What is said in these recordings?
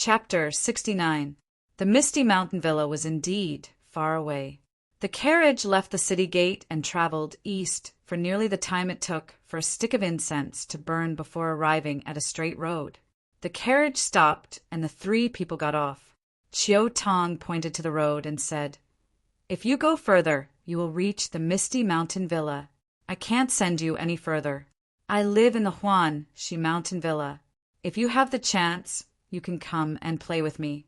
Chapter 69. The misty mountain villa was indeed far away. The carriage left the city gate and traveled east for nearly the time it took for a stick of incense to burn before arriving at a straight road. The carriage stopped and the three people got off. Chiao Tong pointed to the road and said, "If you go further, you will reach the misty mountain villa. I can't send you any further. I live in the Huan Shi mountain villa. If you have the chance, you can come and play with me."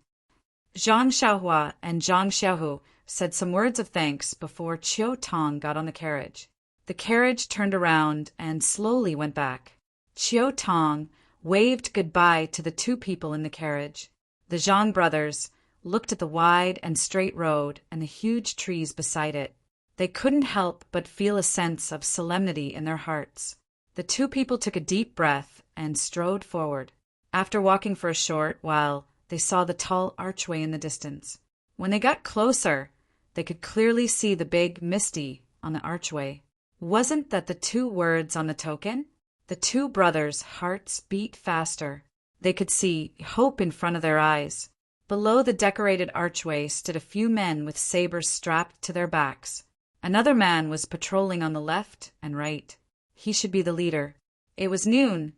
Zhang Xiaohua and Zhang Xiaohu said some words of thanks before Chiao Tong got on the carriage. The carriage turned around and slowly went back. Chiao Tong waved goodbye to the two people in the carriage. The Zhang brothers looked at the wide and straight road and the huge trees beside it. They couldn't help but feel a sense of solemnity in their hearts. The two people took a deep breath and strode forward. After walking for a short while, they saw the tall archway in the distance. When they got closer, they could clearly see the big Misty on the archway. Wasn't that the two words on the token? The two brothers' hearts beat faster. They could see hope in front of their eyes. Below the decorated archway stood a few men with sabers strapped to their backs. Another man was patrolling on the left and right. He should be the leader. It was noon,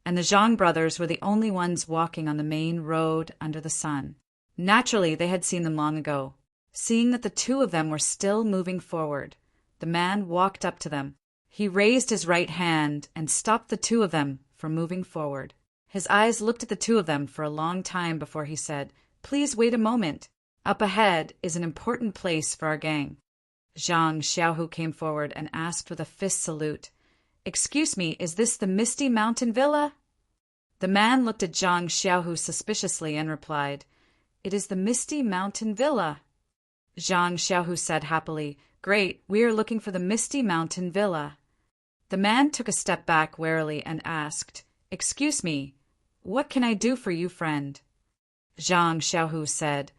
and the Zhang brothers were the only ones walking on the main road under the sun. Naturally, they had seen them long ago. Seeing that the two of them were still moving forward, the man walked up to them. He raised his right hand and stopped the two of them from moving forward. His eyes looked at the two of them for a long time before he said, "Please wait a moment. Up ahead is an important place for our gang." Zhang Xiaohu came forward and asked with a fist salute, "Excuse me, is this the Misty Mountain Villa?" The man looked at Zhang Xiaohu suspiciously and replied, "It is the Misty Mountain Villa." Zhang Xiaohu said happily, "Great, we are looking for the Misty Mountain Villa." The man took a step back warily and asked, "Excuse me, what can I do for you, friend?" Zhang Xiaohu said,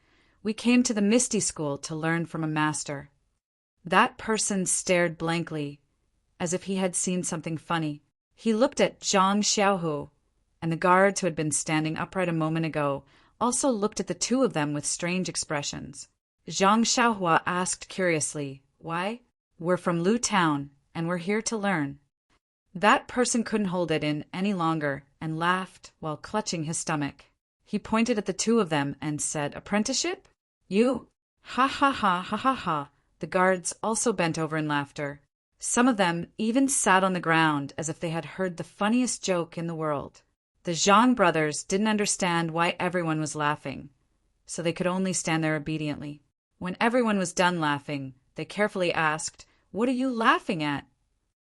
"We came to the Misty School to learn from a master." That person stared blankly, as if he had seen something funny. He looked at Zhang Xiaohu, and the guards who had been standing upright a moment ago also looked at the two of them with strange expressions. Zhang Xiaohua asked curiously, "Why?" "We're from Lu Town, and we're here to learn." That person couldn't hold it in any longer and laughed while clutching his stomach. He pointed at the two of them and said, "Apprenticeship? You? Ha ha ha ha ha ha." The guards also bent over in laughter. Some of them even sat on the ground as if they had heard the funniest joke in the world. The Zhang brothers didn't understand why everyone was laughing, so they could only stand there obediently. When everyone was done laughing, they carefully asked, "What are you laughing at?"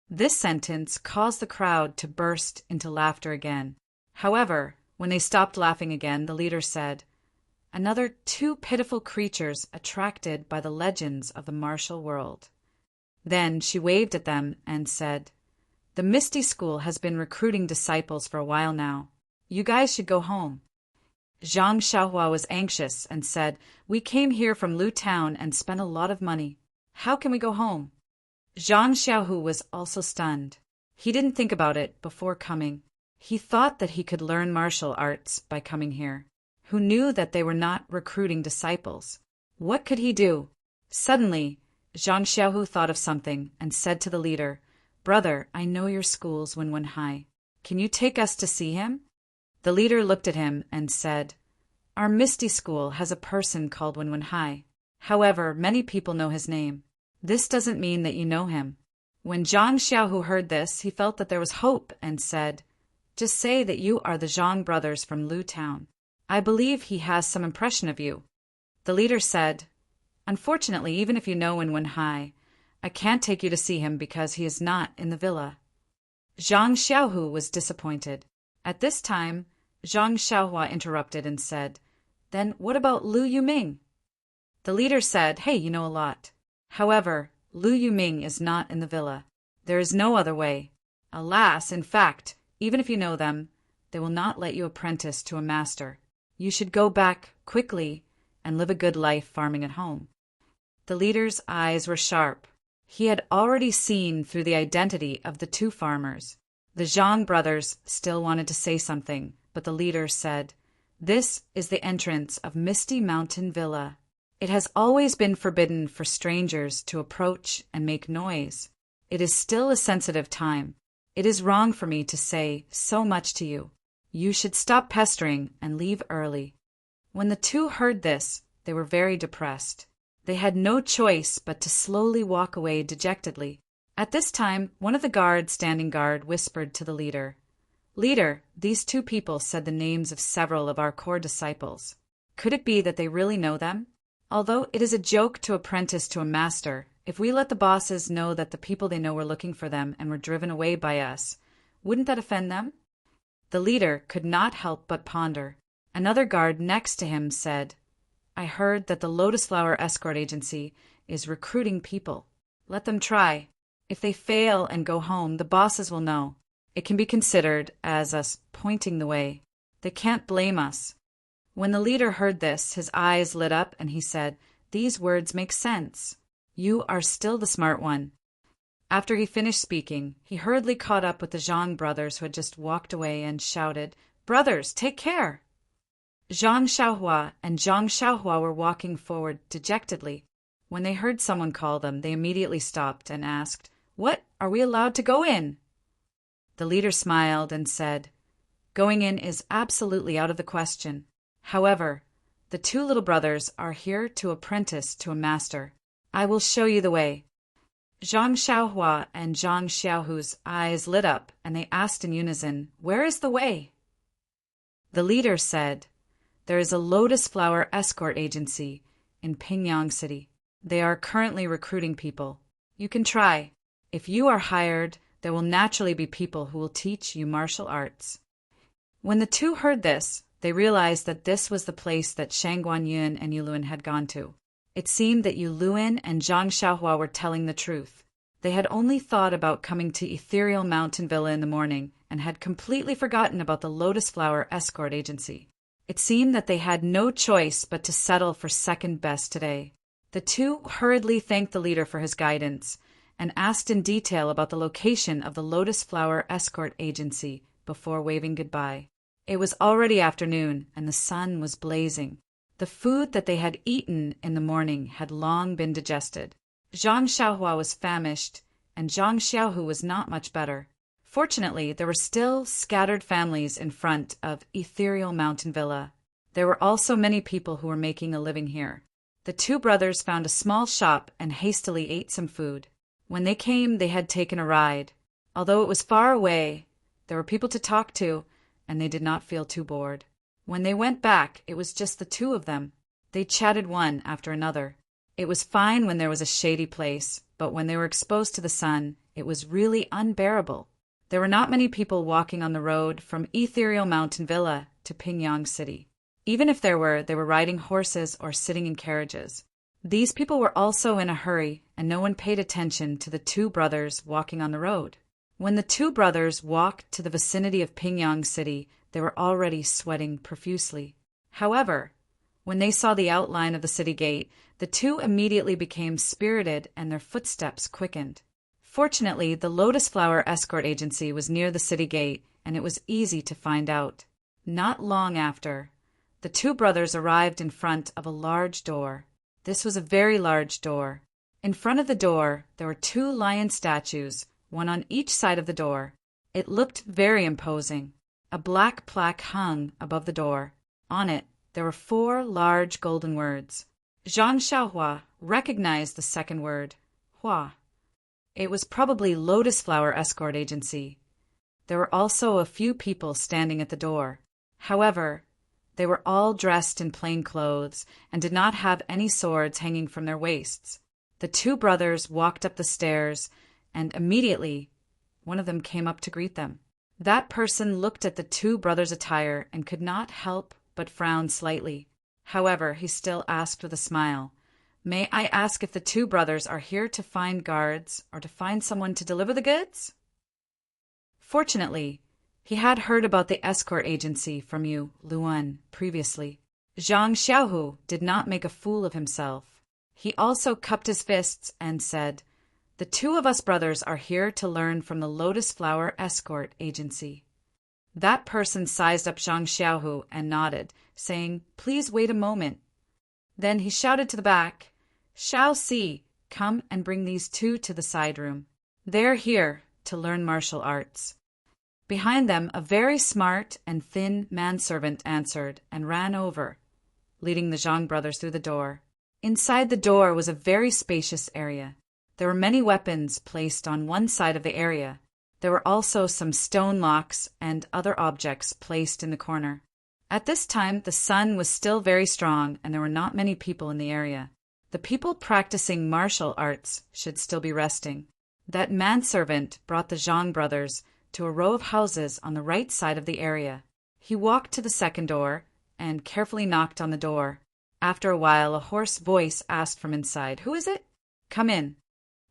This sentence caused the crowd to burst into laughter again. However, when they stopped laughing again, the leader said, "Another two pitiful creatures attracted by the legends of the martial world." Then she waved at them and said, "The Misty School has been recruiting disciples for a while now. You guys should go home." Zhang Xiaohua was anxious and said, "We came here from Lu Town and spent a lot of money. How can we go home?" Zhang Xiaohu was also stunned. He didn't think about it before coming. He thought that he could learn martial arts by coming here. Who knew that they were not recruiting disciples? What could he do? Suddenly, Zhang Xiaohu thought of something and said to the leader, "Brother, I know your school's Wenwen High. Can you take us to see him?" The leader looked at him and said, "Our Misty School has a person called Wenwen High. However, many people know his name. This doesn't mean that you know him." When Zhang Xiaohu heard this, he felt that there was hope and said, "Just say that you are the Zhang brothers from Lu Town. I believe he has some impression of you." The leader said, "Unfortunately, even if you know Wenwen High, I can't take you to see him because he is not in the villa." Zhang Xiaohu was disappointed. At this time, Zhang Xiaohua interrupted and said, "Then what about Lu Yuming?" The leader said, "Hey, you know a lot. However, Lu Yuming is not in the villa. There is no other way. Alas, in fact, even if you know them, they will not let you apprentice to a master. You should go back quickly and live a good life farming at home." The leader's eyes were sharp. He had already seen through the identity of the two farmers. The Zhang brothers still wanted to say something, but the leader said, This is the entrance of Misty Mountain Villa. It has always been forbidden for strangers to approach and make noise. It is still a sensitive time. It is wrong for me to say so much to you. You should stop pestering and leave early." When the two heard this, they were very depressed. They had no choice but to slowly walk away dejectedly. At this time, one of the guards standing guard whispered to the leader, "Leader, these two people said the names of several of our core disciples. Could it be that they really know them? Although it is a joke to apprentice to a master, if we let the bosses know that the people they know were looking for them and were driven away by us, wouldn't that offend them?" The leader could not help but ponder. Another guard next to him said, "I heard that the Lotus Flower Escort Agency is recruiting people. Let them try. If they fail and go home, the bosses will know. It can be considered as us pointing the way. They can't blame us." When the leader heard this, his eyes lit up and he said, "These words make sense. You are still the smart one." After he finished speaking, he hurriedly caught up with the Zhang brothers who had just walked away and shouted, "Brothers, take care!" Zhang Xiaohua and Zhang Xiaohua were walking forward dejectedly. When they heard someone call them, they immediately stopped and asked, "What, are we allowed to go in?" The leader smiled and said, "Going in is absolutely out of the question. However, the two little brothers are here to apprentice to a master. I will show you the way." Zhang Xiaohua and Zhang Xiaohu's eyes lit up, and they asked in unison, "Where is the way?" The leader said, "There is a Lotus Flower Escort Agency in Pingyang City. They are currently recruiting people. You can try. If you are hired, there will naturally be people who will teach you martial arts." When the two heard this, they realized that this was the place that Shangguan Yun and Yulun had gone to. It seemed that Yulun and Zhang Xiaohua were telling the truth. They had only thought about coming to Ethereal Mountain Villa in the morning and had completely forgotten about the Lotus Flower Escort Agency. It seemed that they had no choice but to settle for second best today. The two hurriedly thanked the leader for his guidance and asked in detail about the location of the Lotus Flower Escort Agency before waving goodbye. It was already afternoon, and the sun was blazing. The food that they had eaten in the morning had long been digested. Zhang Xiaohua was famished, and Zhang Xiaohu was not much better. Fortunately, there were still scattered families in front of Ethereal Mountain Villa. There were also many people who were making a living here. The two brothers found a small shop and hastily ate some food. When they came, they had taken a ride. Although it was far away, there were people to talk to, and they did not feel too bored. When they went back, it was just the two of them. They chatted one after another. It was fine when there was a shady place, but when they were exposed to the sun, it was really unbearable. There were not many people walking on the road from Ethereal Mountain Villa to Pingyang City. Even if there were, they were riding horses or sitting in carriages. These people were also in a hurry, and no one paid attention to the two brothers walking on the road. When the two brothers walked to the vicinity of Pingyang City, they were already sweating profusely. However, when they saw the outline of the city gate, the two immediately became spirited and their footsteps quickened. Fortunately, the Lotus Flower Escort Agency was near the city gate, and it was easy to find out. Not long after, the two brothers arrived in front of a large door. This was a very large door. In front of the door, there were two lion statues, one on each side of the door. It looked very imposing. A black plaque hung above the door. On it, there were 4 large golden words. Zhang Xiaohua recognized the second word, Hua. It was probably Lotus Flower Escort Agency. There were also a few people standing at the door. However, they were all dressed in plain clothes and did not have any swords hanging from their waists. The two brothers walked up the stairs, and immediately one of them came up to greet them. That person looked at the two brothers' attire and could not help but frown slightly. However, he still asked with a smile, "May I ask if the two brothers are here to find guards or to find someone to deliver the goods?" Fortunately, he had heard about the escort agency from you, Luan, previously. Zhang Xiaohu did not make a fool of himself. He also cupped his fists and said, "The two of us brothers are here to learn from the Lotus Flower Escort Agency." That person sized up Zhang Xiaohu and nodded, saying, "Please wait a moment." Then he shouted to the back, "Xiao Si, come and bring these two to the side room. They're here to learn martial arts." Behind them, a very smart and thin manservant answered and ran over, leading the Zhang brothers through the door. Inside the door was a very spacious area. There were many weapons placed on one side of the area. There were also some stone locks and other objects placed in the corner. At this time, the sun was still very strong and there were not many people in the area. The people practicing martial arts should still be resting. That manservant brought the Zhang brothers to a row of houses on the right side of the area. He walked to the second door and carefully knocked on the door. After a while, a hoarse voice asked from inside, "Who is it? Come in."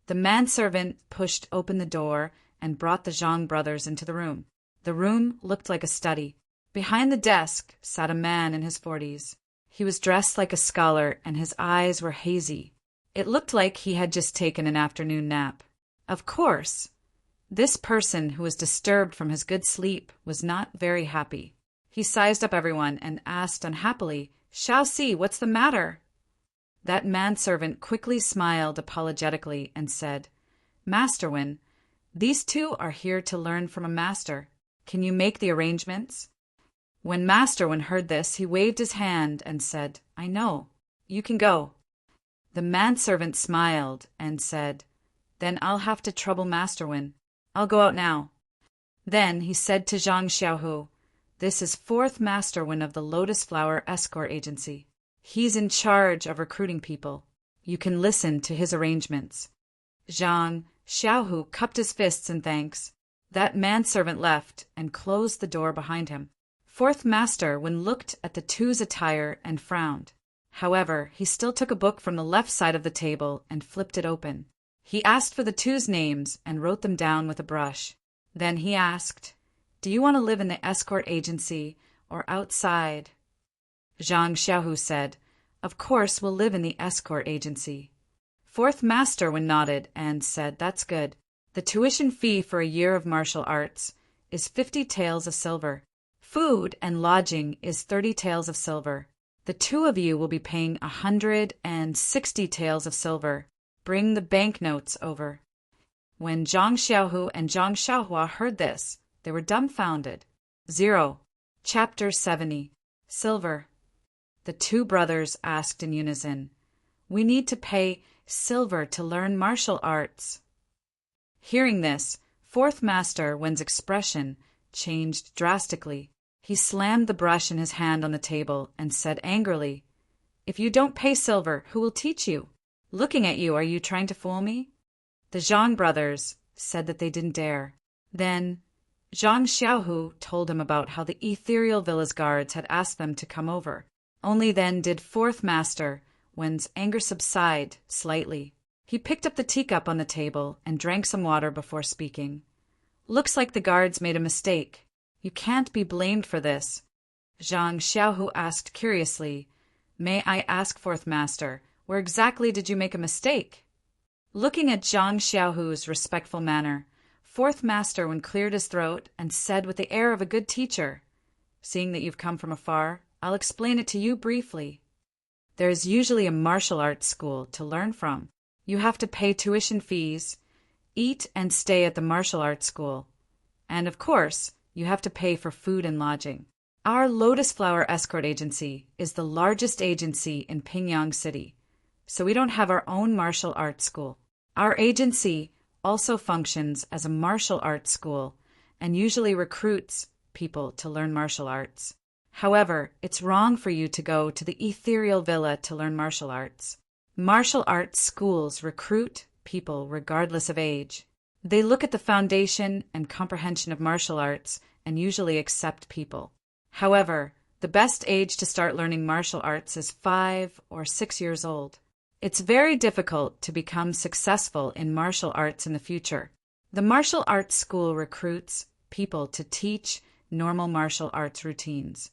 The manservant pushed open the door and brought the Zhang brothers into the room. The room looked like a study. Behind the desk sat a man in his 40s. He was dressed like a scholar and his eyes were hazy. It looked like he had just taken an afternoon nap. Of course, this person who was disturbed from his good sleep was not very happy. He sized up everyone and asked unhappily, "Xiao Si, what's the matter?" That manservant quickly smiled apologetically and said, "Master Wen, these two are here to learn from a master. Can you make the arrangements?" When Master Wen heard this, he waved his hand and said, "I know. You can go." The manservant smiled and said, "Then I'll have to trouble Master Wen. I'll go out now." Then he said to Zhang Xiaohu, "This is fourth Master Wen of the Lotus Flower Escort Agency. He's in charge of recruiting people. You can listen to his arrangements." Zhang Xiaohu cupped his fists in thanks. That manservant left and closed the door behind him. Fourth Master Wen looked at the two's attire and frowned. However, he still took a book from the left side of the table and flipped it open. He asked for the two's names and wrote them down with a brush. Then he asked, "Do you want to live in the escort agency or outside?" Zhang Xiaohu said, "Of course we'll live in the escort agency." Fourth Master Wen nodded and said, "That's good. The tuition fee for a year of martial arts is 50 taels of silver. Food and lodging is 30 taels of silver. The two of you will be paying 160 taels of silver. Bring the banknotes over." When Zhang Xiaohu and Zhang Xiaohua heard this, they were dumbfounded. 0. Chapter 70. Silver. The two brothers asked in unison, "We need to pay silver to learn martial arts." Hearing this, Fourth Master Wen's expression changed drastically. He slammed the brush in his hand on the table and said angrily, "If you don't pay silver, who will teach you? Looking at you, are you trying to fool me?" The Zhang brothers said that they didn't dare. Then Zhang Xiaohu told him about how the Ethereal Villa's guards had asked them to come over. Only then did Fourth Master Wen's anger subside slightly. He picked up the teacup on the table and drank some water before speaking. "Looks like the guards made a mistake. You can't be blamed for this." Zhang Xiaohu asked curiously, "May I ask, Fourth Master, where exactly did you make a mistake?" Looking at Zhang Xiaohu's respectful manner, Fourth Master Wen cleared his throat and said with the air of a good teacher, "Seeing that you've come from afar, I'll explain it to you briefly. There is usually a martial arts school to learn from. You have to pay tuition fees, eat and stay at the martial arts school, and of course, you have to pay for food and lodging. Our Lotus Flower Escort Agency is the largest agency in Pingyang City, so we don't have our own martial arts school. Our agency also functions as a martial arts school and usually recruits people to learn martial arts. However, it's wrong for you to go to the Ethereal Villa to learn martial arts. Martial arts schools recruit people regardless of age. They look at the foundation and comprehension of martial arts and usually accept people. However, the best age to start learning martial arts is 5 or 6 years old. It's very difficult to become successful in martial arts in the future. The martial arts school recruits people to teach normal martial arts routines,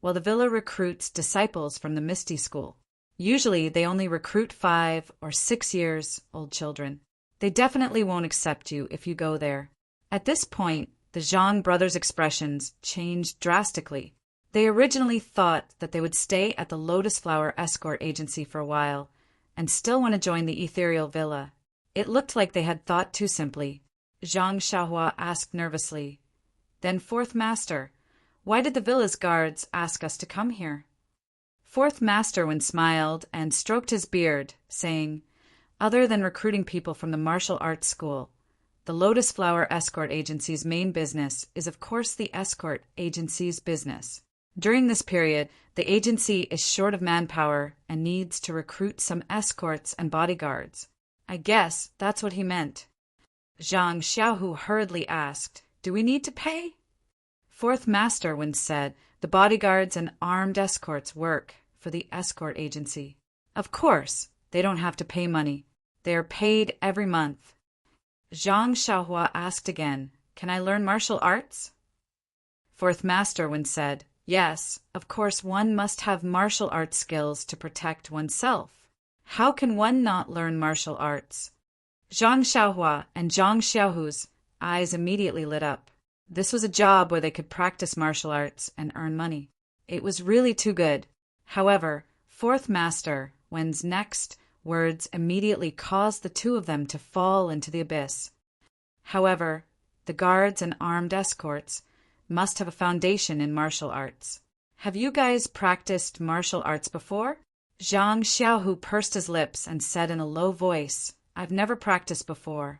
while the villa recruits disciples from the Misty School. Usually, they only recruit 5 or 6 years old children. They definitely won't accept you if you go there. At this point, The Zhang brothers' expressions changed drastically. They originally thought that they would stay at the Lotus Flower Escort Agency for a while and still want to join the ethereal villa. It looked like they had thought too simply. Zhang Xiaohua asked nervously, "Then, Fourth Master, why did the villa's guards ask us to come here?" Fourth Master Wen smiled and stroked his beard, saying, "Other than recruiting people from the martial arts school, the Lotus Flower Escort Agency's main business is of course the escort agency's business. During this period, the agency is short of manpower and needs to recruit some escorts and bodyguards. I guess that's what he meant." Zhang Xiaohu hurriedly asked, "Do we need to pay?" Fourth Master Wen said, "The bodyguards and armed escorts work for the escort agency. Of course, they don't have to pay money. They are paid every month." Zhang Xiaohua asked again, "Can I learn martial arts?" Fourth Master Wen said, "Yes, of course one must have martial arts skills to protect oneself. How can one not learn martial arts?" Zhang Xiaohua and Zhang Xiaohu's eyes immediately lit up. This was a job where they could practice martial arts and earn money. It was really too good. However, Fourth Master Wen's next words immediately caused the two of them to fall into the abyss. However, the guards and armed escorts must have a foundation in martial arts. "Have you guys practiced martial arts before?" Zhang Xiaohu pursed his lips and said in a low voice, "I've never practiced before."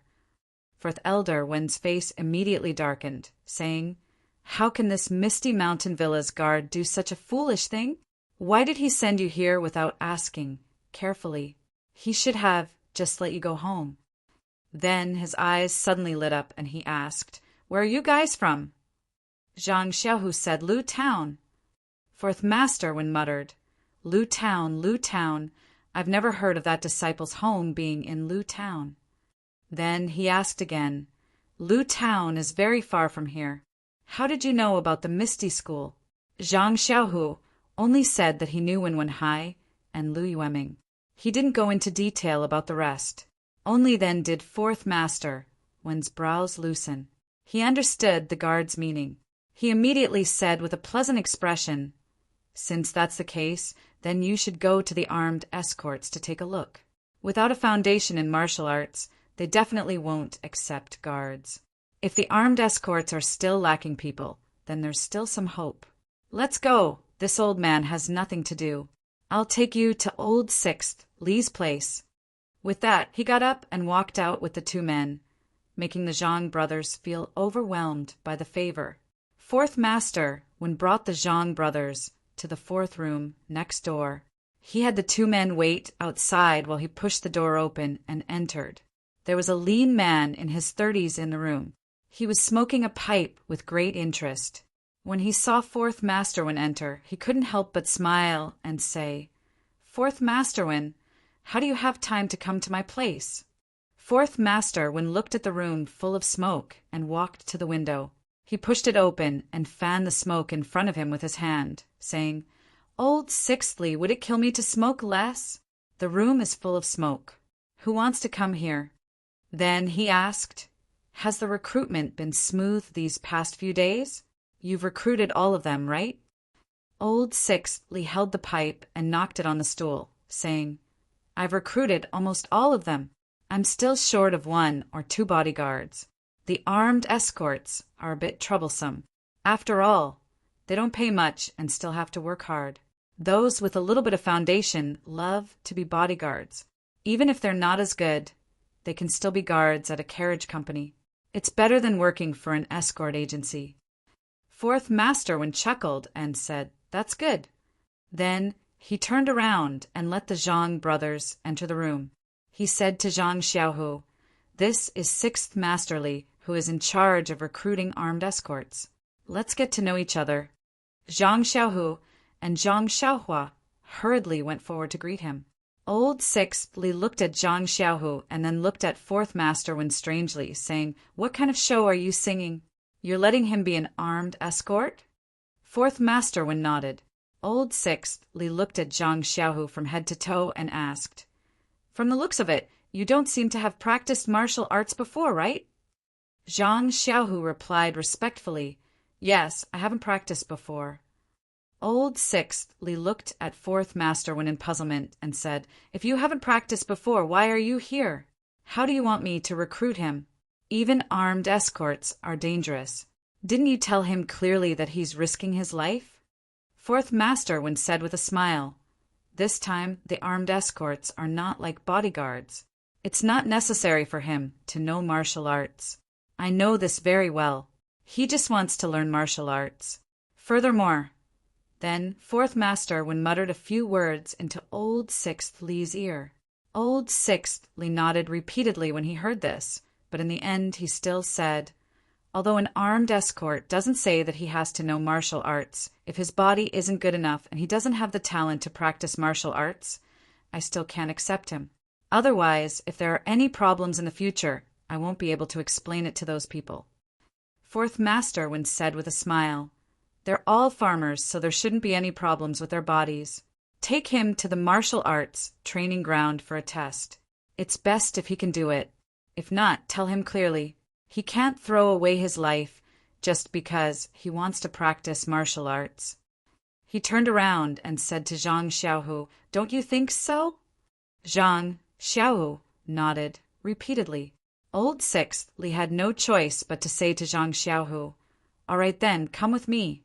Fourth Elder Wen's face immediately darkened, saying, "How can this Misty Mountain Villa's guard do such a foolish thing? Why did he send you here without asking carefully? He should have just let you go home." Then his eyes suddenly lit up and he asked, "Where are you guys from?" Zhang Xiaohu said, "Lu Town." Fourth Master Wen muttered, Lu Town, Lu Town. I've never heard of that disciple's home being in Lu Town." Then he asked again, "Lu Town is very far from here. How did you know about the Misty School?" Zhang Xiaohu only said that he knew Wenhai and Lu Yueming. He didn't go into detail about the rest. Only then did Fourth Master Wen's brows loosen. He understood the guard's meaning. He immediately said with a pleasant expression, "Since that's the case, then you should go to the armed escorts to take a look. Without a foundation in martial arts, they definitely won't accept guards. If the armed escorts are still lacking people, then there's still some hope. Let's go. This old man has nothing to do. I'll take you to Old Sixth Li's place." With that, he got up and walked out with the two men, making the Zhang brothers feel overwhelmed by the favor. Fourth Master Wen brought the Zhang brothers to the fourth room next door. He had the two men wait outside while he pushed the door open and entered. There was a lean man in his 30s in the room. He was smoking a pipe with great interest. When he saw Fourth Master Wen enter, he couldn't help but smile and say, "Fourth Master Wen, how do you have time to come to my place?" Fourth Master Wen looked at the room full of smoke and walked to the window. He pushed it open and fanned the smoke in front of him with his hand, saying, "Old Sixthly, would it kill me to smoke less? The room is full of smoke. Who wants to come here?" Then he asked, "Has the recruitment been smooth these past few days? You've recruited all of them, right?" Old Sixthly held the pipe and knocked it on the stool, saying, "I've recruited almost all of them. I'm still short of 1 or 2 bodyguards. The armed escorts are a bit troublesome. After all, they don't pay much and still have to work hard. Those with a little bit of foundation love to be bodyguards. Even if they're not as good, they can still be guards at a carriage company. It's better than working for an escort agency." Fourth Master Wen chuckled and said, "That's good." Then he turned around and let the Zhang brothers enter the room. He said to Zhang Xiaohu, "This is Sixth Master Li, who is in charge of recruiting armed escorts. Let's get to know each other." Zhang Xiaohu and Zhang Xiaohua hurriedly went forward to greet him. Old Sixth Li looked at Zhang Xiaohu and then looked at Fourth Master Wen strangely, saying, "What kind of show are you singing? You're letting him be an armed escort?" Fourth Master Wen nodded. Old Sixth Li looked at Zhang Xiaohu from head to toe and asked, "From the looks of it, you don't seem to have practiced martial arts before, right?" Zhang Xiaohu replied respectfully, "Yes, I haven't practiced before." Old Sixth Li looked at Fourth Master when in puzzlement and said, "If you haven't practiced before, why are you here? How do you want me to recruit him? Even armed escorts are dangerous. Didn't you tell him clearly that he's risking his life?" Fourth Master when said with a smile, "This time the armed escorts are not like bodyguards. It's not necessary for him to know martial arts. I know this very well. He just wants to learn martial arts. Furthermore," then Fourth Master when muttered a few words into Old Sixth Li's ear. Old Sixth Li nodded repeatedly when he heard this, but in the end he still said, "Although an armed escort doesn't say that he has to know martial arts, if his body isn't good enough and he doesn't have the talent to practice martial arts, I still can't accept him. Otherwise, if there are any problems in the future, I won't be able to explain it to those people." Fourth Master when said with a smile, "They're all farmers, so there shouldn't be any problems with their bodies. Take him to the martial arts training ground for a test. It's best if he can do it. If not, tell him clearly, he can't throw away his life just because he wants to practice martial arts." He turned around and said to Zhang Xiaohu, "Don't you think so?" Zhang Xiaohu nodded repeatedly. Old Sixth Li had no choice but to say to Zhang Xiaohu, "All right then, come with me."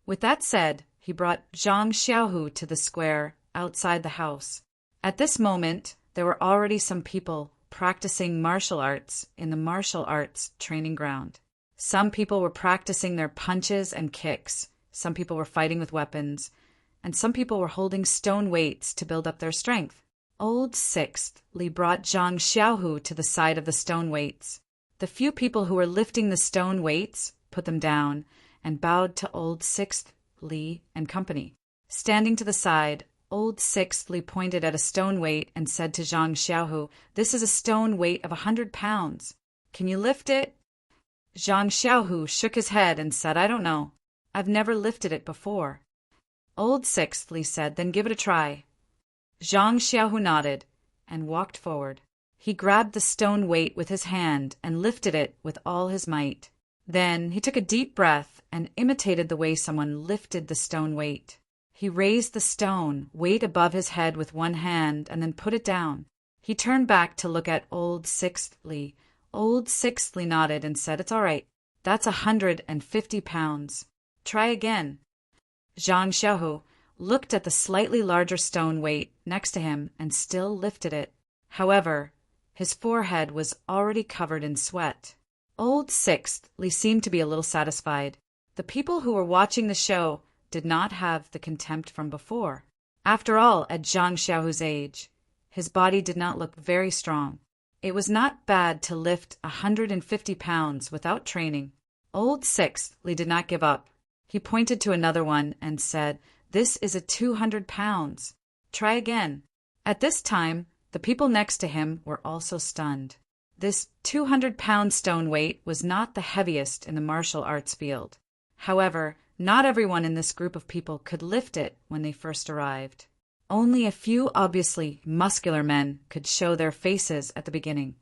With that said, he brought Zhang Xiaohu to the square outside the house. At this moment, there were already some people practicing martial arts in the martial arts training ground. Some people were practicing their punches and kicks, some people were fighting with weapons, and some people were holding stone weights to build up their strength. Old Sixth Li brought Zhang Xiaohu to the side of the stone weights. The few people who were lifting the stone weights put them down and bowed to Old Sixth Li and company. Standing to the side, Old Sixth Li pointed at a stone weight and said to Zhang Xiaohu, "This is a stone weight of 100 pounds. Can you lift it?" Zhang Xiaohu shook his head and said, "I don't know. I've never lifted it before." Old Sixth Li said, "Then give it a try." Zhang Xiaohu nodded and walked forward. He grabbed the stone weight with his hand and lifted it with all his might. Then he took a deep breath and imitated the way someone lifted the stone weight. He raised the stone weight above his head with one hand and then put it down. He turned back to look at Old Sixth Li. Old Sixth Li nodded and said, "It's all right. That's 150 pounds. Try again." Zhang Xiaohu looked at the slightly larger stone weight next to him and still lifted it. However, his forehead was already covered in sweat. Old Sixth Li seemed to be a little satisfied. The people who were watching the show did not have the contempt from before. After all, at Zhang Xiaohu's age, his body did not look very strong. It was not bad to lift 150 pounds without training. Old Sixth Li did not give up. He pointed to another one and said, "This is a 200 pounds. Try again." At this time, the people next to him were also stunned. This 200-pound stone weight was not the heaviest in the martial arts field. However, not everyone in this group of people could lift it when they first arrived. Only a few obviously muscular men could show their faces at the beginning.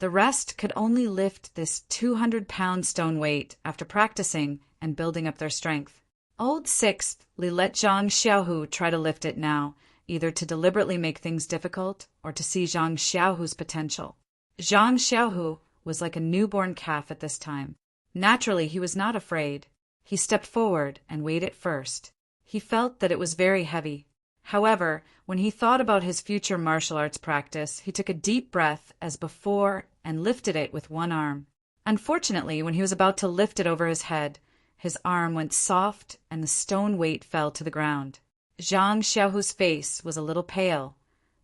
The rest could only lift this 200-pound stone weight after practicing and building up their strength. Old Sixth Li let Zhang Xiaohu try to lift it now, either to deliberately make things difficult or to see Zhang Xiaohu's potential. Zhang Xiaohu was like a newborn calf at this time. Naturally, he was not afraid. He stepped forward and weighed it first. He felt that it was very heavy. However, when he thought about his future martial arts practice, he took a deep breath as before and lifted it with one arm. Unfortunately, when he was about to lift it over his head, his arm went soft and the stone weight fell to the ground. Zhang Xiaohu's face was a little pale,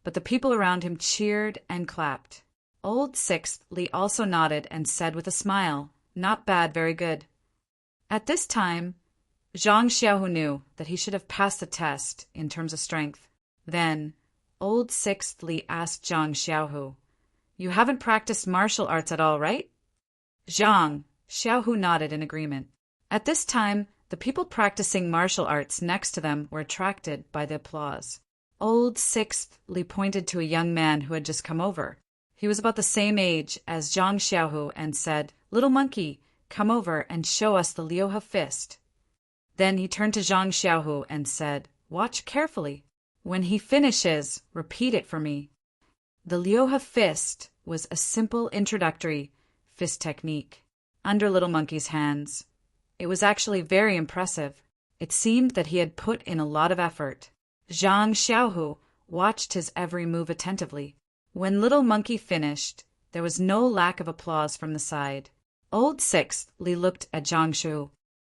but the people around him cheered and clapped. Old Sixth Li also nodded and said with a smile, "Not bad, very good." At this time, Zhang Xiaohu knew that he should have passed the test in terms of strength. Then, Old Sixth Li asked Zhang Xiaohu, "You haven't practiced martial arts at all, right?" Zhang Xiaohu nodded in agreement. At this time, the people practicing martial arts next to them were attracted by the applause. Old Sixth Li pointed to a young man who had just come over. He was about the same age as Zhang Xiaohu and said, "Little monkey, come over and show us the Liuhe fist." Then he turned to Zhang Xiaohu and said, "Watch carefully. When he finishes, repeat it for me." The Liuhe fist was a simple introductory fist technique under Little Monkey's hands. It was actually very impressive. It seemed that he had put in a lot of effort. Zhang Xiaohu watched his every move attentively. When Little Monkey finished, there was no lack of applause from the side. Old Sixth Li looked at Zhang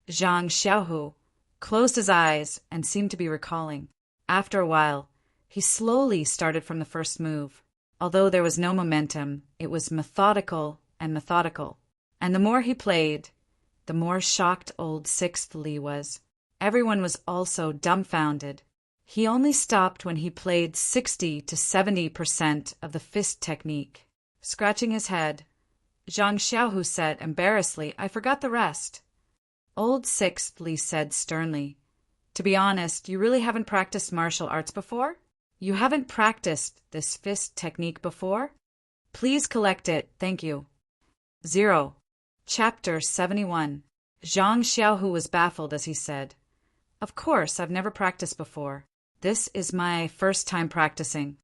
Xiaohu closed his eyes and seemed to be recalling. After a while, he slowly started from the first move. Although there was no momentum, it was methodical. And the more he played, the more shocked Old Sixth Li was. Everyone was also dumbfounded. He only stopped when he played 60 to 70% of the fist technique. Scratching his head, Zhang Xiaohu said embarrassedly, "I forgot the rest." Old Sixth Li said sternly, "To be honest, you really haven't practiced martial arts before? You haven't practiced this fist technique before? Please collect it, thank you." 0. Chapter 71. Zhang Xiaohu was baffled as he said, "Of course, I've never practiced before. This is my first time practicing."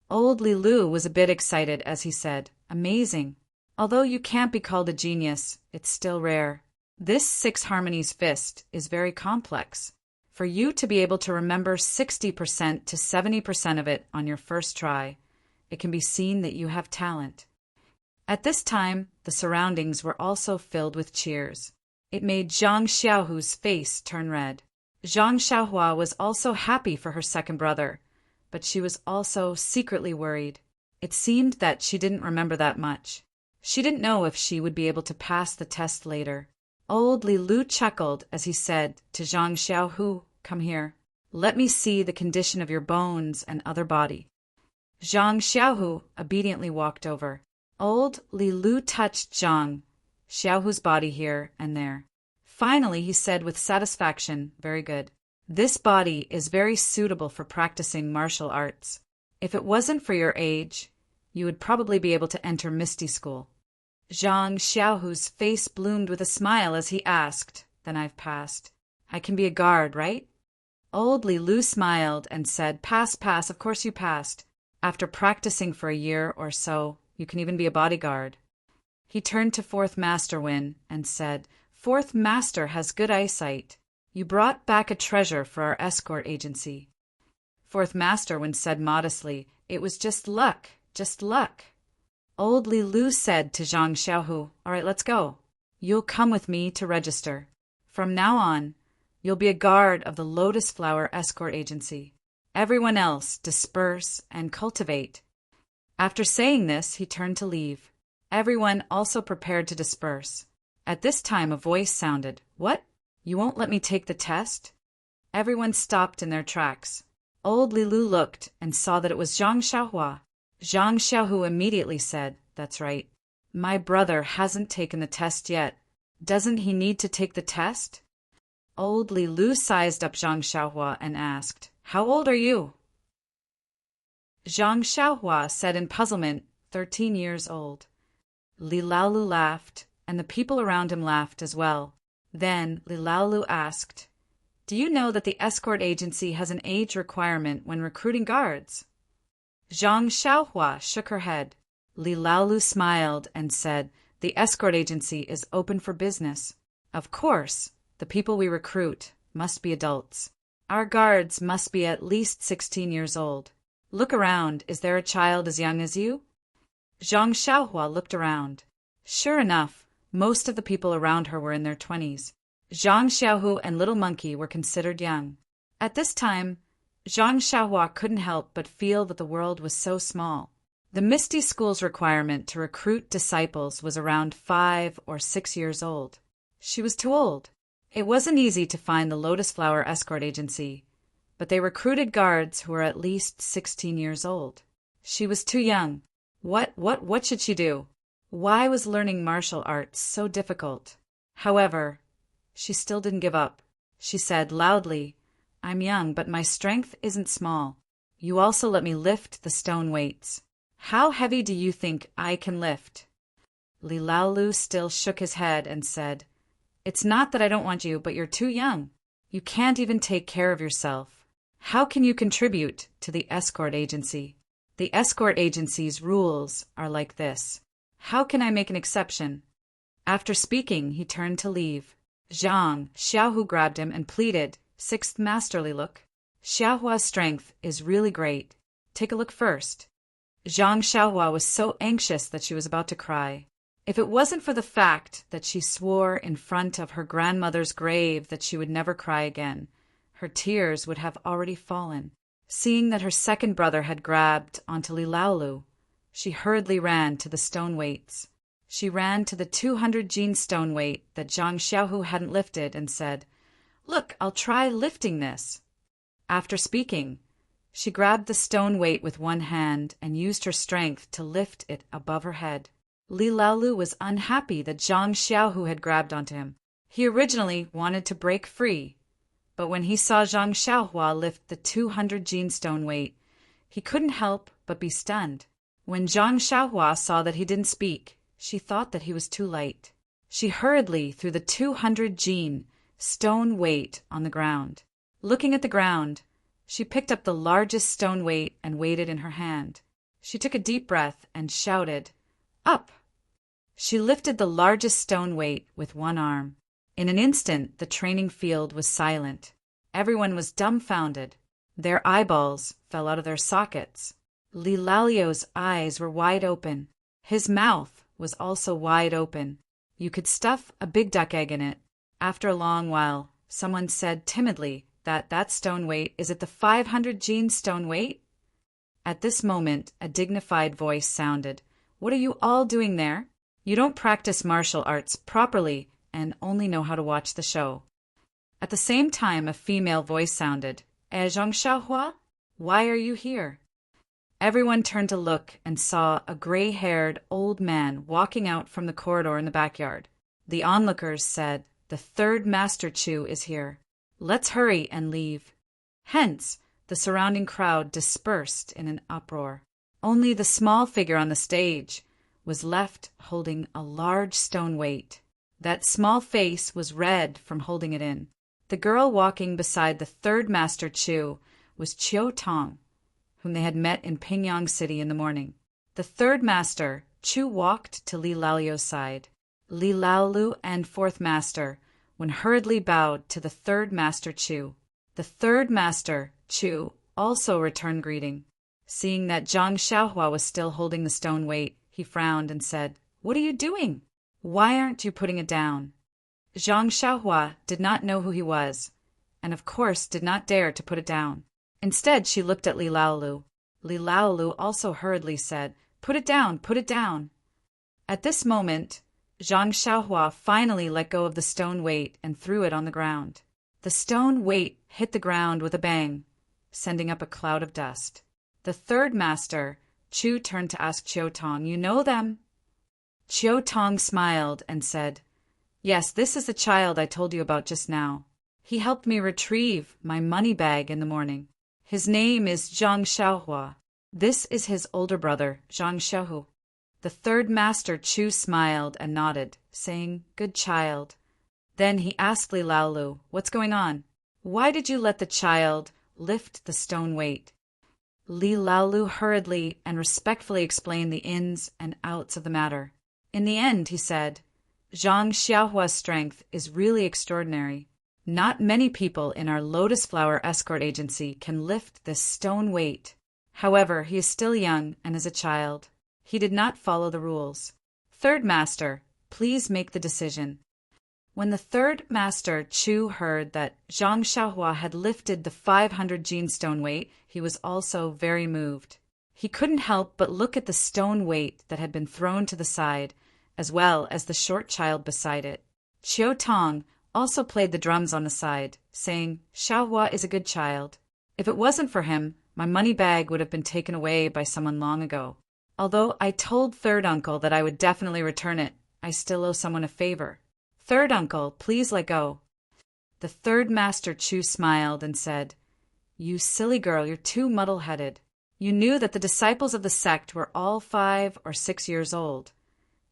Old Li Lu was a bit excited as he said, "Amazing. Although you can't be called a genius, it's still rare. This six harmonies fist is very complex. For you to be able to remember 60% to 70% of it on your first try, it can be seen that you have talent." At this time, the surroundings were also filled with cheers. It made Zhang Xiaohu's face turn red. Zhang Xiaohua was also happy for her second brother, but she was also secretly worried. It seemed that she didn't remember that much. She didn't know if she would be able to pass the test later. Old Li Lu chuckled as he said to Zhang Xiaohu, "Come here. Let me see the condition of your bones and other body." Zhang Xiaohu obediently walked over. Old Li Lu touched Zhang Xiaohu's body here and there. Finally, he said with satisfaction, "Very good. This body is very suitable for practicing martial arts. If it wasn't for your age, you would probably be able to enter Misty School." Zhang Xiaohu's face bloomed with a smile as he asked, "Then I've passed. I can be a guard, right?" Old Li Lu smiled and said, Pass, of course you passed. After practicing for a year or so, you can even be a bodyguard." He turned to Fourth Master Win and said, "Fourth Master has good eyesight. You brought back a treasure for our escort agency." Fourth Master Win said modestly, "It was just luck, just luck." Old Li Lu said to Zhang Xiaohu, "All right, let's go. You'll come with me to register. From now on, you'll be a guard of the Lotus Flower Escort Agency. Everyone else disperse and cultivate." After saying this, he turned to leave. Everyone also prepared to disperse. At this time a voice sounded, "What? You won't let me take the test?" Everyone stopped in their tracks. Old Li Lu looked and saw that it was Zhang Xiaohua. Zhang Xiaohu immediately said, "That's right. My brother hasn't taken the test yet. Doesn't he need to take the test?" Old Li Lu sized up Zhang Xiaohua and asked, "How old are you?" Zhang Xiaohua said in puzzlement, 13 years old. Li Laolu laughed, and the people around him laughed as well. Then Li Laolu asked, "Do you know that the escort agency has an age requirement when recruiting guards?" Zhang Xiaohua shook her head. Li Laolu smiled and said, "The escort agency is open for business. Of course, the people we recruit must be adults. Our guards must be at least 16 years old. Look around, is there a child as young as you?" Zhang Xiaohua looked around. Sure enough, most of the people around her were in their 20s. Zhang Xiaohu and Little Monkey were considered young. At this time, Zhang Xiaohua couldn't help but feel that the world was so small. The Misty School's requirement to recruit disciples was around 5 or 6 years old. She was too old. It wasn't easy to find the Lotus Flower Escort Agency, but they recruited guards who were at least 16 years old. She was too young. What should she do? Why was learning martial arts so difficult? However, she still didn't give up. She said loudly, "I'm young, but my strength isn't small. You also let me lift the stone weights. How heavy do you think I can lift?" Li Laolu still shook his head and said, "It's not that I don't want you, but you're too young. You can't even take care of yourself. How can you contribute to the escort agency? The escort agency's rules are like this. How can I make an exception?" After speaking, he turned to leave. Zhang Xiaohu grabbed him and pleaded, "Sixth masterly look. Xiaohua's strength is really great. Take a look first." Zhang Xiaohua was so anxious that she was about to cry. If it wasn't for the fact that she swore in front of her grandmother's grave that she would never cry again, her tears would have already fallen. Seeing that her second brother had grabbed onto Li Laolu, she hurriedly ran to the stone weights. She ran to the 200 gene stone weight that Zhang Xiaohu hadn't lifted and said, "Look, I'll try lifting this." After speaking, she grabbed the stone weight with one hand and used her strength to lift it above her head. Li Laolu was unhappy that Zhang Xiaohu had grabbed onto him. He originally wanted to break free, but when he saw Zhang Xiaohua lift the 200 gene stone weight, he couldn't help but be stunned. When Zhang Xiaohua saw that he didn't speak, she thought that he was too light. She hurriedly threw the 200 gene stone weight on the ground. Looking at the ground, she picked up the largest stone weight and weighed it in her hand. She took a deep breath and shouted, "Up!" She lifted the largest stone weight with one arm. In an instant, the training field was silent. Everyone was dumbfounded. Their eyeballs fell out of their sockets. Li Laolio's eyes were wide open. His mouth was also wide open. You could stuff a big duck egg in it. After a long while, someone said timidly that stone weight is at the 500 gene stone weight. At this moment, a dignified voice sounded, "What are you all doing there? You don't practice martial arts properly and only know how to watch the show." At the same time, a female voice sounded, "Zhang Xiaohua, why are you here?" Everyone turned to look and saw a gray-haired old man walking out from the corridor in the backyard. The onlookers said, "The third Master Chu is here. Let's hurry and leave." Hence, the surrounding crowd dispersed in an uproar. Only the small figure on the stage was left holding a large stone weight. That small face was red from holding it in. The girl walking beside the third Master Chu was Chiu Tong, whom they had met in Pingyang City in the morning. The third master, Chu, walked to Li Laolio's side. Li Laolu and fourth master hurriedly bowed to the third master Chu. The third master, Chu, also returned greeting. Seeing that Zhang Xiaohua was still holding the stone weight, he frowned and said, "What are you doing? Why aren't you putting it down?" Zhang Xiaohua did not know who he was, and of course did not dare to put it down. Instead, she looked at Li Laolu. Li Laolu also hurriedly said, "Put it down, put it down." At this moment, Zhang Xiaohua finally let go of the stone weight and threw it on the ground. The stone weight hit the ground with a bang, sending up a cloud of dust. The third master, Chu, turned to ask Chiu Tong, "You know them?" Chiu Tong smiled and said, "Yes, this is the child I told you about just now. He helped me retrieve my money bag in the morning. His name is Zhang Xiaohua. This is his older brother, Zhang Xiaohu." The third master, Chu, smiled and nodded, saying, "Good child." Then he asked Li Laolu, "What's going on? Why did you let the child lift the stone weight?" Li Laolu hurriedly and respectfully explained the ins and outs of the matter. In the end, he said, "Zhang Xiaohua's strength is really extraordinary. Not many people in our Lotus Flower Escort Agency can lift this stone weight. However, he is still young and is a child. He did not follow the rules. Third Master, please make the decision." When the third Master, Chu, heard that Zhang Xiaohua had lifted the 500 gene stone weight, he was also very moved. He couldn't help but look at the stone weight that had been thrown to the side, as well as the short child beside it. Chiu Tong also played the drums on the side, saying, "Xiaohua is a good child. If it wasn't for him, my money bag would have been taken away by someone long ago. Although I told third uncle that I would definitely return it, I still owe someone a favor. Third uncle, please let go." The third master, Chu, smiled and said, "You silly girl, you're too muddle-headed. You knew that the disciples of the sect were all 5 or 6 years old.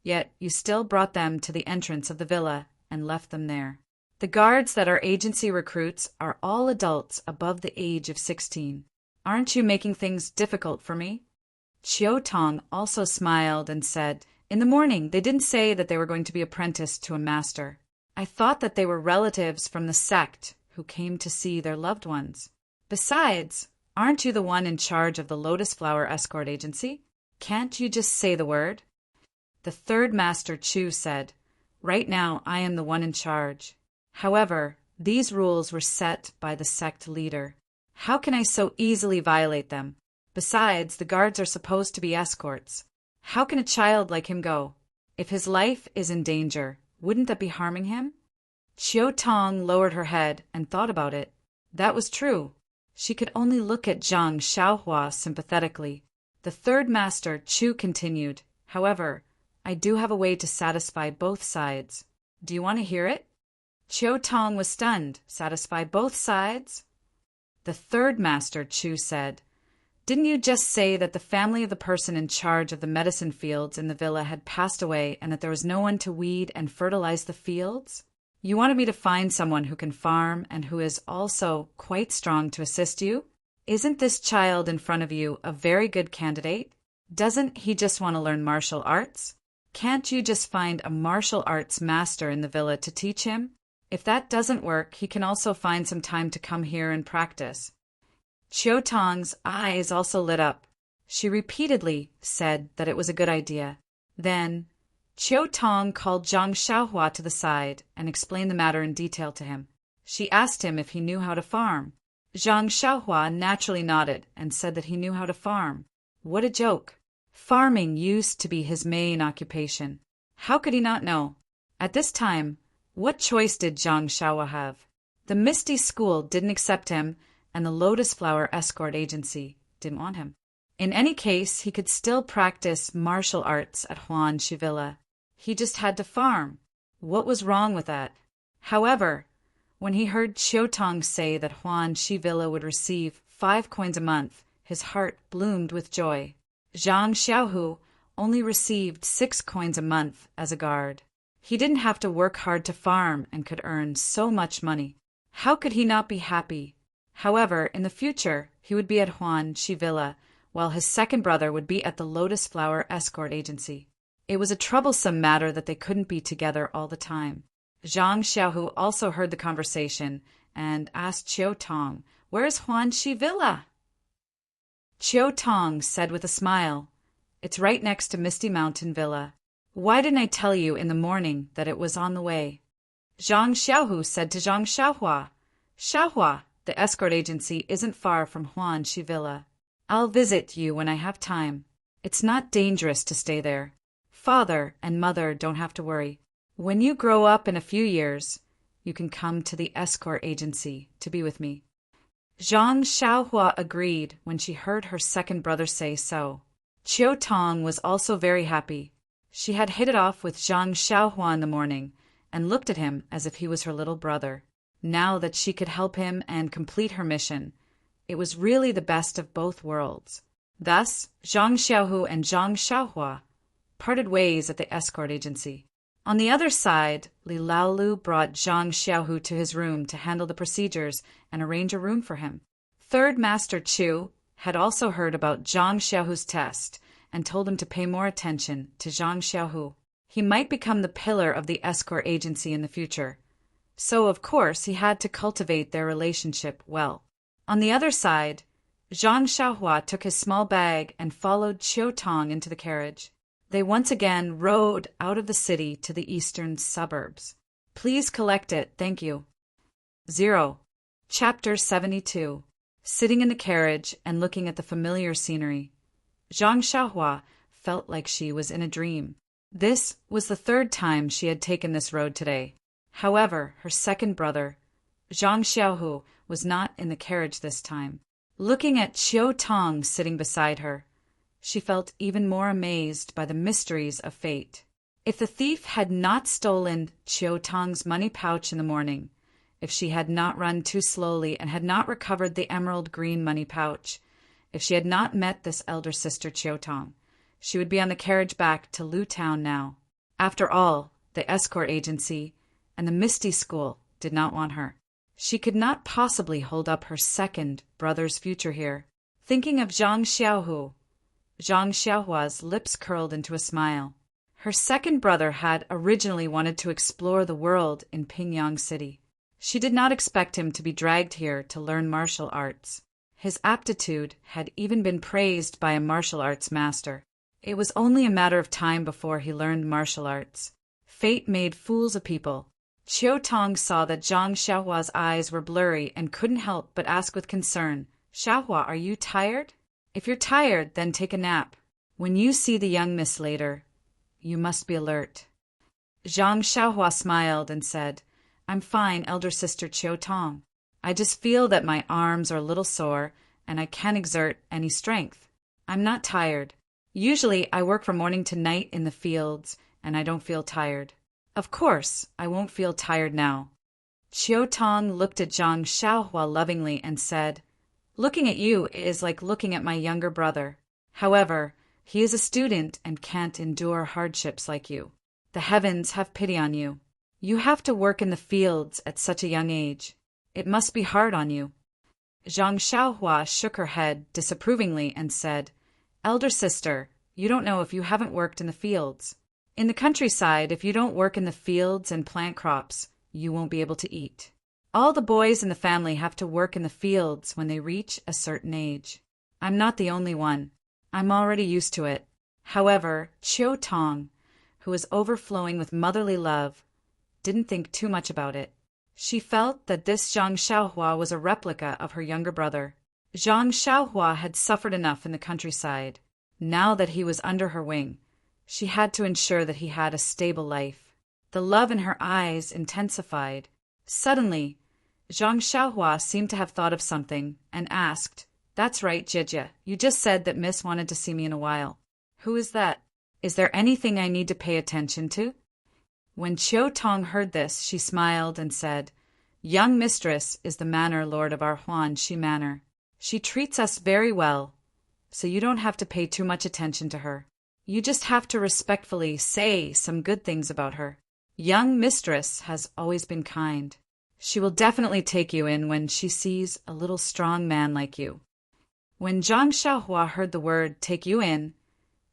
Yet you still brought them to the entrance of the villa and left them there. The guards that our agency recruits are all adults above the age of 16. Aren't you making things difficult for me? Chiao Tong also smiled and said, in the morning they didn't say that they were going to be apprenticed to a master. I thought that they were relatives from the sect who came to see their loved ones. Besides, aren't you the one in charge of the Lotus Flower Escort Agency? Can't you just say the word? The third master Chu said, right now I am the one in charge. However, these rules were set by the sect leader. How can I so easily violate them? Besides, the guards are supposed to be escorts. How can a child like him go? If his life is in danger, wouldn't that be harming him? Chiao Tong lowered her head and thought about it. That was true. She could only look at Zhang Xiaohua sympathetically. The third master Chu continued, however, I do have a way to satisfy both sides. Do you want to hear it? Chiao Tong was stunned. Satisfy both sides? The third master Chu said, didn't you just say that the family of the person in charge of the medicine fields in the villa had passed away and that there was no one to weed and fertilize the fields? You wanted me to find someone who can farm and who is also quite strong to assist you? Isn't this child in front of you a very good candidate? Doesn't he just want to learn martial arts? Can't you just find a martial arts master in the villa to teach him? If that doesn't work, he can also find some time to come here and practice. Chiao Tong's eyes also lit up. She repeatedly said that it was a good idea. Then, Chiao Tong called Zhang Xiaohua to the side and explained the matter in detail to him. She asked him if he knew how to farm. Zhang Xiaohua naturally nodded and said that he knew how to farm. What a joke! Farming used to be his main occupation. How could he not know? At this time, what choice did Zhang Xiaohua have? The Misty School didn't accept him, and the Lotus Flower Escort Agency didn't want him. In any case, he could still practice martial arts at Huan Shi Villa. He just had to farm. What was wrong with that? However, when he heard Chiao Tong say that Huan Shi Villa would receive 5 coins a month, his heart bloomed with joy. Zhang Xiaohu only received 6 coins a month as a guard. He didn't have to work hard to farm and could earn so much money. How could he not be happy? However, in the future, he would be at Huan Shi Villa, while his second brother would be at the Lotus Flower Escort Agency. It was a troublesome matter that they couldn't be together all the time. Zhang Xiaohu also heard the conversation and asked Chiao Tong, "Where's Huan Shi Villa?" Chiao Tong said with a smile, "It's right next to Misty Mountain Villa. Why didn't I tell you in the morning that it was on the way?" Zhang Xiaohu said to Zhang Xiaohua, "Xiaohua, the escort agency isn't far from Huan Shi Villa. I'll visit you when I have time. It's not dangerous to stay there. Father and mother don't have to worry. When you grow up in a few years, you can come to the escort agency to be with me." Zhang Xiaohua agreed when she heard her second brother say so. Chiao Tong was also very happy. She had hit it off with Zhang Xiaohua in the morning and looked at him as if he was her little brother. Now that she could help him and complete her mission, it was really the best of both worlds. Thus, Zhang Xiaohu and Zhang Xiaohua parted ways at the escort agency. On the other side, Li Laolu brought Zhang Xiaohu to his room to handle the procedures and arrange a room for him. Third Master Chu had also heard about Zhang Xiaohu's test and told him to pay more attention to Zhang Xiaohu. He might become the pillar of the escort agency in the future. So, of course, he had to cultivate their relationship well. On the other side, Zhang Xiaohua took his small bag and followed Chiao Tong into the carriage. They once again rode out of the city to the eastern suburbs. "Please collect it, thank you." 0. Chapter 72. Sitting in the carriage and looking at the familiar scenery, Zhang Xiaohua felt like she was in a dream. This was the third time she had taken this road today. However, her second brother, Zhang Xiaohu, was not in the carriage this time. Looking at Chiao Tong sitting beside her, she felt even more amazed by the mysteries of fate. If the thief had not stolen Chiao Tong's money pouch in the morning, if she had not run too slowly and had not recovered the emerald green money pouch, if she had not met this elder sister Chiao Tong, she would be on the carriage back to Lu Town now. After all, the escort agency and the Misty School did not want her. She could not possibly hold up her second brother's future here. Thinking of Zhang Xiaohua's lips curled into a smile. Her second brother had originally wanted to explore the world in Pingyang City. She did not expect him to be dragged here to learn martial arts. His aptitude had even been praised by a martial arts master. It was only a matter of time before he learned martial arts. Fate made fools of people. Qiu Tong saw that Zhang Xiaohua's eyes were blurry and couldn't help but ask with concern, "Xiaohua, are you tired? If you're tired, then take a nap. When you see the young miss later, you must be alert." Zhang Xiaohua smiled and said, "I'm fine, elder sister Qiu Tong. I just feel that my arms are a little sore and I can't exert any strength. I'm not tired. Usually I work from morning to night in the fields and I don't feel tired. Of course, I won't feel tired now." Qiu Tong looked at Zhang Xiaohua lovingly and said, "Looking at you is like looking at my younger brother. However, he is a student and can't endure hardships like you. The heavens have pity on you. You have to work in the fields at such a young age. It must be hard on you." Zhang Xiaohua shook her head disapprovingly and said, "Elder sister, you don't know if you haven't worked in the fields. In the countryside, if you don't work in the fields and plant crops, you won't be able to eat. All the boys in the family have to work in the fields when they reach a certain age. I'm not the only one. I'm already used to it." However, Qiu Tong, who was overflowing with motherly love, didn't think too much about it. She felt that this Zhang Xiaohua was a replica of her younger brother. Zhang Xiaohua had suffered enough in the countryside. Now that he was under her wing, she had to ensure that he had a stable life. The love in her eyes intensified. Suddenly, Zhang Xiaohua seemed to have thought of something and asked, "That's right, Jijia. You just said that Miss wanted to see me in a while. Who is that? Is there anything I need to pay attention to?" When Qiu Tong heard this, she smiled and said, "Young mistress is the manor lord of our Huanxi manor. She treats us very well, so you don't have to pay too much attention to her. You just have to respectfully say some good things about her. Young mistress has always been kind. She will definitely take you in when she sees a little strong man like you." When Zhang Xiaohua heard the word "take you in,"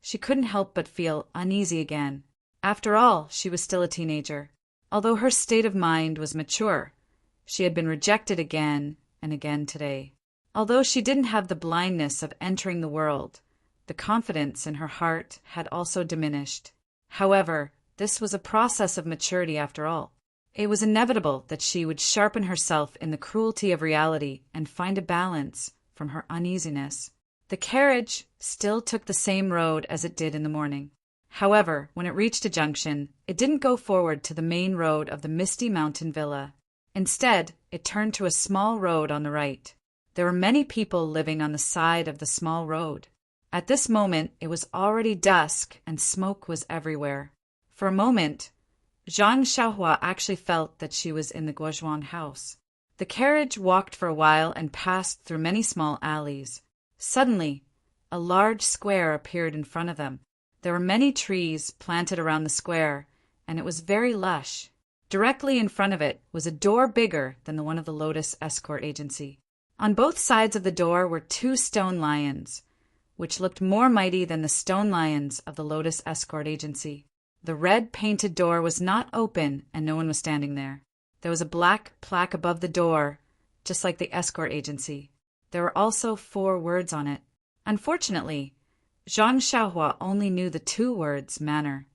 she couldn't help but feel uneasy again. After all, she was still a teenager. Although her state of mind was mature, she had been rejected again and again today. Although she didn't have the blindness of entering the world, the confidence in her heart had also diminished. However, this was a process of maturity after all. It was inevitable that she would sharpen herself in the cruelty of reality and find a balance from her uneasiness. The carriage still took the same road as it did in the morning. However, when it reached a junction, it didn't go forward to the main road of the Misty Mountain Villa. Instead, it turned to a small road on the right. There were many people living on the side of the small road. At this moment, it was already dusk and smoke was everywhere. For a moment, Zhang Xiaohua actually felt that she was in the Guozhuang house. The carriage walked for a while and passed through many small alleys. Suddenly, a large square appeared in front of them. There were many trees planted around the square, and it was very lush. Directly in front of it was a door bigger than the one of the Lotus Escort Agency. On both sides of the door were 2 stone lions, which looked more mighty than the stone lions of the Lotus Escort Agency. The red painted door was not open and no one was standing there. There was a black plaque above the door, just like the escort agency. There were also 4 words on it. Unfortunately, Zhang Xiaohua only knew the 2 words manor.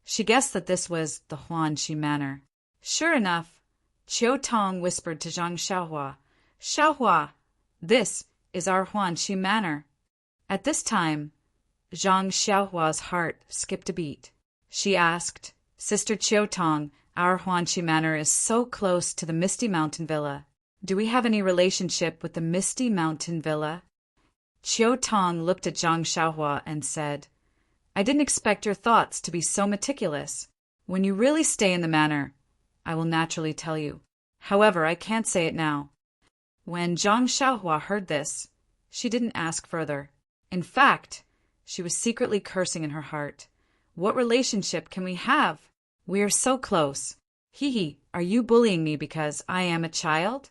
She guessed that this was the Huanxi manor. Sure enough, Qiu Tong whispered to Zhang Xiaohua, "Xiaohua, this is our Huanxi manor." At this time, Zhang Xiaohua's heart skipped a beat. She asked, "Sister Qiu Tong, our Huanxi manor is so close to the Misty Mountain Villa. Do we have any relationship with the Misty Mountain Villa?" Qiu Tong looked at Zhang Xiaohua and said, "I didn't expect your thoughts to be so meticulous. When you really stay in the manor, I will naturally tell you. However, I can't say it now." When Zhang Xiaohua heard this, she didn't ask further. In fact, she was secretly cursing in her heart. What relationship can we have? We are so close. Hee, are you bullying me because I am a child?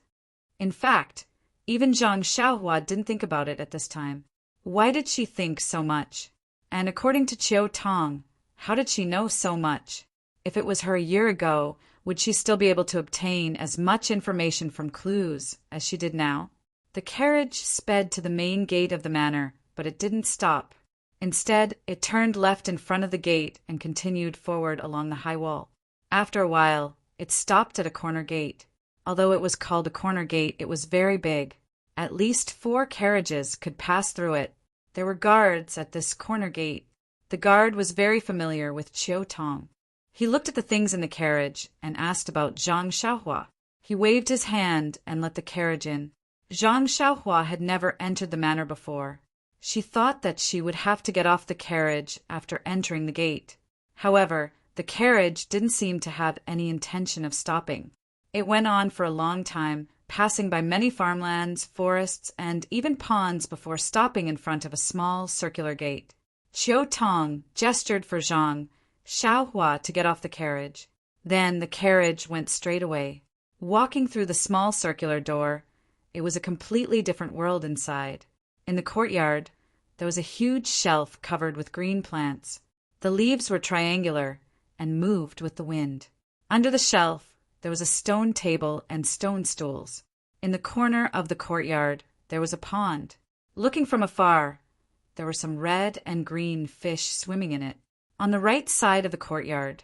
In fact, even Zhang Xiaohua didn't think about it at this time. Why did she think so much? And according to Qiu Tong, how did she know so much? If it was her a year ago, would she still be able to obtain as much information from clues as she did now? The carriage sped to the main gate of the manor, but it didn't stop. Instead, it turned left in front of the gate and continued forward along the high wall. After a while, it stopped at a corner gate. Although it was called a corner gate, it was very big. At least 4 carriages could pass through it. There were guards at this corner gate. The guard was very familiar with Qiu Tong. He looked at the things in the carriage and asked about Zhang Xiaohua. He waved his hand and let the carriage in. Zhang Xiaohua had never entered the manor before. She thought that she would have to get off the carriage after entering the gate. However, the carriage didn't seem to have any intention of stopping. It went on for a long time, passing by many farmlands, forests, and even ponds before stopping in front of a small circular gate. Qiu Tong gestured for Zhang Xiaohua to get off the carriage. Then the carriage went straight away. Walking through the small circular door, it was a completely different world inside. In the courtyard, there was a huge shelf covered with green plants. The leaves were triangular and moved with the wind. Under the shelf, there was a stone table and stone stools. In the corner of the courtyard, there was a pond. Looking from afar, there were some red and green fish swimming in it. On the right side of the courtyard,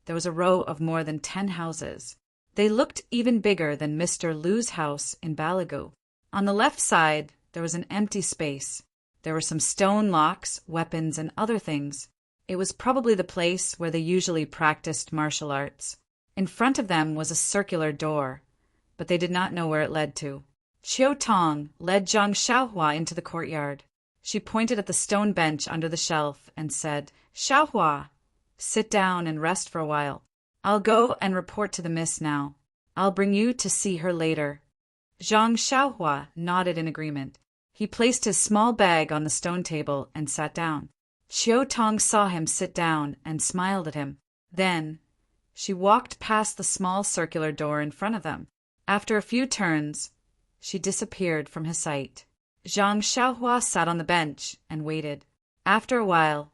there was a row of more than 10 houses. They looked even bigger than Mr. Lu's house in Balagu. On the left side, there was an empty space. There were some stone locks, weapons, and other things. It was probably the place where they usually practiced martial arts. In front of them was a circular door, but they did not know where it led to. Qiu Tong led Zhang Xiaohua into the courtyard. She pointed at the stone bench under the shelf and said, "Xiaohua, sit down and rest for a while. I'll go and report to the miss now. I'll bring you to see her later." Zhang Xiaohua nodded in agreement. He placed his small bag on the stone table and sat down. Qiu Tong saw him sit down and smiled at him. Then she walked past the small circular door in front of them. After a few turns, she disappeared from his sight. Zhang Xiaohua sat on the bench and waited. After a while,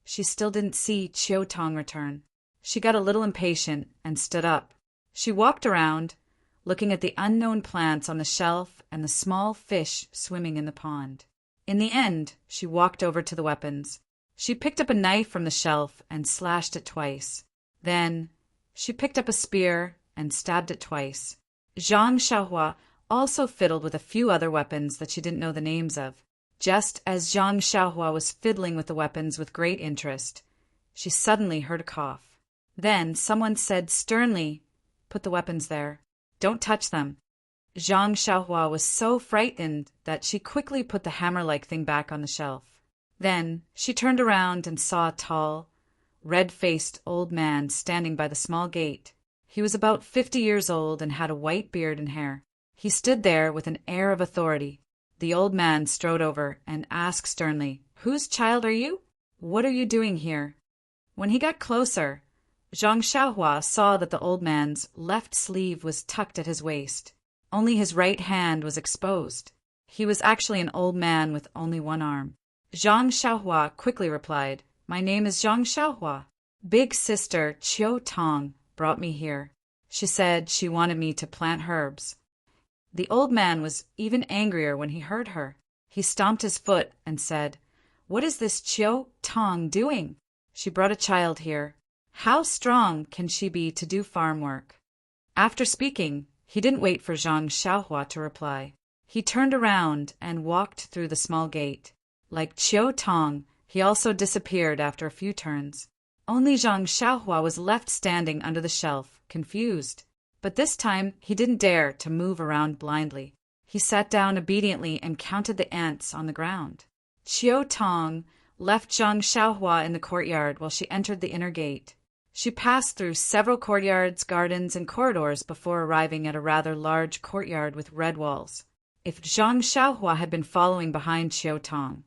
she still didn't see Qiu Tong return. She got a little impatient and stood up. She walked around, looking at the unknown plants on the shelf and the small fish swimming in the pond. In the end, she walked over to the weapons. She picked up a knife from the shelf and slashed it twice. Then she picked up a spear and stabbed it twice. Zhang Xiaohua also fiddled with a few other weapons that she didn't know the names of. Just as Zhang Xiaohua was fiddling with the weapons with great interest, she suddenly heard a cough. Then someone said sternly, "Put the weapons there. Don't touch them." Zhang Xiaohua was so frightened that she quickly put the hammer-like thing back on the shelf. Then she turned around and saw a tall, red-faced old man standing by the small gate. He was about 50 years old and had a white beard and hair. He stood there with an air of authority. The old man strode over and asked sternly, "Whose child are you? What are you doing here?" When he got closer, Zhang Xiaohua saw that the old man's left sleeve was tucked at his waist. Only his right hand was exposed. He was actually an old man with only one arm. Zhang Xiaohua quickly replied, "My name is Zhang Xiaohua. Big sister Qiu Tong brought me here. She said she wanted me to plant herbs." The old man was even angrier when he heard her. He stomped his foot and said, "What is this Qiu Tong doing? She brought a child here. How strong can she be to do farm work?" After speaking, he didn't wait for Zhang Xiaohua to reply. He turned around and walked through the small gate. Like Qiu Tong, he also disappeared after a few turns. Only Zhang Xiaohua was left standing under the shelf, confused. But this time he didn't dare to move around blindly. He sat down obediently and counted the ants on the ground. Qiu Tong left Zhang Xiaohua in the courtyard while she entered the inner gate. She passed through several courtyards, gardens, and corridors before arriving at a rather large courtyard with red walls. If Zhang Xiaohua had been following behind Qiu Tong,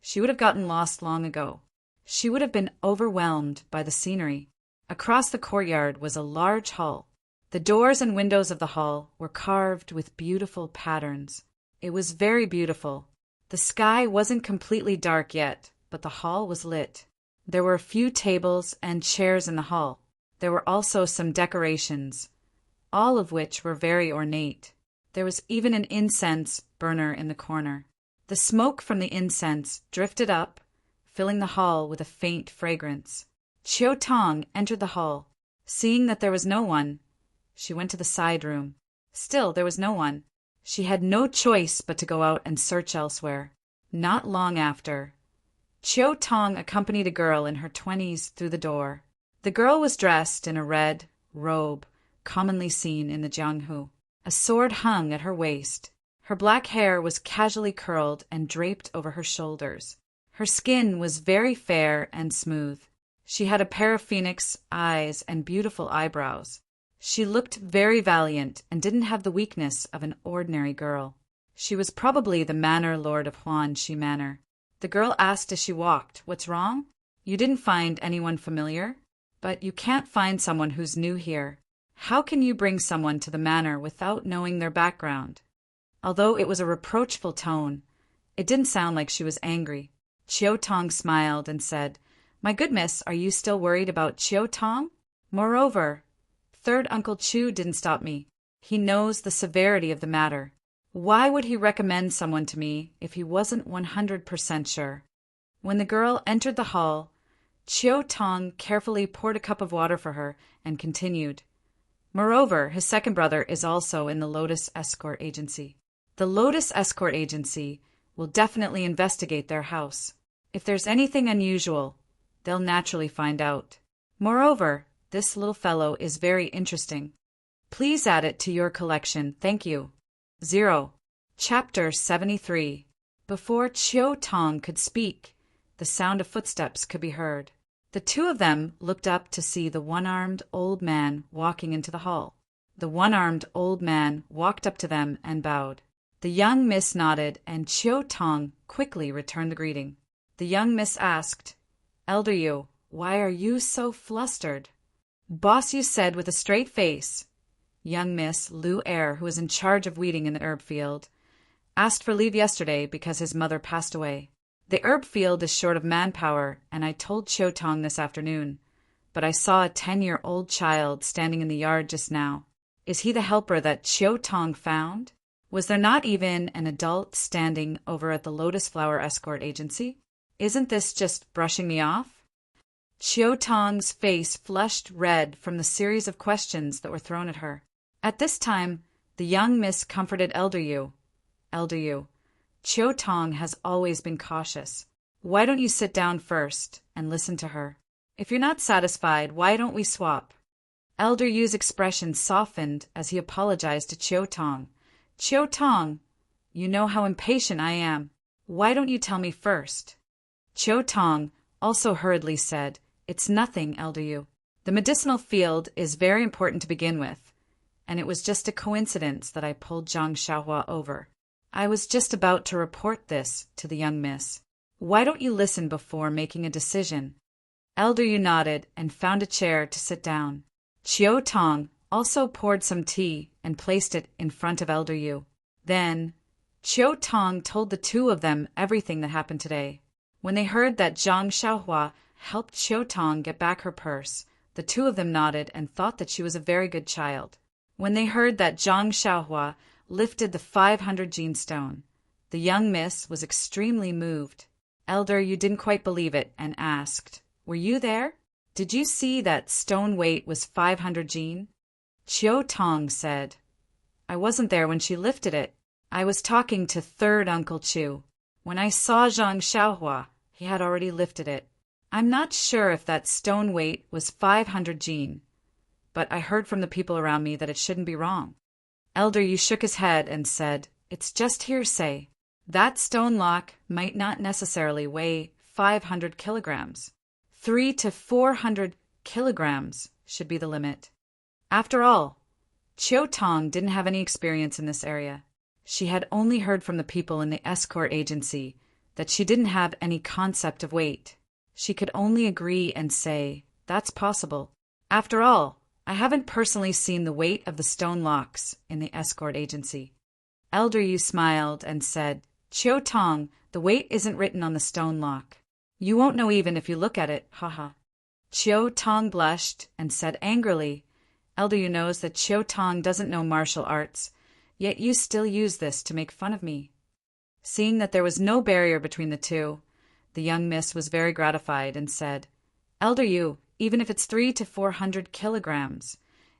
she would have gotten lost long ago. She would have been overwhelmed by the scenery. Across the courtyard was a large hall. The doors and windows of the hall were carved with beautiful patterns. It was very beautiful. The sky wasn't completely dark yet, but the hall was lit. There were a few tables and chairs in the hall. There were also some decorations, all of which were very ornate. There was even an incense burner in the corner. The smoke from the incense drifted up, filling the hall with a faint fragrance. Chiao Tong entered the hall. Seeing that there was no one, she went to the side room. Still, there was no one. She had no choice but to go out and search elsewhere. Not long after, Chiao Tong accompanied a girl in her 20s through the door. The girl was dressed in a red robe commonly seen in the Jianghu. A sword hung at her waist. Her black hair was casually curled and draped over her shoulders. Her skin was very fair and smooth. She had a pair of phoenix eyes and beautiful eyebrows. She looked very valiant and didn't have the weakness of an ordinary girl. She was probably the manor lord of Huanxi Manor. The girl asked as she walked, "What's wrong? You didn't find anyone familiar? But you can't find someone who's new here. How can you bring someone to the manor without knowing their background?" Although it was a reproachful tone, it didn't sound like she was angry. Chiao Tong smiled and said, "My good miss, are you still worried about Chiao Tong? Moreover, Third Uncle Chu didn't stop me. He knows the severity of the matter. Why would he recommend someone to me if he wasn't 100% sure?" When the girl entered the hall, Chiao Tong carefully poured a cup of water for her and continued, "Moreover, his second brother is also in the Lotus Escort Agency. The Lotus Escort Agency will definitely investigate their house. If there's anything unusual, they'll naturally find out. Moreover, this little fellow is very interesting. Please add it to your collection, thank you." 0. Chapter 73. Before Chiao Tong could speak, the sound of footsteps could be heard. The two of them looked up to see the one-armed old man walking into the hall. The one-armed old man walked up to them and bowed. The young miss nodded, and Chiao Tong quickly returned the greeting. The young miss asked, "Elder Yu, why are you so flustered?" "Boss Yu said with a straight face." Young Miss Lu Air, who was in charge of weeding in the herb field, asked for leave yesterday because his mother passed away. The herb field is short of manpower, and I told Chiao Tong this afternoon, but I saw a 10-year-old child standing in the yard just now. Is he the helper that Chiao Tong found? Was there not even an adult standing over at the Lotus Flower Escort Agency? Isn't this just brushing me off? Chiao Tong's face flushed red from the series of questions that were thrown at her. At this time, the young miss comforted Elder Yu. "Elder Yu, Chiao Tong has always been cautious. Why don't you sit down first and listen to her? If you're not satisfied, why don't we swap?" Elder Yu's expression softened as he apologized to Chiao Tong. "Chiao Tong, you know how impatient I am. Why don't you tell me first?" Chiao Tong also hurriedly said, "It's nothing, Elder Yu. The medicinal field is very important to begin with, and it was just a coincidence that I pulled Zhang Xiaohua over. I was just about to report this to the young miss. Why don't you listen before making a decision?" Elder Yu nodded and found a chair to sit down. Chiao Tong also poured some tea and placed it in front of Elder Yu. Then, Chiao Tong told the two of them everything that happened today. When they heard that Zhang Xiaohua helped Chiao Tong get back her purse, the two of them nodded and thought that she was a very good child. When they heard that Zhang Xiaohua lifted the 500 gene stone, the young miss was extremely moved. Elder Yu didn't quite believe it and asked, "Were you there? Did you see that stone weight was 500 gene?" Chiao Tong said, "I wasn't there when she lifted it. I was talking to third Uncle Chu. When I saw Zhang Xiaohua, he had already lifted it. I'm not sure if that stone weight was 500 gene, but I heard from the people around me that it shouldn't be wrong." Elder Yu shook his head and said, "It's just hearsay. That stone lock might not necessarily weigh 500 kilograms. 300 to 400 kilograms should be the limit." After all, Chiao Tong didn't have any experience in this area. She had only heard from the people in the escort agency that she didn't have any concept of weight. She could only agree and say, "That's possible." After all, I haven't personally seen the weight of the stone locks in the escort agency. Elder Yu smiled and said, "Chiu Tong, the weight isn't written on the stone lock. You won't know even if you look at it, haha." Chiu Tong blushed and said angrily, "Elder Yu knows that Chiu Tong doesn't know martial arts, yet you still use this to make fun of me." Seeing that there was no barrier between the two, the young miss was very gratified and said, "Elder Yu, even if it's 300 to 400 kilograms,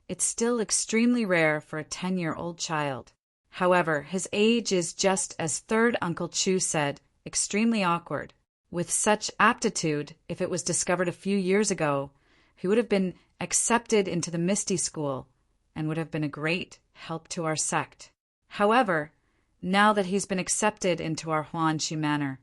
it's still extremely rare for a 10-year-old child. However, his age is just, as third Uncle Chu said, extremely awkward. With such aptitude, if it was discovered a few years ago, he would have been accepted into the Misty School and would have been a great help to our sect. However, now that he's been accepted into our Huanxi manor,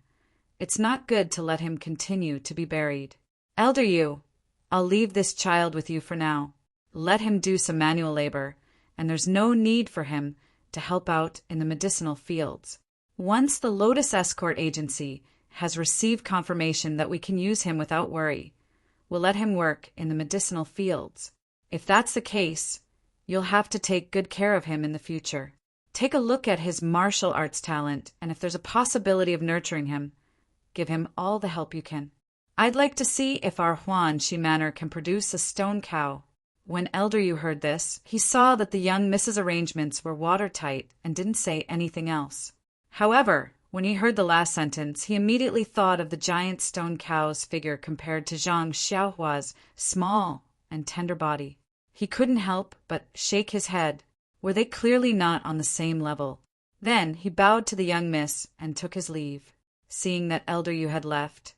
it's not good to let him continue to be buried. Elder Yu, I'll leave this child with you for now. Let him do some manual labor, and there's no need for him to help out in the medicinal fields. Once the Lotus Escort Agency has received confirmation that we can use him without worry, we'll let him work in the medicinal fields. If that's the case, you'll have to take good care of him in the future. Take a look at his martial arts talent, and if there's a possibility of nurturing him, give him all the help you can. I'd like to see if our Huanxi manor can produce a stone cow." When Elder Yu heard this, he saw that the young Miss's arrangements were watertight and didn't say anything else. However, when he heard the last sentence, he immediately thought of the giant stone cow's figure compared to Zhang Xiaohua's small and tender body. He couldn't help but shake his head. Were they clearly not on the same level? Then he bowed to the young miss and took his leave. Seeing that Elder Yu had left,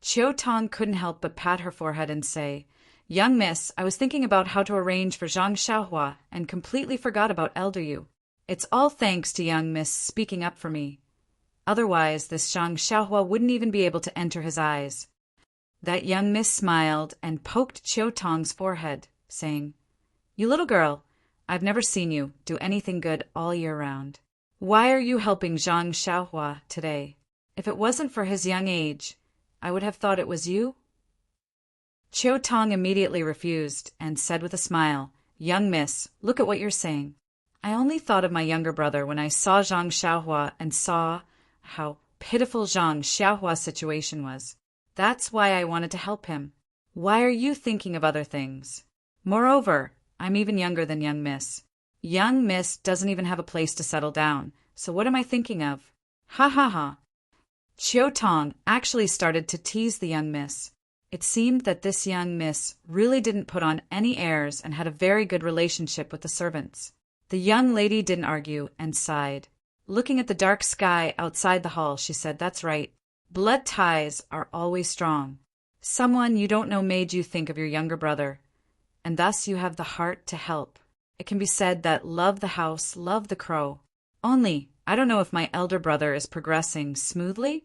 Chiu Tong couldn't help but pat her forehead and say, "Young miss, I was thinking about how to arrange for Zhang Xiaohua and completely forgot about Elder Yu. It's all thanks to young miss speaking up for me. Otherwise, this Zhang Xiaohua wouldn't even be able to enter his eyes." That young miss smiled and poked Chiu Tong's forehead, saying, "You little girl, I've never seen you do anything good all year round. Why are you helping Zhang Xiaohua today? If it wasn't for his young age, I would have thought it was you." Chiu Tong immediately refused and said with a smile, "Young miss, look at what you're saying. I only thought of my younger brother when I saw Zhang Xiaohua and saw how pitiful Zhang Xiaohua's situation was. That's why I wanted to help him. Why are you thinking of other things? Moreover, I'm even younger than young miss. Young miss doesn't even have a place to settle down, so what am I thinking of? Ha ha ha." Chiu Tong actually started to tease the young miss. It seemed that this young miss really didn't put on any airs and had a very good relationship with the servants. The young lady didn't argue and sighed. Looking at the dark sky outside the hall, she said, "That's right. Blood ties are always strong. Someone you don't know made you think of your younger brother, and thus you have the heart to help. It can be said that love the house, love the crow. Only, I don't know if my elder brother is progressing smoothly."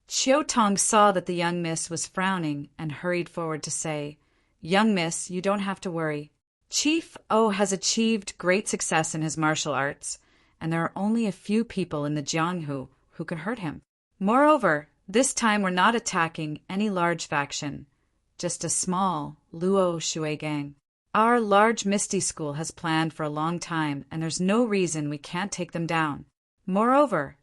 Chiu Tong saw that the young miss was frowning and hurried forward to say, "Young miss, you don't have to worry. Chief O has achieved great success in his martial arts, and there are only a few people in the Jianghu who can hurt him. Moreover, this time we're not attacking any large faction, just a small Luo Shui gang. Our large Misty School has planned for a long time, and there's no reason we can't take them down. Moreover,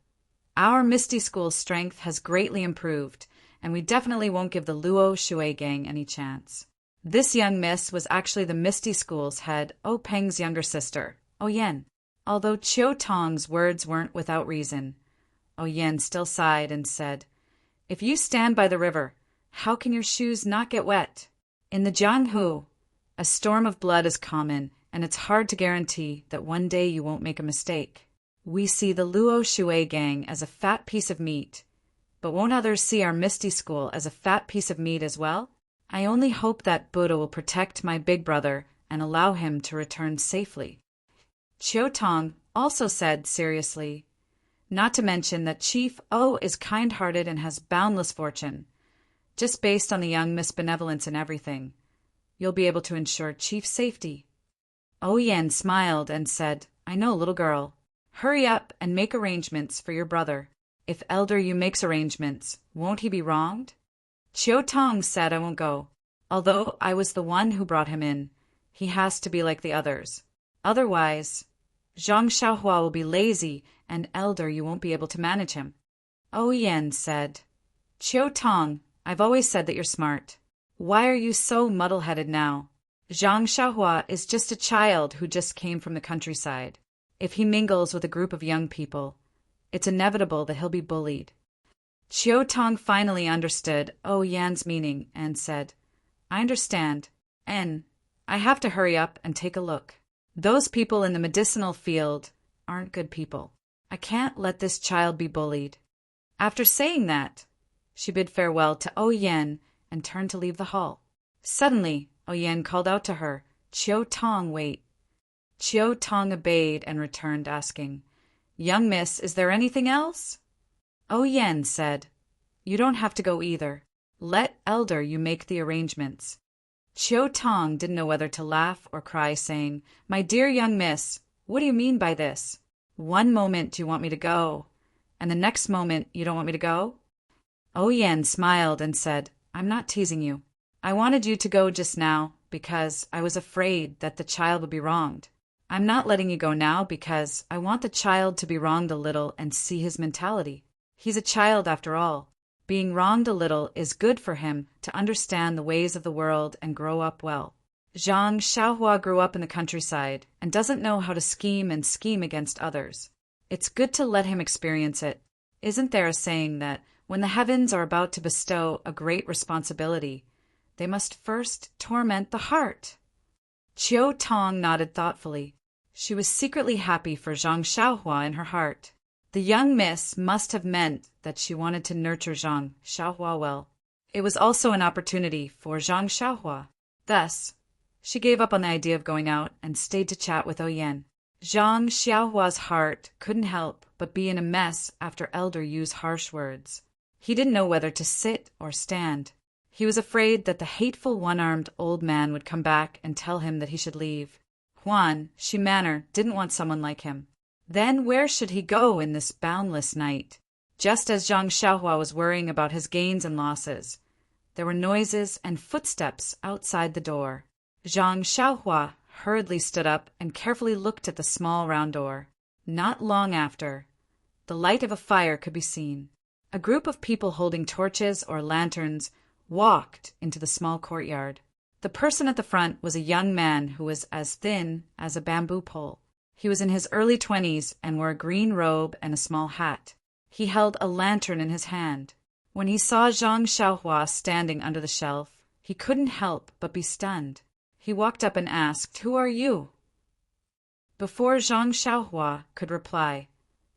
our Misty School's strength has greatly improved, and we definitely won't give the Luo Shui gang any chance." This young miss was actually the Misty School's head, O Peng's younger sister, O Yen. Although Chiu Tong's words weren't without reason, O Yen still sighed and said, "If you stand by the river, how can your shoes not get wet? In the Jianghu, a storm of blood is common, and it's hard to guarantee that one day you won't make a mistake. We see the Luo Shui gang as a fat piece of meat, but won't others see our Misty School as a fat piece of meat as well? I only hope that Buddha will protect my big brother and allow him to return safely." Chiu Tong also said seriously, "Not to mention that Chief O is kind-hearted and has boundless fortune. Just based on the young miss' benevolence and everything, you'll be able to ensure Chief's safety." O Yen smiled and said, "I know, little girl. Hurry up and make arrangements for your brother. If Elder Yu makes arrangements, won't he be wronged?" Chiu Tong said I won't go. Although I was the one who brought him in, he has to be like the others. Otherwise, Zhang Xiaohua will be lazy and elder, you won't be able to manage him. O Yen said, Chiu Tong, I've always said that you're smart. Why are you so muddle-headed now? Zhang Xiaohua is just a child who just came from the countryside. If he mingles with a group of young people, it's inevitable that he'll be bullied. Chiu Tong finally understood O Yan's meaning and said, I understand, and I have to hurry up and take a look. Those people in the medicinal field aren't good people. I can't let this child be bullied. After saying that, she bid farewell to O Yan and turned to leave the hall. Suddenly, O Yan called out to her, Chiu Tong, wait. Chiu Tong obeyed and returned, asking, Young miss, is there anything else? O Yan said, You don't have to go either. Let elder you make the arrangements. Chiu Tong didn't know whether to laugh or cry, saying, My dear young miss, what do you mean by this? One moment you want me to go, and the next moment you don't want me to go? O Yan smiled and said, I'm not teasing you. I wanted you to go just now because I was afraid that the child would be wronged. I'm not letting you go now because I want the child to be wronged a little and see his mentality. He's a child after all. Being wronged a little is good for him to understand the ways of the world and grow up well. Zhang Xiaohua grew up in the countryside and doesn't know how to scheme against others. It's good to let him experience it. Isn't there a saying that when the heavens are about to bestow a great responsibility, they must first torment the heart? Chiu Tong nodded thoughtfully. She was secretly happy for Zhang Xiaohua in her heart. The young miss must have meant that she wanted to nurture Zhang Xiaohua well. It was also an opportunity for Zhang Xiaohua. Thus, she gave up on the idea of going out and stayed to chat with O Yan. Zhang Xiaohua's heart couldn't help but be in a mess after Elder used harsh words. He didn't know whether to sit or stand. He was afraid that the hateful one-armed old man would come back and tell him that he should leave. Huan, Shi Manor, didn't want someone like him. Then where should he go in this boundless night? Just as Zhang Xiaohua was worrying about his gains and losses, there were noises and footsteps outside the door. Zhang Xiaohua hurriedly stood up and carefully looked at the small round door. Not long after, the light of a fire could be seen. A group of people holding torches or lanterns walked into the small courtyard. The person at the front was a young man who was as thin as a bamboo pole. He was in his early 20s and wore a green robe and a small hat. He held a lantern in his hand. When he saw Zhang Xiaohua standing under the shelf, he couldn't help but be stunned. He walked up and asked, Who are you? Before Zhang Xiaohua could reply,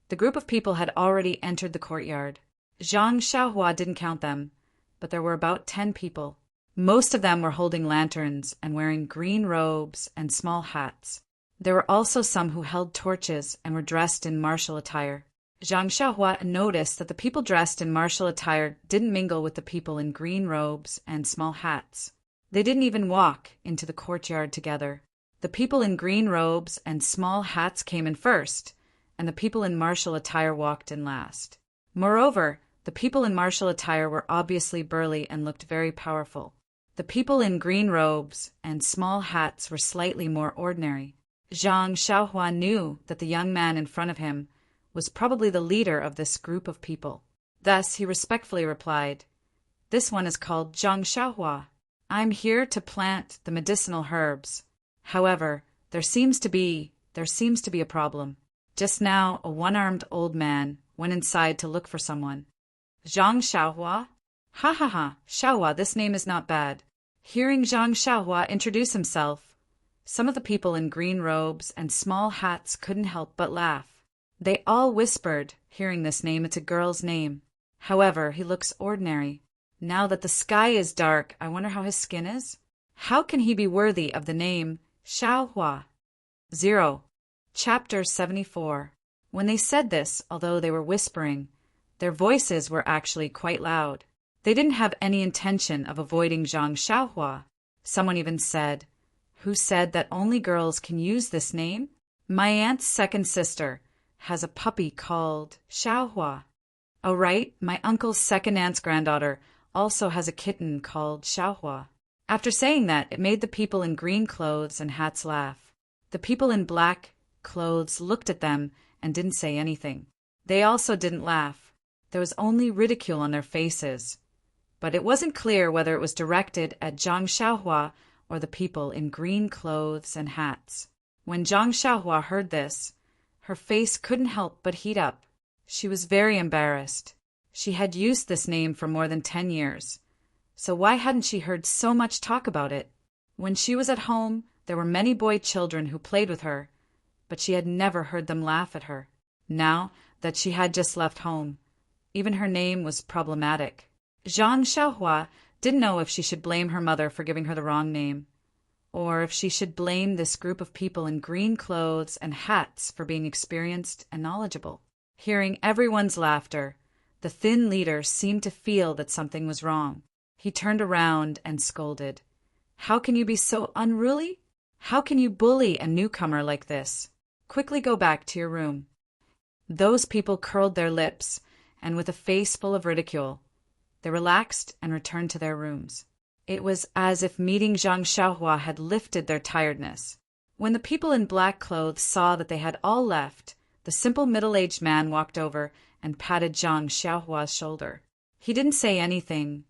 the group of people had already entered the courtyard. Zhang Xiaohua didn't count them, but there were about 10 people. Most of them were holding lanterns and wearing green robes and small hats. There were also some who held torches and were dressed in martial attire. Zhang Xiaohua noticed that the people dressed in martial attire didn't mingle with the people in green robes and small hats. They didn't even walk into the courtyard together. The people in green robes and small hats came in first, and the people in martial attire walked in last. Moreover, the people in martial attire were obviously burly and looked very powerful. The people in green robes and small hats were slightly more ordinary. Zhang Xiaohua knew that the young man in front of him was probably the leader of this group of people. Thus, he respectfully replied, This one is called Zhang Xiaohua. I'm here to plant the medicinal herbs. However, there seems to be a problem. Just now, a one-armed old man went inside to look for someone. Zhang Xiaohua? Ha ha ha, Xiaohua, this name is not bad. Hearing Zhang Xiaohua introduce himself, some of the people in green robes and small hats couldn't help but laugh. They all whispered, hearing this name, it's a girl's name. However, he looks ordinary. Now that the sky is dark, I wonder how his skin is? How can he be worthy of the name Xiaohua? 0. Chapter 74. When they said this, although they were whispering, their voices were actually quite loud. They didn't have any intention of avoiding Zhang Xiaohua. Someone even said, Who said that only girls can use this name? My aunt's second sister has a puppy called Xiaohua. Oh right, my uncle's second aunt's granddaughter also has a kitten called Xiaohua. After saying that, it made the people in green clothes and hats laugh. The people in black clothes looked at them and didn't say anything. They also didn't laugh. There was only ridicule on their faces. But it wasn't clear whether it was directed at Zhang Xiaohua or the people in green clothes and hats. When Zhang Xiaohua heard this, her face couldn't help but heat up. She was very embarrassed. She had used this name for more than 10 years. So why hadn't she heard so much talk about it? When she was at home, there were many boy children who played with her, but she had never heard them laugh at her. Now that she had just left home, even her name was problematic. Zhang Xiaohua didn't know if she should blame her mother for giving her the wrong name, or if she should blame this group of people in green clothes and hats for being experienced and knowledgeable. Hearing everyone's laughter, the thin leader seemed to feel that something was wrong. He turned around and scolded. "How can you be so unruly? How can you bully a newcomer like this? Quickly go back to your room." Those people curled their lips, and with a face full of ridicule, they relaxed and returned to their rooms. It was as if meeting Zhang Xiaohua had lifted their tiredness. When the people in black clothes saw that they had all left, the simple middle-aged man walked over and patted Zhang Xiaohua's shoulder. He didn't say anything,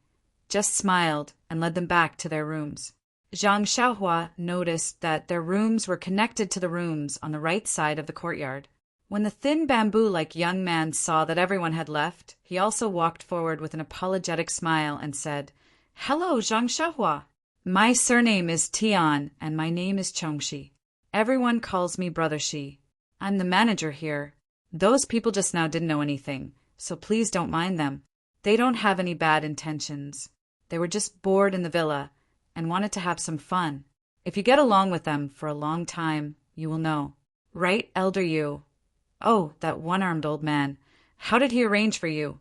just smiled and led them back to their rooms. Zhang Xiaohua noticed that their rooms were connected to the rooms on the right side of the courtyard. When the thin bamboo-like young man saw that everyone had left, he also walked forward with an apologetic smile and said, "Hello, Zhang Xiaohua. My surname is Tian, and my name is Chongxi. Everyone calls me Brother Shi. I'm the manager here. Those people just now didn't know anything, so please don't mind them. They don't have any bad intentions. They were just bored in the villa and wanted to have some fun. If you get along with them for a long time, you will know. Right, Elder Yu? Oh, that one-armed old man. How did he arrange for you?"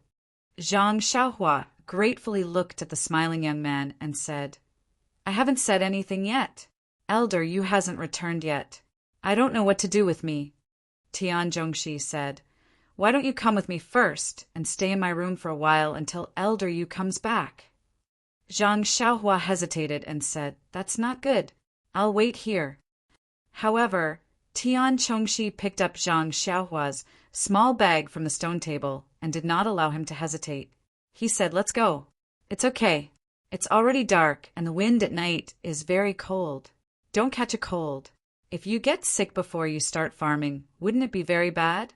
Zhang Xiaohua gratefully looked at the smiling young man and said, "I haven't said anything yet. Elder Yu hasn't returned yet. I don't know what to do with me." Tian Zhongxi said, "Why don't you come with me first and stay in my room for a while until Elder Yu comes back?" Zhang Xiaohua hesitated and said, "That's not good. I'll wait here." However, Tian Zhongxi picked up Zhang Xiaohua's small bag from the stone table and did not allow him to hesitate. He said, "Let's go. It's okay. It's already dark and the wind at night is very cold. Don't catch a cold. If you get sick before you start farming, wouldn't it be very bad?"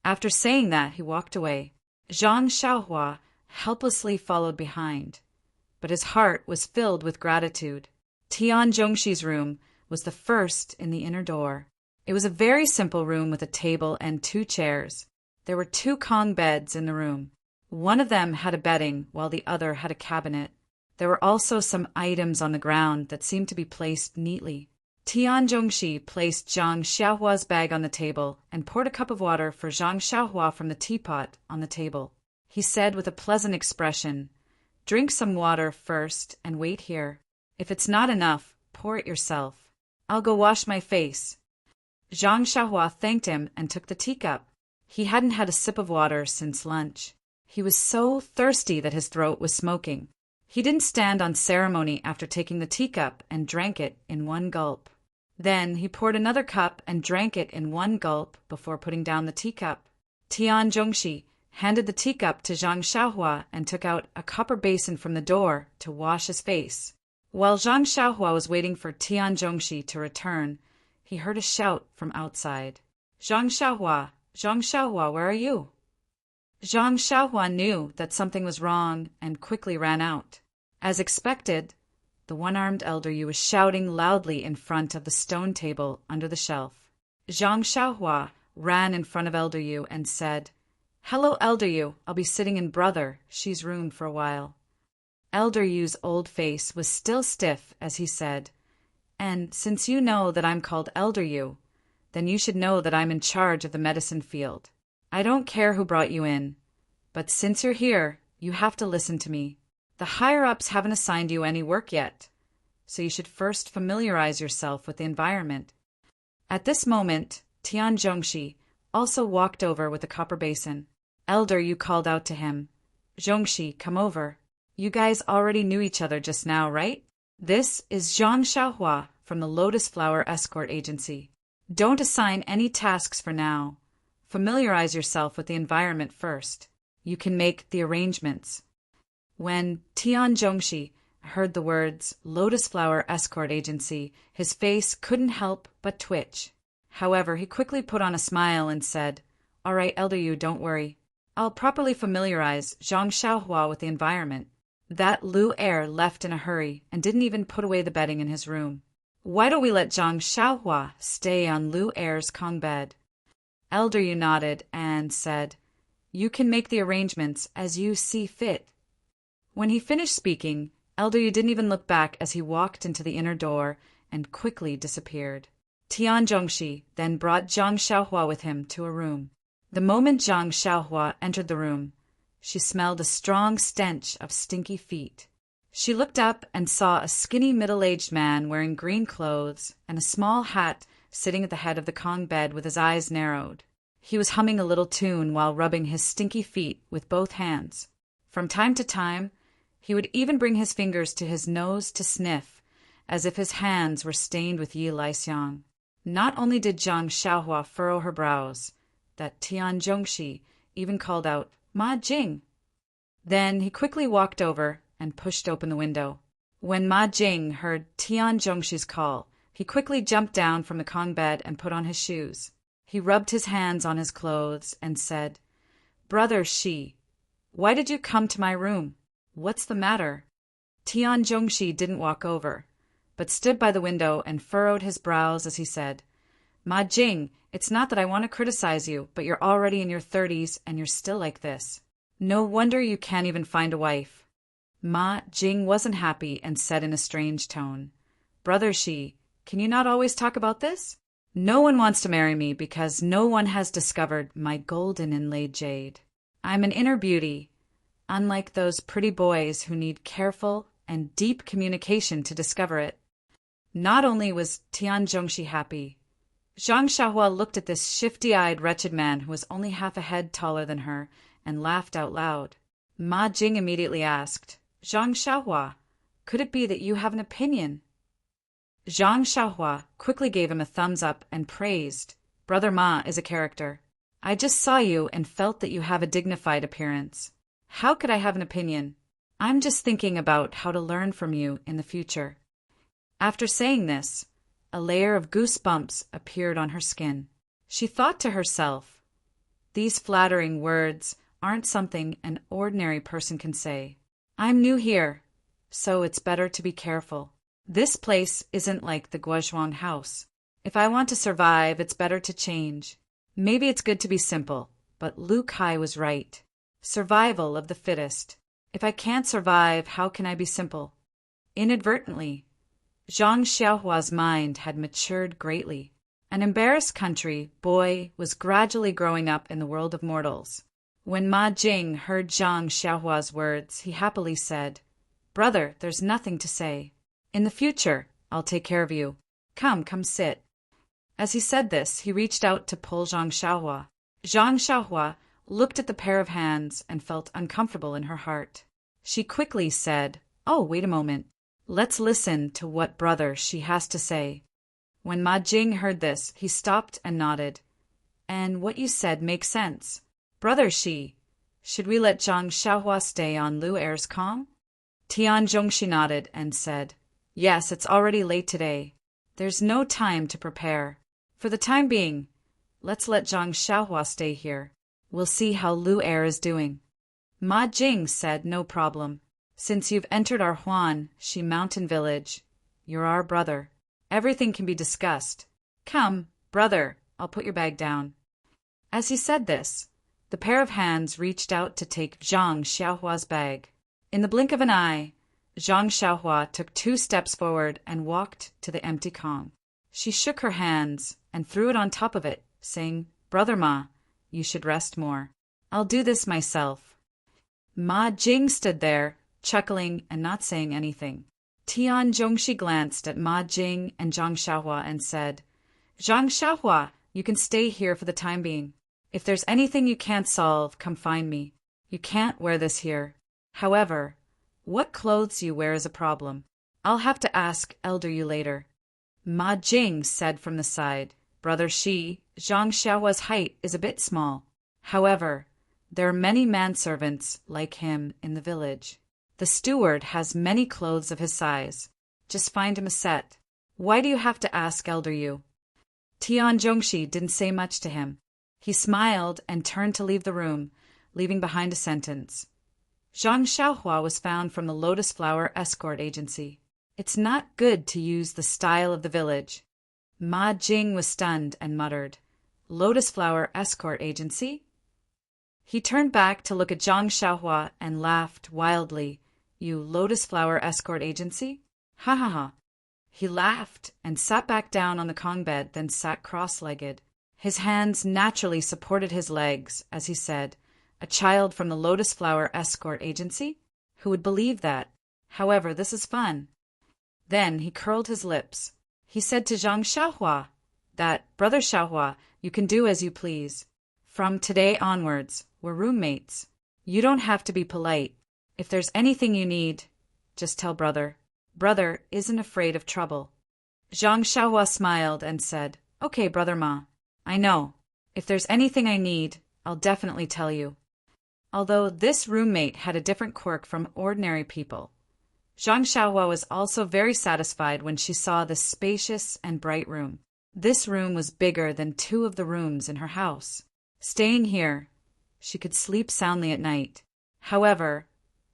After saying that, he walked away. Zhang Xiaohua helplessly followed behind, but his heart was filled with gratitude. Tian Zhongxi's room was the first in the inner door. It was a very simple room with a table and 2 chairs. There were 2 Kong beds in the room. One of them had a bedding, while the other had a cabinet. There were also some items on the ground that seemed to be placed neatly. Tian Zhongxi placed Zhang Xiaohua's bag on the table and poured a cup of water for Zhang Xiaohua from the teapot on the table. He said with a pleasant expression, "Drink some water first and wait here. If it's not enough, pour it yourself. I'll go wash my face." Zhang Xiaohua thanked him and took the teacup. He hadn't had a sip of water since lunch. He was so thirsty that his throat was smoking. He didn't stand on ceremony after taking the teacup and drank it in one gulp. Then he poured another cup and drank it in one gulp before putting down the teacup. Tian Zhongxi handed the teacup to Zhang Xiaohua and took out a copper basin from the door to wash his face. While Zhang Xiaohua was waiting for Tian Zhongxi to return, he heard a shout from outside. Zhang Xiaohua, where are you?" Zhang Xiaohua knew that something was wrong and quickly ran out. As expected, the one-armed elder Yu was shouting loudly in front of the stone table under the shelf. Zhang Xiaohua ran in front of Elder Yu and said, "Hello, Elder Yu. I'll be sitting in Brother Shi's room for a while." Elder Yu's old face was still stiff as he said, "And since you know that I'm called Elder Yu, then you should know that I'm in charge of the medicine field. I don't care who brought you in, but since you're here, you have to listen to me. The higher-ups haven't assigned you any work yet, so you should first familiarize yourself with the environment." At this moment, Tian Zhongxi also walked over with a copper basin. Elder Yu called out to him, "Zhongxi, come over." You guys already knew each other just now, right? This is Zhang Xiaohua from the Lotus Flower Escort Agency. Don't assign any tasks for now. Familiarize yourself with the environment first. You can make the arrangements. When Tian Zhongxi heard the words Lotus Flower Escort Agency, his face couldn't help but twitch. However, he quickly put on a smile and said, "All right, Elder Yu, don't worry. I'll properly familiarize Zhang Xiaohua with the environment." That Lu heir left in a hurry and didn't even put away the bedding in his room. Why don't we let Zhang Xiaohua stay on Lu heir's Kong bed? Elder Yu nodded and said, "You can make the arrangements as you see fit." When he finished speaking, Elder Yu didn't even look back as he walked into the inner door and quickly disappeared. Tian Zhongxi then brought Zhang Xiaohua with him to a room. The moment Zhang Xiaohua entered the room, she smelled a strong stench of stinky feet. She looked up and saw a skinny middle-aged man wearing green clothes and a small hat sitting at the head of the Kong bed with his eyes narrowed. He was humming a little tune while rubbing his stinky feet with both hands. From time to time, he would even bring his fingers to his nose to sniff, as if his hands were stained with Yi Laixiang. Not only did Zhang Xiaohua furrow her brows, that Tian Zhongxi even called out, "Ma Jing!" Then he quickly walked over and pushed open the window. When Ma Jing heard Tian Zhongxi's call, he quickly jumped down from the Kong bed and put on his shoes. He rubbed his hands on his clothes and said, "Brother Shi, why did you come to my room? What's the matter?" Tian Zhongxi didn't walk over, but stood by the window and furrowed his brows as he said, "Ma Jing, it's not that I want to criticize you, but you're already in your 30s and you're still like this. No wonder you can't even find a wife." Ma Jing wasn't happy and said in a strange tone, "Brother Shi, can you not always talk about this? No one wants to marry me because no one has discovered my golden inlaid jade. I'm an inner beauty, unlike those pretty boys who need careful and deep communication to discover it." Not only was Tian Zhongxi happy, Zhang Xiaohua looked at this shifty-eyed, wretched man who was only half a head taller than her and laughed out loud. Ma Jing immediately asked, "Zhang Xiaohua, could it be that you have an opinion?" Zhang Xiaohua quickly gave him a thumbs up and praised, "Brother Ma is a character. I just saw you and felt that you have a dignified appearance. How could I have an opinion? I'm just thinking about how to learn from you in the future." After saying this, a layer of goosebumps appeared on her skin. She thought to herself, "These flattering words aren't something an ordinary person can say. I'm new here, so it's better to be careful. This place isn't like the Guozhuang house. If I want to survive, it's better to change. Maybe it's good to be simple, but Lu Kai was right. Survival of the fittest. If I can't survive, how can I be simple?" Inadvertently, Zhang Xiaohua's mind had matured greatly. An embarrassed country boy was gradually growing up in the world of mortals. When Ma Jing heard Zhang Xiaohua's words, he happily said, "Brother, there's nothing to say. In the future, I'll take care of you. Come sit." As he said this, he reached out to pull Zhang Xiaohua. Zhang Xiaohua looked at the pair of hands and felt uncomfortable in her heart. She quickly said, "Oh, wait a moment. Let's listen to what brother she has to say." When Ma Jing heard this, he stopped and nodded. "And what you said makes sense. Brother Shi, should we let Zhang Xiaohua stay on Lu Er's Kong?" Tian Zhongxi nodded and said, "Yes, it's already late today. There's no time to prepare. For the time being, let's let Zhang Xiaohua stay here. We'll see how Lu Er is doing." Ma Jing said, "No problem. Since you've entered our Shi mountain village, you're our brother. Everything can be discussed. Come, brother, I'll put your bag down." As he said this, the pair of hands reached out to take Zhang Xiaohua's bag. In the blink of an eye, Zhang Xiaohua took 2 steps forward and walked to the empty Kong. She shook her hands and threw it on top of it, saying, "Brother Ma, you should rest more. I'll do this myself." Ma Jing stood there, chuckling and not saying anything. Tian Zhongxi glanced at Ma Jing and Zhang Xiaohua and said, "Zhang Xiaohua, you can stay here for the time being. If there's anything you can't solve, come find me. You can't wear this here. However, What clothes you wear is a problem. I'll have to ask Elder Yu later. Ma Jing said from the side, Brother Shi, Zhang Xiaohua's height is a bit small. However, there are many manservants like him in the village. The steward has many clothes of his size. Just find him a set. Why do you have to ask Elder Yu? Tian Zhongxi didn't say much to him. He smiled and turned to leave the room, leaving behind a sentence. Zhang Xiaohua was found from the Lotus Flower Escort Agency. It's not good to use the style of the village. Ma Jing was stunned and muttered, Lotus Flower Escort Agency? He turned back to look at Zhang Xiaohua and laughed wildly. You Lotus Flower Escort Agency? Ha ha ha. He laughed and sat back down on the Kong bed, then sat cross-legged. His hands naturally supported his legs as he said, A child from the Lotus Flower Escort Agency? Who would believe that? However, this is fun. Then he curled his lips. He said to Zhang Xiaohua, that, Brother Xiaohua, you can do as you please. From today onwards, we're roommates. You don't have to be polite. If there's anything you need, just tell Brother. Brother isn't afraid of trouble. Zhang Xiaohua smiled and said, Okay, Brother Ma. I know. If there's anything I need, I'll definitely tell you. Although this roommate had a different quirk from ordinary people, Zhang Xiaohua was also very satisfied when she saw this spacious and bright room. This room was bigger than 2 of the rooms in her house. Staying here, she could sleep soundly at night. However,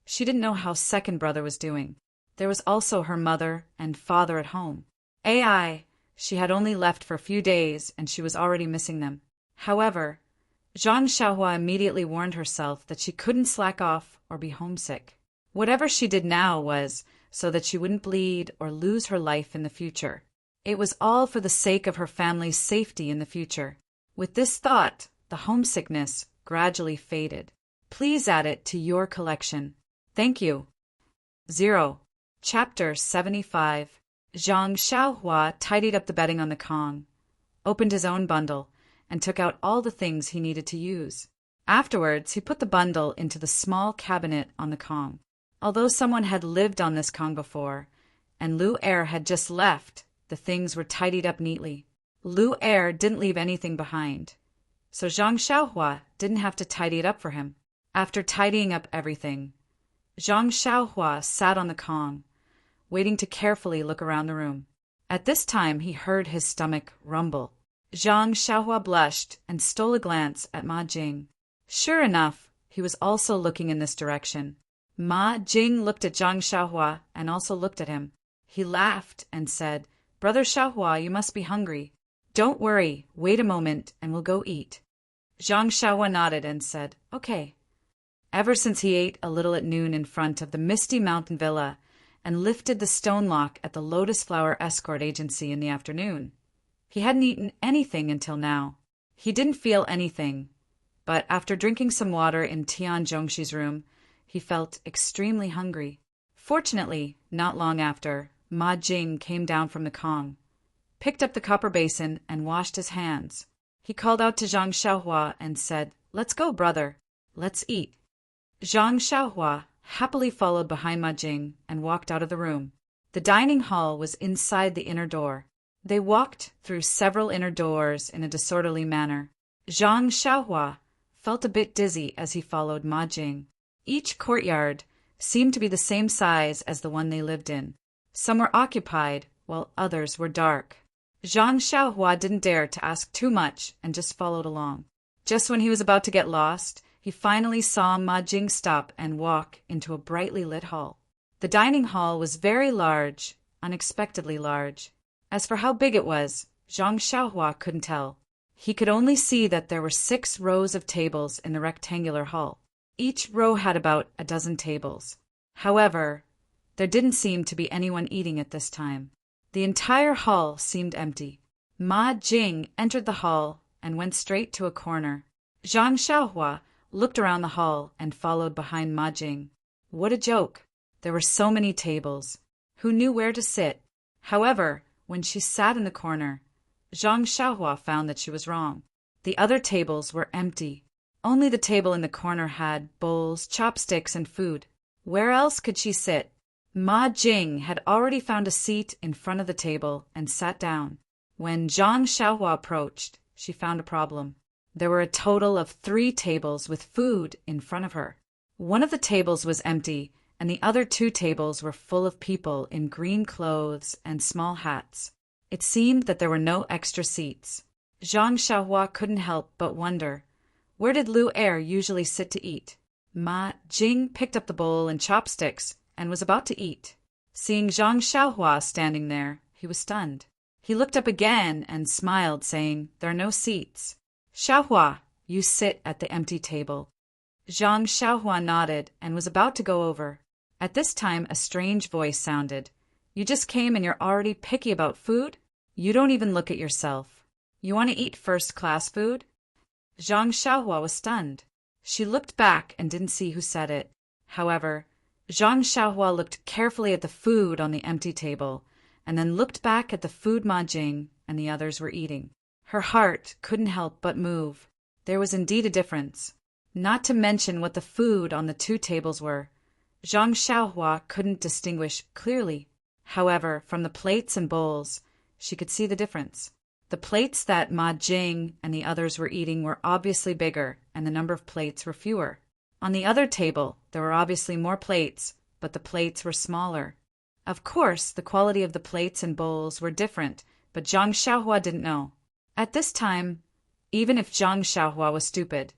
she didn't know how second brother was doing. There was also her mother and father at home. She had only left for a few days and she was already missing them. However, Zhang Xiaohua immediately warned herself that she couldn't slack off or be homesick. Whatever she did now was so that she wouldn't bleed or lose her life in the future. It was all for the sake of her family's safety in the future. With this thought, the homesickness gradually faded. Please add it to your collection. Thank you. 0. Chapter 75. Zhang Xiaohua tidied up the bedding on the Kong, opened his own bundle, and took out all the things he needed to use. Afterwards, he put the bundle into the small cabinet on the Kong. Although someone had lived on this Kong before, and Lu Er had just left, the things were tidied up neatly. Lu Er didn't leave anything behind, so Zhang Xiaohua didn't have to tidy it up for him. After tidying up everything, Zhang Xiaohua sat on the Kong, waiting to carefully look around the room. At this time, he heard his stomach rumble. Zhang Xiaohua blushed and stole a glance at Ma Jing. Sure enough, he was also looking in this direction. Ma Jing looked at Zhang Xiaohua and also looked at him. He laughed and said, Brother Xiaohua, you must be hungry. Don't worry, wait a moment and we'll go eat. Zhang Xiaohua nodded and said, Okay. Ever since he ate a little at noon in front of the Misty Mountain Villa and lifted the stone lock at the Lotus Flower Escort Agency in the afternoon, he hadn't eaten anything until now. He didn't feel anything, but after drinking some water in Tian Zhongxi's room, he felt extremely hungry. Fortunately, not long after, Ma Jing came down from the Kong, picked up the copper basin and washed his hands. He called out to Zhang Xiaohua and said, Let's go, brother. Let's eat. Zhang Xiaohua happily followed behind Ma Jing and walked out of the room. The dining hall was inside the inner door. They walked through several inner doors in a disorderly manner. Zhang Xiaohua felt a bit dizzy as he followed Ma Jing. Each courtyard seemed to be the same size as the one they lived in. Some were occupied, while others were dark. Zhang Xiaohua didn't dare to ask too much and just followed along. Just when he was about to get lost, he finally saw Ma Jing stop and walk into a brightly lit hall. The dining hall was very large, unexpectedly large. As for how big it was, Zhang Xiaohua couldn't tell. He could only see that there were 6 rows of tables in the rectangular hall. Each row had about a dozen tables. However, there didn't seem to be anyone eating at this time. The entire hall seemed empty. Ma Jing entered the hall and went straight to a corner. Zhang Xiaohua looked around the hall and followed behind Ma Jing. What a joke! There were so many tables. Who knew where to sit? However, when she sat in the corner, Zhang Xiaohua found that she was wrong. The other tables were empty. Only the table in the corner had bowls, chopsticks, and food. Where else could she sit? Ma Jing had already found a seat in front of the table and sat down. When Zhang Xiaohua approached, she found a problem. There were a total of 3 tables with food in front of her. One of the tables was empty, and the other 2 tables were full of people in green clothes and small hats. It seemed that there were no extra seats. Zhang Xiaohua couldn't help but wonder, where did Lu Er usually sit to eat? Ma Jing picked up the bowl and chopsticks and was about to eat. Seeing Zhang Xiaohua standing there, he was stunned. He looked up again and smiled, saying, "There are no seats. Xiaohua, you sit at the empty table." Zhang Xiaohua nodded and was about to go over. At this time, a strange voice sounded. "You just came and you're already picky about food? You don't even look at yourself. You want to eat first-class food?" Zhang Xiaohua was stunned. She looked back and didn't see who said it. However, Zhang Xiaohua looked carefully at the food on the empty table, and then looked back at the food Ma Jing and the others were eating. Her heart couldn't help but move. There was indeed a difference. Not to mention what the food on the 2 tables were. Zhang Xiaohua couldn't distinguish clearly. However, from the plates and bowls, she could see the difference. The plates that Ma Jing and the others were eating were obviously bigger, and the number of plates were fewer. On the other table, there were obviously more plates, but the plates were smaller. Of course, the quality of the plates and bowls were different, but Zhang Xiaohua didn't know. At this time, even if Zhang Xiaohua was stupid,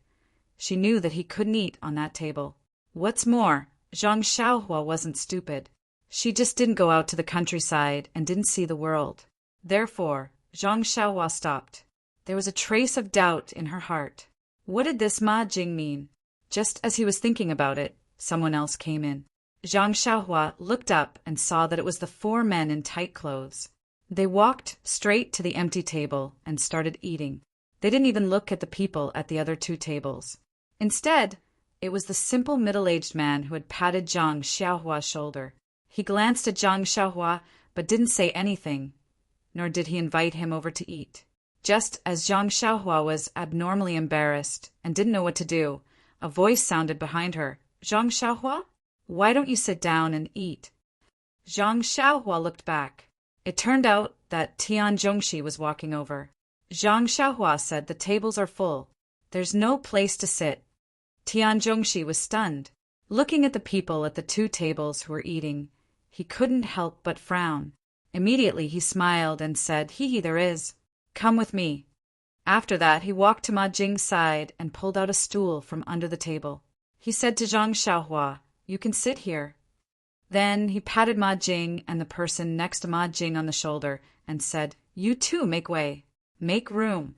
she knew that he couldn't eat on that table. What's more, Zhang Xiaohua wasn't stupid. She just didn't go out to the countryside and didn't see the world. Therefore, Zhang Xiaohua stopped. There was a trace of doubt in her heart. What did this Ma Jing mean? Just as he was thinking about it, someone else came in. Zhang Xiaohua looked up and saw that it was the 4 men in tight clothes. They walked straight to the empty table and started eating. They didn't even look at the people at the other 2 tables. Instead, it was the simple middle-aged man who had patted Zhang Xiaohua's shoulder. He glanced at Zhang Xiaohua but didn't say anything, nor did he invite him over to eat. Just as Zhang Xiaohua was abnormally embarrassed and didn't know what to do, a voice sounded behind her. "Zhang Xiaohua? Why don't you sit down and eat?" Zhang Xiaohua looked back. It turned out that Tian Zhongxi was walking over. Zhang Xiaohua said, "The tables are full. There's no place to sit." Tian Zhongxi was stunned. Looking at the people at the 2 tables who were eating, he couldn't help but frown. Immediately he smiled and said, "Hee, there is. Come with me." After that, he walked to Ma Jing's side and pulled out a stool from under the table. He said to Zhang Xiaohua, "You can sit here." Then he patted Ma Jing and the person next to Ma Jing on the shoulder and said, "You too make way. Make room."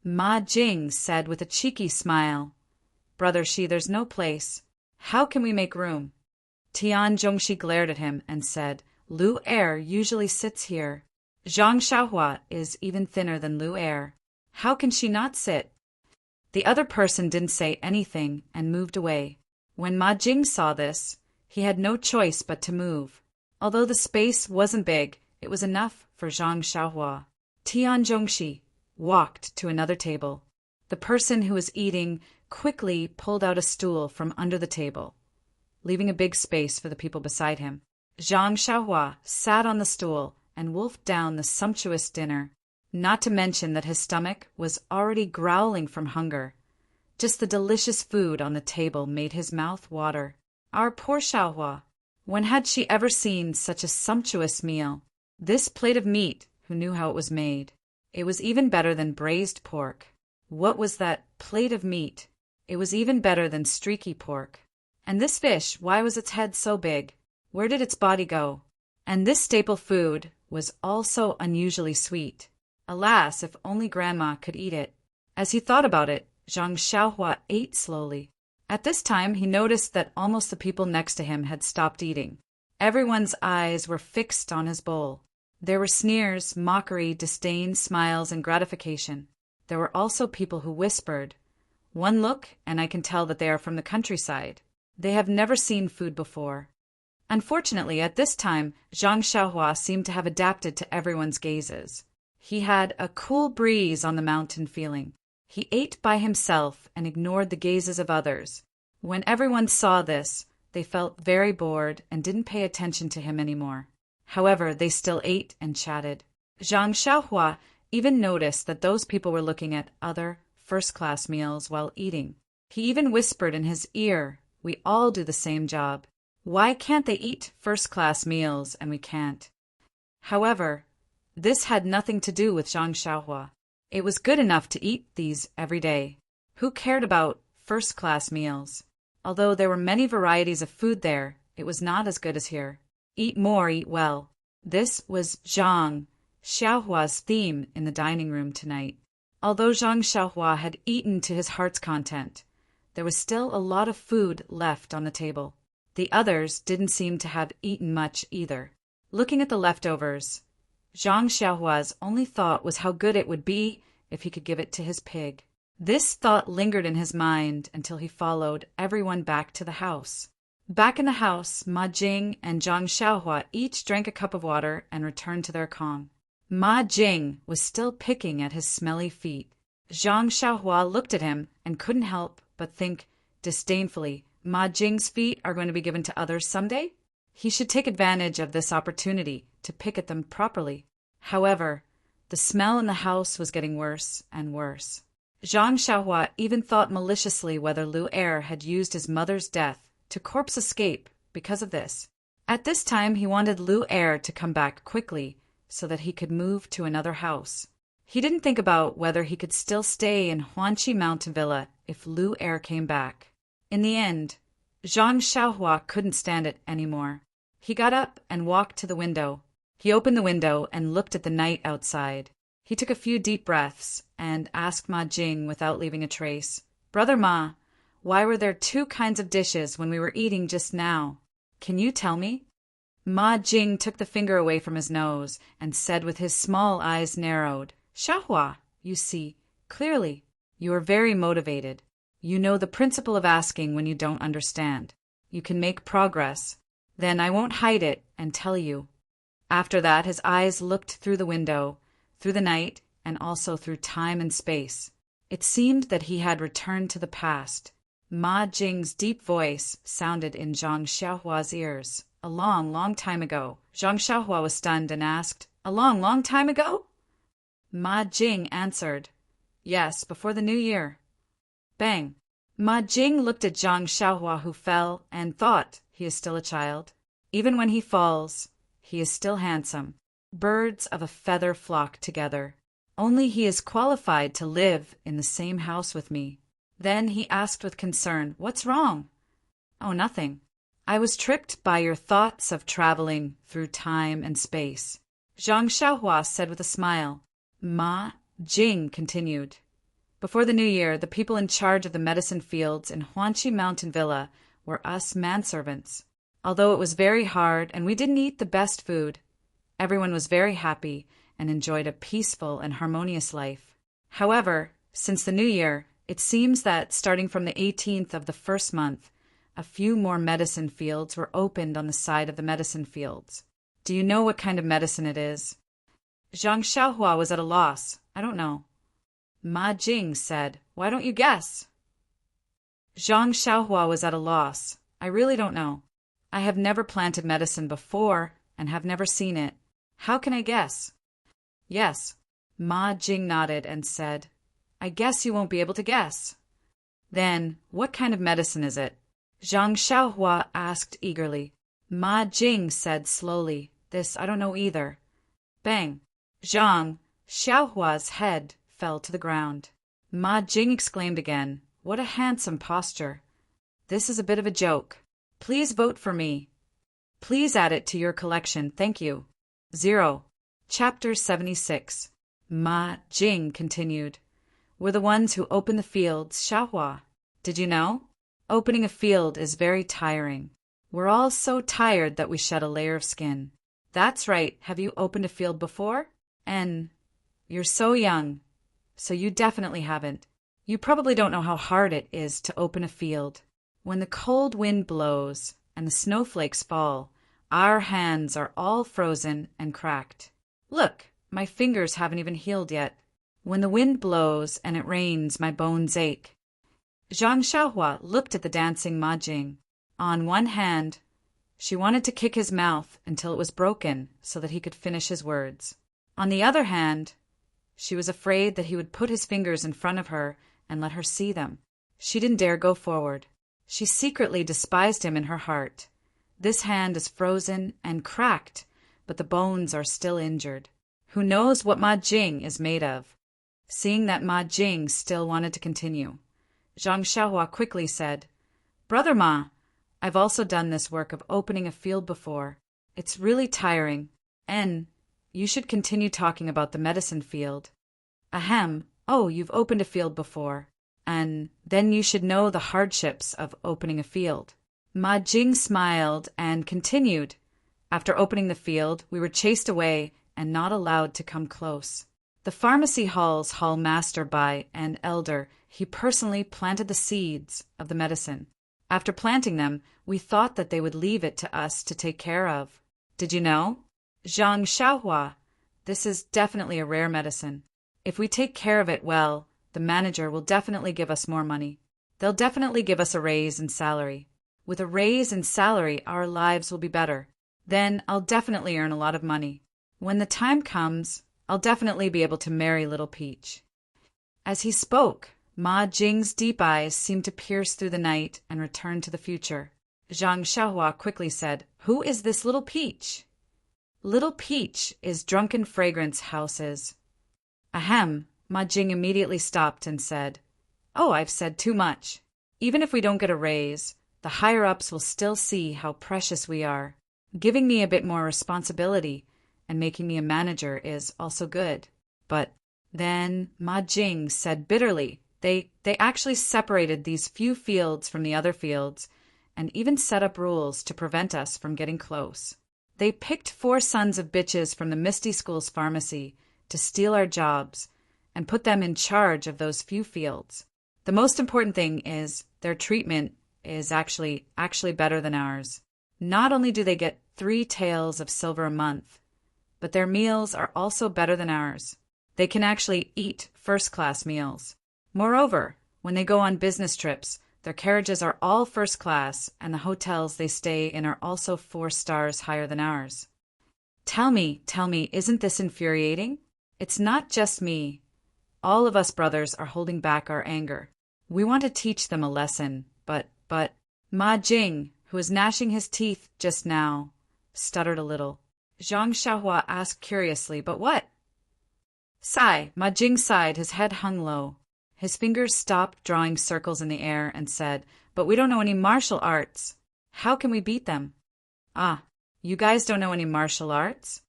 Ma Jing said with a cheeky smile, "Brother Shi, there's no place. How can we make room?" Tian Zhongxi glared at him and said, "Lu Er usually sits here. Zhang Xiaohua is even thinner than Lu Er. How can she not sit?" The other person didn't say anything and moved away. When Ma Jing saw this, he had no choice but to move. Although the space wasn't big, it was enough for Zhang Xiaohua. Tian Zhongxi walked to another table. The person who was eating quickly pulled out a stool from under the table, leaving a big space for the people beside him. Zhang Xiaohua sat on the stool and wolfed down the sumptuous dinner, not to mention that his stomach was already growling from hunger. Just the delicious food on the table made his mouth water. Our poor Xiaohua! When had she ever seen such a sumptuous meal? This plate of meat, who knew how it was made? It was even better than braised pork. What was that plate of meat? It was even better than streaky pork. And this fish, why was its head so big? Where did its body go? And this staple food was also unusually sweet. Alas, if only Grandma could eat it. As he thought about it, Zhang Xiaohua ate slowly. At this time, he noticed that almost the people next to him had stopped eating. Everyone's eyes were fixed on his bowl. There were sneers, mockery, disdain, smiles, and gratification. There were also people who whispered, "One look, and I can tell that they are from the countryside. They have never seen food before." Unfortunately, at this time, Zhang Xiaohua seemed to have adapted to everyone's gazes. He had a cool breeze on the mountain feeling. He ate by himself and ignored the gazes of others. When everyone saw this, They felt very bored and didn't pay attention to him anymore. However, they still ate and chatted. Zhang Xiaohua even noticed that those people were looking at other first-class meals while eating. He even whispered in his ear, "We all do the same job. Why can't they eat first-class meals and we can't?" However, this had nothing to do with Zhang Xiaohua. It was good enough to eat these every day. Who cared about first-class meals? Although there were many varieties of food there, it was not as good as here. Eat more, eat well. This was Zhang Xiaohua's theme in the dining room tonight. Although Zhang Xiaohua had eaten to his heart's content, there was still a lot of food left on the table. The others didn't seem to have eaten much either. Looking at the leftovers, Zhang Xiaohua's only thought was how good it would be if he could give it to his pig. This thought lingered in his mind until he followed everyone back to the house. Back in the house, Ma Jing and Zhang Xiaohua each drank a cup of water and returned to their Kong. Ma Jing was still picking at his smelly feet. Zhang Xiaohua looked at him and couldn't help but think disdainfully, Ma Jing's feet are going to be given to others someday? He should take advantage of this opportunity to pick at them properly. However, the smell in the house was getting worse and worse. Zhang Xiaohua even thought maliciously whether Lu Er had used his mother's death to corpse escape because of this. At this time, he wanted Lu Er to come back quickly so that he could move to another house. He didn't think about whether he could still stay in Huanqi Mountain Villa if Lu Er came back. In the end, Zhang Xiaohua couldn't stand it anymore. He got up and walked to the window. He opened the window and looked at the night outside. He took a few deep breaths and asked Ma Jing without leaving a trace, "Brother Ma, why were there two kinds of dishes when we were eating just now? Can you tell me?" Ma Jing took the finger away from his nose and said with his small eyes narrowed, "Xiaohua, you see, clearly, you are very motivated. You know the principle of asking when you don't understand. You can make progress. Then I won't hide it and tell you." After that, his eyes looked through the window, through the night, and also through time and space. It seemed that he had returned to the past. Ma Jing's deep voice sounded in Zhang Xiaohua's ears. "A long, long time ago." Zhang Xiaohua was stunned and asked, "A long, long time ago?" Ma Jing answered, "Yes, before the new year." Bang! Ma Jing looked at Zhang Xiaohua, who fell, and thought, he is still a child. Even when he falls, he is still handsome. Birds of a feather flock together. Only he is qualified to live in the same house with me. Then he asked with concern, "What's wrong?" "Oh, nothing. I was tricked by your thoughts of traveling through time and space," Zhang Xiaohua said with a smile. Ma Jing continued, "Before the new year, the people in charge of the medicine fields in Huanqi Mountain Villa were us manservants. Although it was very hard and we didn't eat the best food, everyone was very happy and enjoyed a peaceful and harmonious life. However, since the new year, it seems that starting from the 18th of the first month, a few more medicine fields were opened on the side of the medicine fields. Do you know what kind of medicine it is?" Zhang Xiaohua was at a loss. "I don't know." Ma Jing said, "Why don't you guess?" Zhang Xiaohua was at a loss. "I really don't know. I have never planted medicine before and have never seen it. How can I guess?" "Yes." Ma Jing nodded and said, "I guess you won't be able to guess." "Then, what kind of medicine is it?" Zhang Xiaohua asked eagerly. Ma Jing said slowly, "This I don't know either." Bang! Zhang Xiaohua's head fell to the ground. Ma Jing exclaimed again, "What a handsome posture. This is a bit of a joke. Please vote for me. Please add it to your collection, thank you." 0. Chapter 76. Ma Jing continued, "We're the ones who open the fields, Xiaohua. Did you know? Opening a field is very tiring. We're all so tired that we shed a layer of skin." "That's right. Have you opened a field before?" "And you're so young, so you definitely haven't. You probably don't know how hard it is to open a field. When the cold wind blows and the snowflakes fall, our hands are all frozen and cracked. Look, my fingers haven't even healed yet. When the wind blows and it rains, my bones ache." Zhang Xiaohua looked at the dancing Ma Jing. On one hand, she wanted to kick his mouth until it was broken so that he could finish his words. On the other hand, she was afraid that he would put his fingers in front of her and let her see them. She didn't dare go forward. She secretly despised him in her heart. This hand is frozen and cracked, but the bones are still injured. Who knows what Ma Jing is made of? Seeing that Ma Jing still wanted to continue, Zhang Xiaohua quickly said, "Brother Ma, I've also done this work of opening a field before. It's really tiring, and you should continue talking about the medicine field." "Ahem, oh, you've opened a field before, and then you should know the hardships of opening a field." Ma Jing smiled and continued, "After opening the field, we were chased away and not allowed to come close. The pharmacy hall master by an elder, he personally planted the seeds of the medicine. After planting them, we thought that they would leave it to us to take care of. Did you know? Zhang Xiaohua, this is definitely a rare medicine. If we take care of it well, the manager will definitely give us more money. They'll definitely give us a raise in salary. With a raise in salary, our lives will be better. Then I'll definitely earn a lot of money. When the time comes, I'll definitely be able to marry Little Peach." As he spoke, Ma Jing's deep eyes seemed to pierce through the night and return to the future. Zhang Xiaohua quickly said, "Who is this Little Peach?" "Little Peach is Drunken Fragrance House's." "Ahem." Ma Jing immediately stopped and said, "Oh, I've said too much. Even if we don't get a raise, the higher-ups will still see how precious we are. Giving me a bit more responsibility and making me a manager is also good." But then Ma Jing said bitterly, They actually separated these few fields from the other fields and even set up rules to prevent us from getting close. They picked 4 sons of bitches from the Misty School's pharmacy to steal our jobs and put them in charge of those few fields. The most important thing is their treatment is actually better than ours. Not only do they get 3 taels of silver a month, but their meals are also better than ours. They can actually eat first-class meals. Moreover, when they go on business trips, their carriages are all first class, and the hotels they stay in are also 4 stars higher than ours. Tell me, isn't this infuriating? It's not just me. All of us brothers are holding back our anger. We want to teach them a lesson, but Ma Jing, who was gnashing his teeth just now, stuttered a little. Zhang Xiaohua asked curiously, "But what?" "Sigh." Ma Jing sighed, his head hung low. His fingers stopped drawing circles in the air and said, "But we don't know any martial arts. How can we beat them?" "Ah, you guys don't know any martial arts?"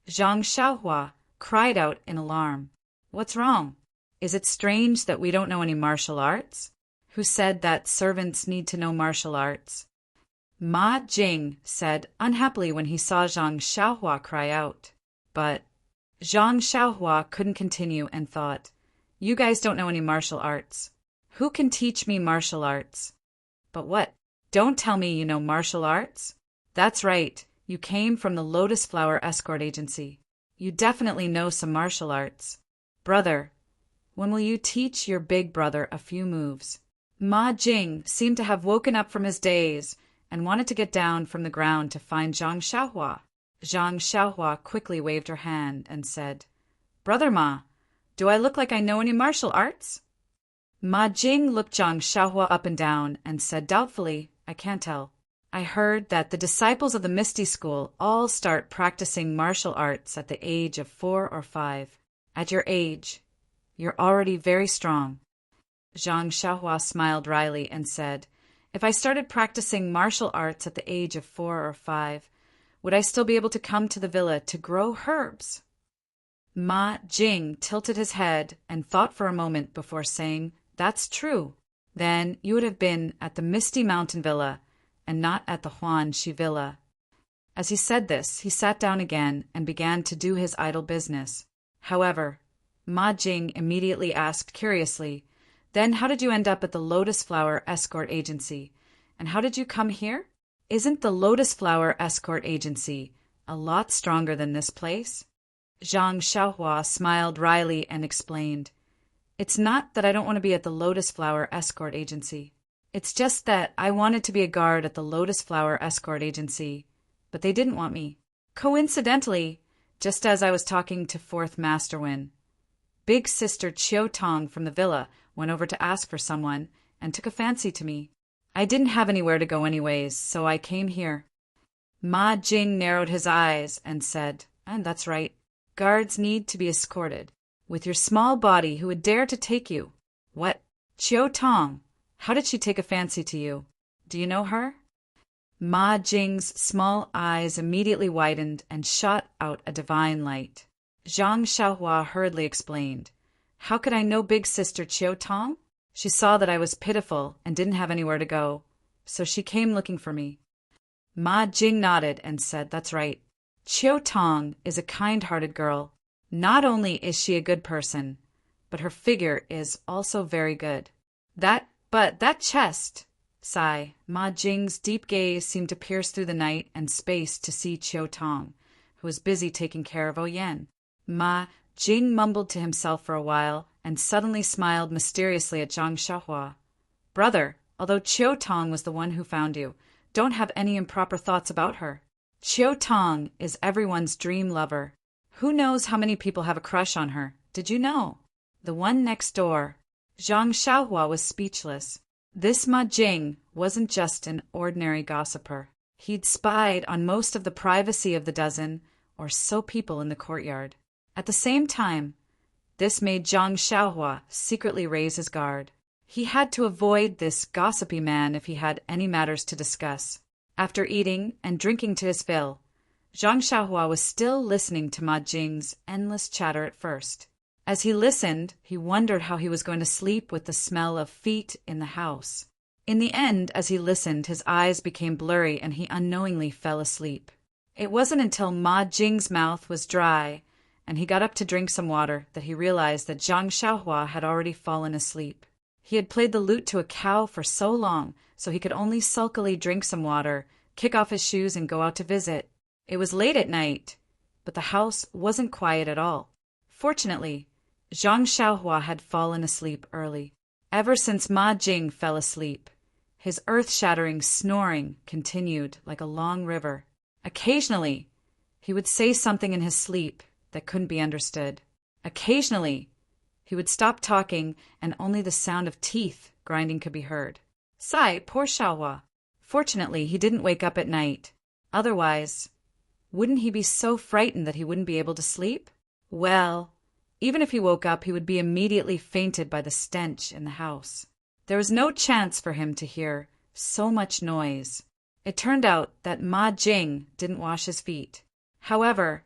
Zhang Xiaohua cried out in alarm. "What's wrong? Is it strange that we don't know any martial arts? Who said that servants need to know martial arts?" Ma Jing said unhappily when he saw Zhang Xiaohua cry out. But Zhang Xiaohua couldn't continue and thought, "You guys don't know any martial arts. Who can teach me martial arts?" "But what? Don't tell me you know martial arts." "That's right. You came from the Lotus Flower Escort Agency. You definitely know some martial arts. Brother, when will you teach your big brother a few moves?" Ma Jing seemed to have woken up from his daze and wanted to get down from the ground to find Zhang Xiaohua. Zhang Xiaohua quickly waved her hand and said, "Brother Ma, do I look like I know any martial arts?" Ma Jing looked Zhang Xiaohua up and down and said doubtfully, "I can't tell. I heard that the disciples of the Misty School all start practicing martial arts at the age of 4 or 5. At your age, you're already very strong." Zhang Xiaohua smiled wryly and said, "If I started practicing martial arts at the age of 4 or 5, would I still be able to come to the villa to grow herbs?" Ma Jing tilted his head and thought for a moment before saying, "That's true. Then you would have been at the Misty Mountain Villa and not at the Huan Shi Villa." As he said this, he sat down again and began to do his idle business. However, Ma Jing immediately asked curiously, "Then how did you end up at the Lotus Flower Escort Agency? And how did you come here? Isn't the Lotus Flower Escort Agency a lot stronger than this place?" Zhang Xiaohua smiled wryly and explained, "It's not that I don't want to be at the Lotus Flower Escort Agency. It's just that I wanted to be a guard at the Lotus Flower Escort Agency, but they didn't want me. Coincidentally, just as I was talking to Fourth Masterwin, Big Sister Chiao Tong from the villa went over to ask for someone and took a fancy to me. I didn't have anywhere to go anyways, so I came here. Ma Jing narrowed his eyes and said, "And that's right. Guards need to be escorted. With your small body, who would dare to take you?" "What? Chiao Tong? How did she take a fancy to you? Do you know her?" Ma Jing's small eyes immediately widened and shot out a divine light. Zhang Xiaohua hurriedly explained, "How could I know Big Sister Chiao Tong? She saw that I was pitiful and didn't have anywhere to go, so she came looking for me." Ma Jing nodded and said, "That's right. Chiao Tong is a kind-hearted girl. Not only is she a good person, but her figure is also very good. But that chest." Sigh. Ma Jing's deep gaze seemed to pierce through the night and space to see Chiao Tong, who was busy taking care of Oyen. Ma Jing mumbled to himself for a while and suddenly smiled mysteriously at Zhang Xiaohua. "Brother, although Chiao Tong was the one who found you, don't have any improper thoughts about her. Chiao Tong is everyone's dream lover. Who knows how many people have a crush on her? Did you know? The one next door." Zhang Xiaohua was speechless. This Ma Jing wasn't just an ordinary gossiper. He'd spied on most of the privacy of the dozen or so people in the courtyard. At the same time, this made Zhang Xiaohua secretly raise his guard. He had to avoid this gossipy man if he had any matters to discuss. After eating and drinking to his fill, Zhang Xiaohua was still listening to Ma Jing's endless chatter at first. As he listened, he wondered how he was going to sleep with the smell of feet in the house. In the end, as he listened, his eyes became blurry and he unknowingly fell asleep. It wasn't until Ma Jing's mouth was dry and he got up to drink some water that he realized that Zhang Xiaohua had already fallen asleep. He had played the lute to a cow for so long, so he could only sulkily drink some water, kick off his shoes, and go out to visit. It was late at night, but the house wasn't quiet at all. Fortunately, Zhang Xiaohua had fallen asleep early. Ever since Ma Jing fell asleep, his earth-shattering snoring continued like a long river. Occasionally, he would say something in his sleep that couldn't be understood. Occasionally, he would stop talking and only the sound of teeth grinding could be heard. Sigh, poor Xiaohua. Fortunately, he didn't wake up at night. Otherwise, wouldn't he be so frightened that he wouldn't be able to sleep? Well, even if he woke up, he would be immediately fainted by the stench in the house. There was no chance for him to hear so much noise. It turned out that Ma Jing didn't wash his feet. However,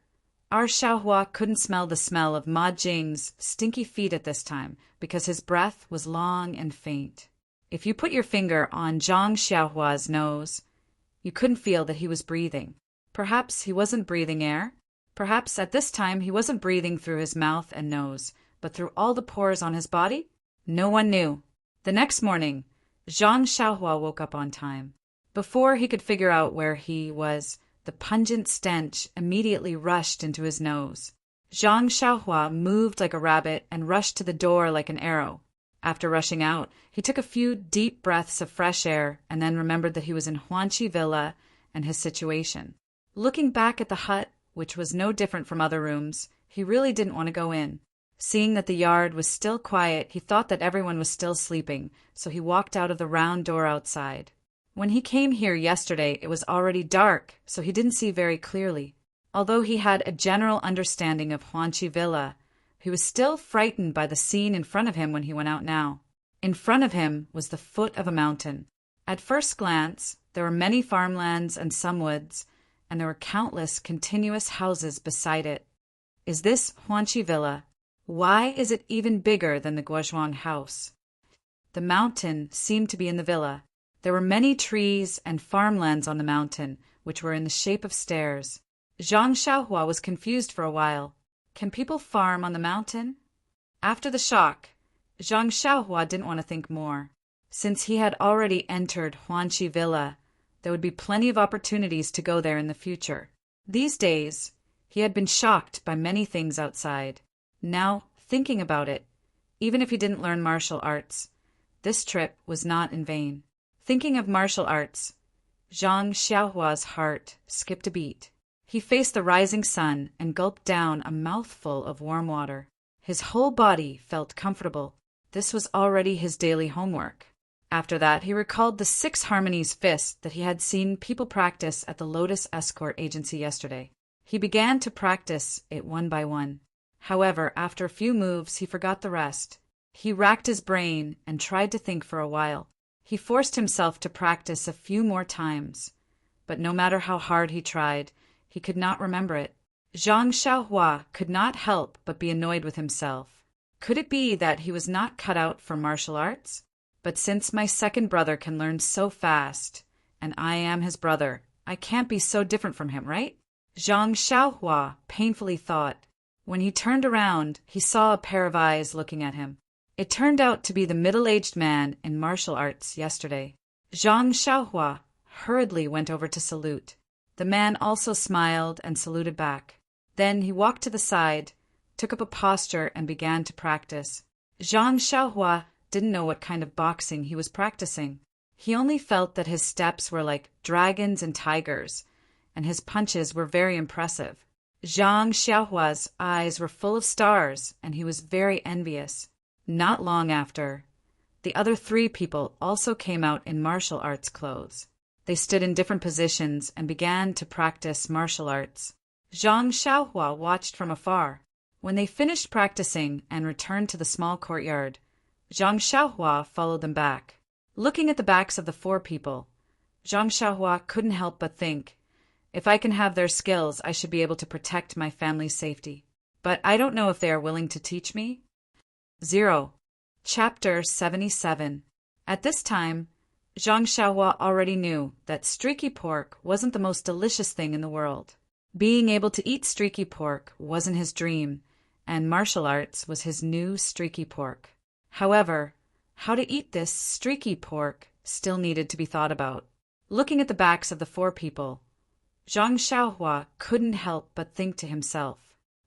our Xiaohua couldn't smell the smell of Ma Jing's stinky feet at this time because his breath was long and faint. If you put your finger on Zhang Xiaohua's nose, you couldn't feel that he was breathing. Perhaps he wasn't breathing air. Perhaps at this time he wasn't breathing through his mouth and nose, but through all the pores on his body? No one knew. The next morning, Zhang Xiaohua woke up on time. Before he could figure out where he was, the pungent stench immediately rushed into his nose. Zhang Xiaohua moved like a rabbit and rushed to the door like an arrow. After rushing out, he took a few deep breaths of fresh air and then remembered that he was in Huanqi Villa and his situation. Looking back at the hut, which was no different from other rooms, he really didn't want to go in. Seeing that the yard was still quiet, he thought that everyone was still sleeping, so he walked out of the round door outside. When he came here yesterday, it was already dark, so he didn't see very clearly. Although he had a general understanding of Huanqi Villa, he was still frightened by the scene in front of him when he went out now. In front of him was the foot of a mountain. At first glance, there were many farmlands and some woods, and there were countless continuous houses beside it. Is this Huanqi Villa? Why is it even bigger than the Guozhuang house? The mountain seemed to be in the villa. There were many trees and farmlands on the mountain, which were in the shape of stairs. Zhang Xiaohua was confused for a while. Can people farm on the mountain? After the shock, Zhang Xiaohua didn't want to think more. Since he had already entered Huanqi Villa, there would be plenty of opportunities to go there in the future. These days, he had been shocked by many things outside. Now, thinking about it, even if he didn't learn martial arts, this trip was not in vain. Thinking of martial arts, Zhang Xiaohua's heart skipped a beat. He faced the rising sun and gulped down a mouthful of warm water. His whole body felt comfortable. This was already his daily homework. After that, he recalled the 6 harmonies fist that he had seen people practice at the Lotus Escort Agency yesterday. He began to practice it one by one. However, after a few moves, he forgot the rest. He racked his brain and tried to think for a while. He forced himself to practice a few more times, but no matter how hard he tried, he could not remember it. Zhang Xiaohua could not help but be annoyed with himself. Could it be that he was not cut out for martial arts? But since my second brother can learn so fast, and I am his brother, I can't be so different from him, right? Zhang Xiaohua painfully thought. When he turned around, he saw a pair of eyes looking at him. It turned out to be the middle-aged man in martial arts yesterday. Zhang Xiaohua hurriedly went over to salute. The man also smiled and saluted back. Then he walked to the side, took up a posture and began to practice. Zhang Xiaohua didn't know what kind of boxing he was practicing. He only felt that his steps were like dragons and tigers, and his punches were very impressive. Zhang Xiaohua's eyes were full of stars, and he was very envious. Not long after, the other 3 people also came out in martial arts clothes. They stood in different positions and began to practice martial arts. Zhang Xiaohua watched from afar. When they finished practicing and returned to the small courtyard, Zhang Xiaohua followed them back. Looking at the backs of the 4 people, Zhang Xiaohua couldn't help but think, if I can have their skills, I should be able to protect my family's safety. But I don't know if they are willing to teach me. 0. Chapter 77. At this time, Zhang Xiaohua already knew that streaky pork wasn't the most delicious thing in the world. Being able to eat streaky pork wasn't his dream, and martial arts was his new streaky pork. However, how to eat this streaky pork still needed to be thought about. Looking at the backs of the 4 people, Zhang Xiaohua couldn't help but think to himself.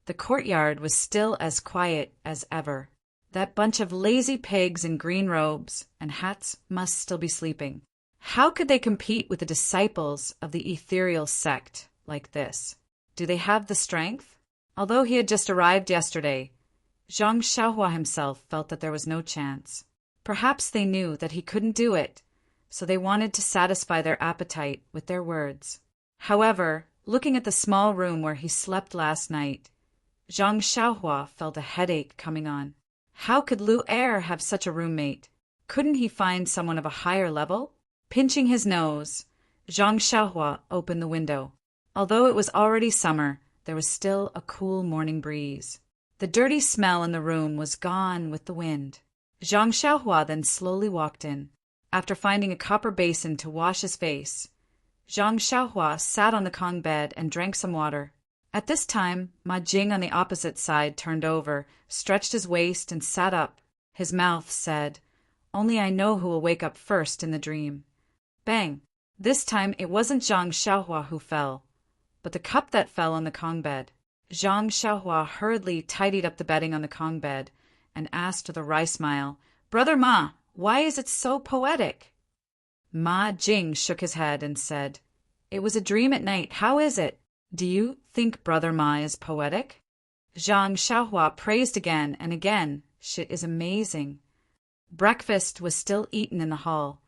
The courtyard was still as quiet as ever. That bunch of lazy pigs in green robes and hats must still be sleeping. How could they compete with the disciples of the ethereal sect like this? Do they have the strength? Although he had just arrived yesterday, Zhang Xiaohua himself felt that there was no chance. Perhaps they knew that he couldn't do it, so they wanted to satisfy their appetite with their words. However, looking at the small room where he slept last night, Zhang Xiaohua felt a headache coming on. How could Lu Er have such a roommate? Couldn't he find someone of a higher level? Pinching his nose, Zhang Xiaohua opened the window. Although it was already summer, there was still a cool morning breeze. The dirty smell in the room was gone with the wind. Zhang Xiaohua then slowly walked in. After finding a copper basin to wash his face, Zhang Xiaohua sat on the Kong bed and drank some water. At this time, Ma Jing on the opposite side turned over, stretched his waist, and sat up. His mouth said, "Only I know who will wake up first in the dream." Bang! This time it wasn't Zhang Xiaohua who fell, but the cup that fell on the Kong bed. Zhang Xiaohua hurriedly tidied up the bedding on the Kong bed and asked with a wry smile, "Brother Ma, why is it so poetic?" Ma Jing shook his head and said, "It was a dream at night. How is it? Do you think Brother Ma is poetic?" Zhang Xiaohua praised again and again. "Shit is amazing." Breakfast was still eaten in the hall,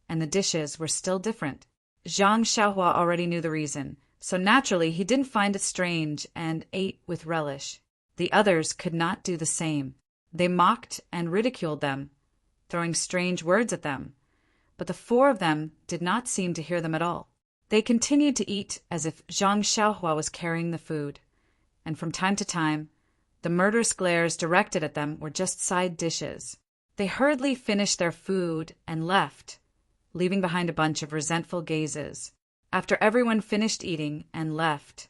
and the dishes were still different. Zhang Xiaohua already knew the reason, so naturally he didn't find it strange and ate with relish. The others could not do the same. They mocked and ridiculed them, throwing strange words at them, but the 4 of them did not seem to hear them at all. They continued to eat as if Zhang Xiaohua was carrying the food, and from time to time, the murderous glares directed at them were just side dishes. They hurriedly finished their food and left, leaving behind a bunch of resentful gazes. After everyone finished eating and left,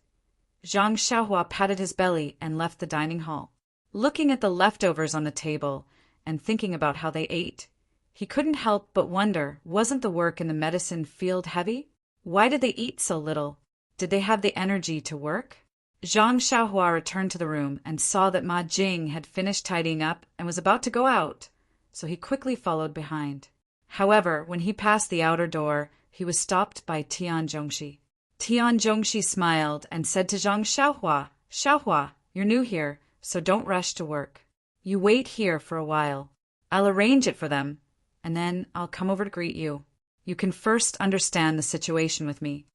Zhang Xiaohua patted his belly and left the dining hall. Looking at the leftovers on the table and thinking about how they ate, he couldn't help but wonder, wasn't the work in the medicine field heavy? Why did they eat so little? Did they have the energy to work? Zhang Xiaohua returned to the room and saw that Ma Jing had finished tidying up and was about to go out, so he quickly followed behind. However, when he passed the outer door, he was stopped by Tian Zhongxi. Tian Zhongxi smiled and said to Zhang Xiaohua, Xiaohua, you're new here, so don't rush to work. You wait here for a while. I'll arrange it for them, and then I'll come over to greet you. You can first understand the situation with me.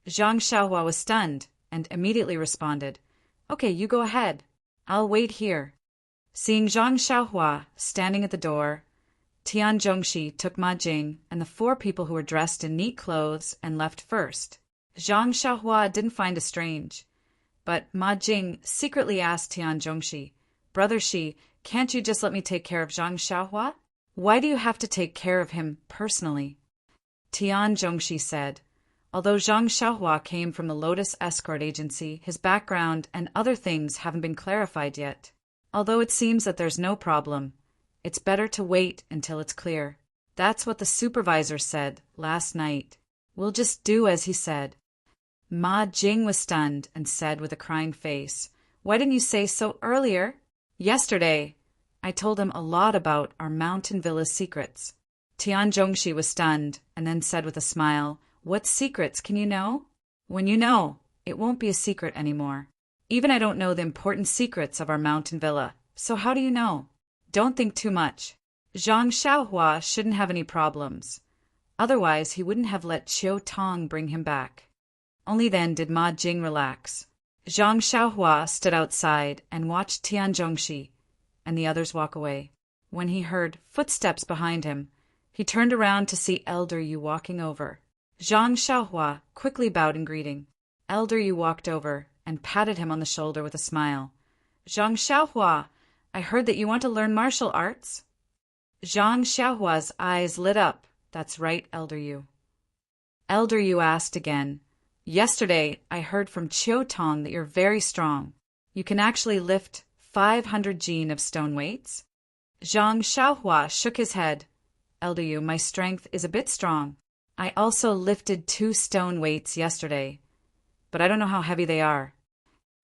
Zhang Xiaohua was stunned and immediately responded, Okay, you go ahead. I'll wait here. Seeing Zhang Xiaohua standing at the door, Tian Zhongxi took Ma Jing and the 4 people who were dressed in neat clothes and left first. Zhang Xiaohua didn't find it strange, but Ma Jing secretly asked Tian Zhongxi, Brother Shi, can't you just let me take care of Zhang Xiaohua? Why do you have to take care of him personally? Tian Zhongxi said, Although Zhang Xiaohua came from the Lotus Escort Agency, his background and other things haven't been clarified yet. Although it seems that there's no problem, it's better to wait until it's clear. That's what the supervisor said last night. We'll just do as he said. Ma Jing was stunned and said with a crying face, Why didn't you say so earlier? Yesterday, I told him a lot about our mountain villa's secrets. Tian Zhongxi was stunned and then said with a smile, What secrets can you know? When you know, it won't be a secret anymore. Even I don't know the important secrets of our mountain villa, so how do you know? Don't think too much. Zhang Xiaohua shouldn't have any problems. Otherwise, he wouldn't have let Qiu Tong bring him back. Only then did Ma Jing relax. Zhang Xiaohua stood outside and watched Tian Zhongxi and the others walk away. When he heard footsteps behind him, he turned around to see Elder Yu walking over. Zhang Xiaohua quickly bowed in greeting. Elder Yu walked over and patted him on the shoulder with a smile. Zhang Xiaohua, I heard that you want to learn martial arts. Zhang Xiaohua's eyes lit up. That's right, Elder Yu. Elder Yu asked again, Yesterday, I heard from Qiu Tong that you're very strong. You can actually lift 500 jin of stone weights? Zhang Xiaohua shook his head. Elder Yu, my strength is a bit strong. I also lifted 2 stone weights yesterday, but I don't know how heavy they are.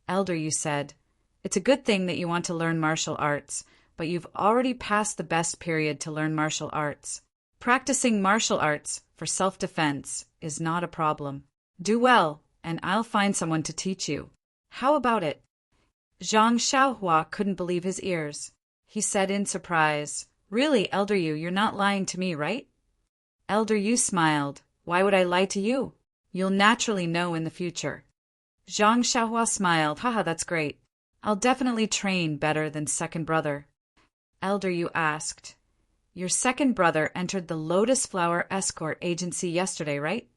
Elder Yu said, It's a good thing that you want to learn martial arts, but you've already passed the best period to learn martial arts. Practicing martial arts for self-defense is not a problem. Do well, and I'll find someone to teach you. How about it? Zhang Xiaohua couldn't believe his ears. He said in surprise, Really, Elder Yu, you're not lying to me, right? Elder Yu smiled. Why would I lie to you? You'll naturally know in the future. Zhang Xiaohua smiled. Haha, that's great. I'll definitely train better than second brother. Elder Yu asked, Your second brother entered the Lotus Flower Escort Agency yesterday, right?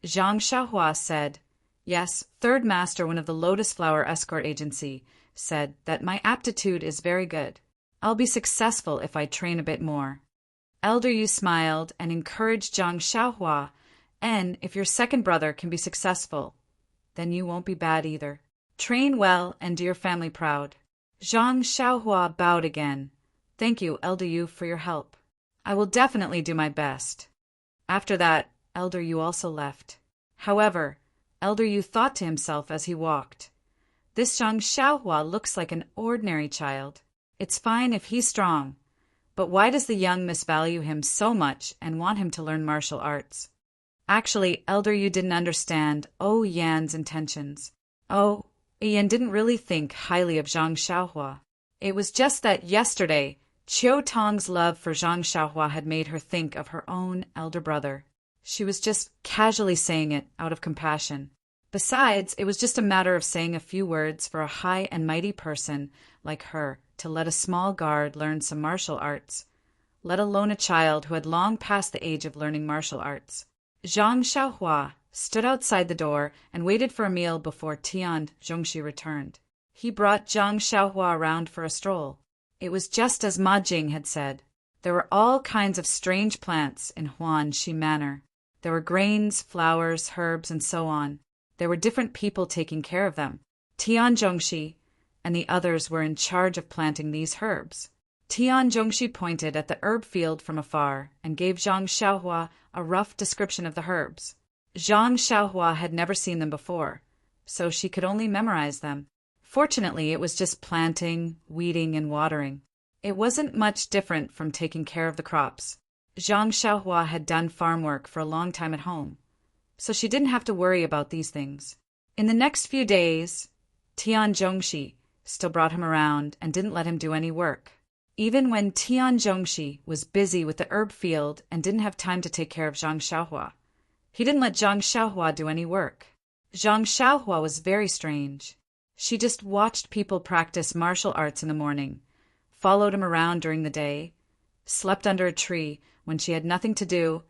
Zhang Xiaohua said, Yes, third master, one of the Lotus Flower Escort Agency, said that my aptitude is very good. I'll be successful if I train a bit more. Elder Yu smiled and encouraged Zhang Xiaohua, and if your second brother can be successful, then you won't be bad either. Train well and do your family proud. Zhang Xiaohua bowed again. Thank you, Elder Yu, for your help. I will definitely do my best. After that, Elder Yu also left. However, Elder Yu thought to himself as he walked, This Zhang Xiaohua looks like an ordinary child. It's fine if he's strong, but why does the young misvalue him so much and want him to learn martial arts? Actually, Elder Yu didn't understand Oh Yan's intentions. Oh, Yan didn't really think highly of Zhang Xiaohua. It was just that yesterday, Qiu Tong's love for Zhang Xiaohua had made her think of her own elder brother. She was just casually saying it out of compassion. Besides, it was just a matter of saying a few words for a high and mighty person like her to let a small guard learn some martial arts, let alone a child who had long passed the age of learning martial arts. Zhang Xiaohua stood outside the door and waited for a meal before Tian Zhongxi returned. He brought Zhang Xiaohua around for a stroll. It was just as Ma Jing had said. There were all kinds of strange plants in Huanxi Manor. There were grains, flowers, herbs, and so on. There were different people taking care of them. Tian Zhongxi and the others were in charge of planting these herbs. Tian Zhongxi pointed at the herb field from afar and gave Zhang Xiaohua a rough description of the herbs. Zhang Xiaohua had never seen them before, so she could only memorize them. Fortunately, it was just planting, weeding, and watering. It wasn't much different from taking care of the crops. Zhang Xiaohua had done farm work for a long time at home, so she didn't have to worry about these things. In the next few days, Tian Zhongxi still brought him around and didn't let him do any work. Even when Tian Zhongxi was busy with the herb field and didn't have time to take care of Zhang Xiaohua, he didn't let Zhang Xiaohua do any work. Zhang Xiaohua was very strange. She just watched people practice martial arts in the morning, followed him around during the day, slept under a tree when she had nothing to do,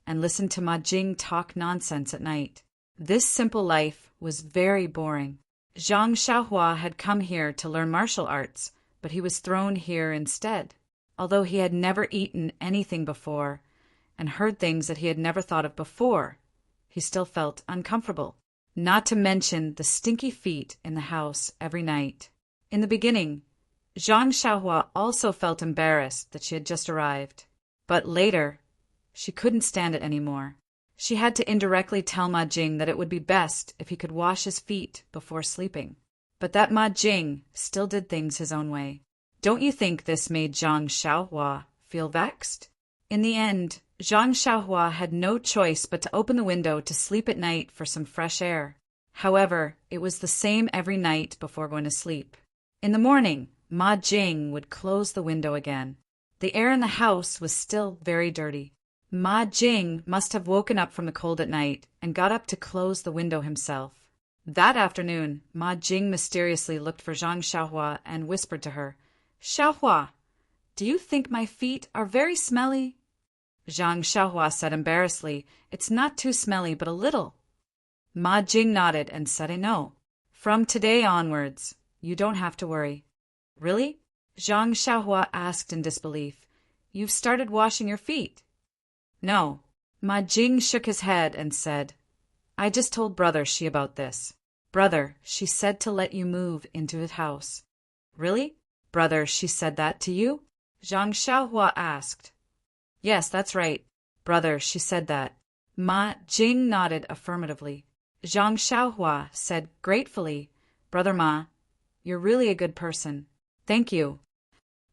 and listened to Ma Jing talk nonsense at night. This simple life was very boring. Zhang Xiaohua had come here to learn martial arts, but he was thrown here instead. Although he had never eaten anything before and heard things that he had never thought of before, he still felt uncomfortable. Not to mention the stinky feet in the house every night. In the beginning, Zhang Xiaohua also felt embarrassed that she had just arrived. But later, she couldn't stand it anymore. She had to indirectly tell Ma Jing that it would be best if he could wash his feet before sleeping. But that Ma Jing still did things his own way. Don't you think this made Zhang Xiaohua feel vexed? In the end, Zhang Xiaohua had no choice but to open the window to sleep at night for some fresh air. However, it was the same every night before going to sleep. In the morning, Ma Jing would close the window again. The air in the house was still very dirty. Ma Jing must have woken up from the cold at night and got up to close the window himself. That afternoon, Ma Jing mysteriously looked for Zhang Xiaohua and whispered to her, "Xiaohua, do you think my feet are very smelly?" Zhang Xiaohua said embarrassedly, "It's not too smelly, but a little." Ma Jing nodded and said, "I know. From today onwards, you don't have to worry." "Really?" Zhang Xiaohua asked in disbelief. "You've started washing your feet?" "No." Ma Jing shook his head and said, "I just told Brother Shi about this. Brother, she said to let you move into his house." "Really? Brother, she said that to you?" Zhang Xiaohua asked. "Yes, that's right. Brother, she said that." Ma Jing nodded affirmatively. Zhang Xiaohua said gratefully, "Brother Ma, you're really a good person. Thank you."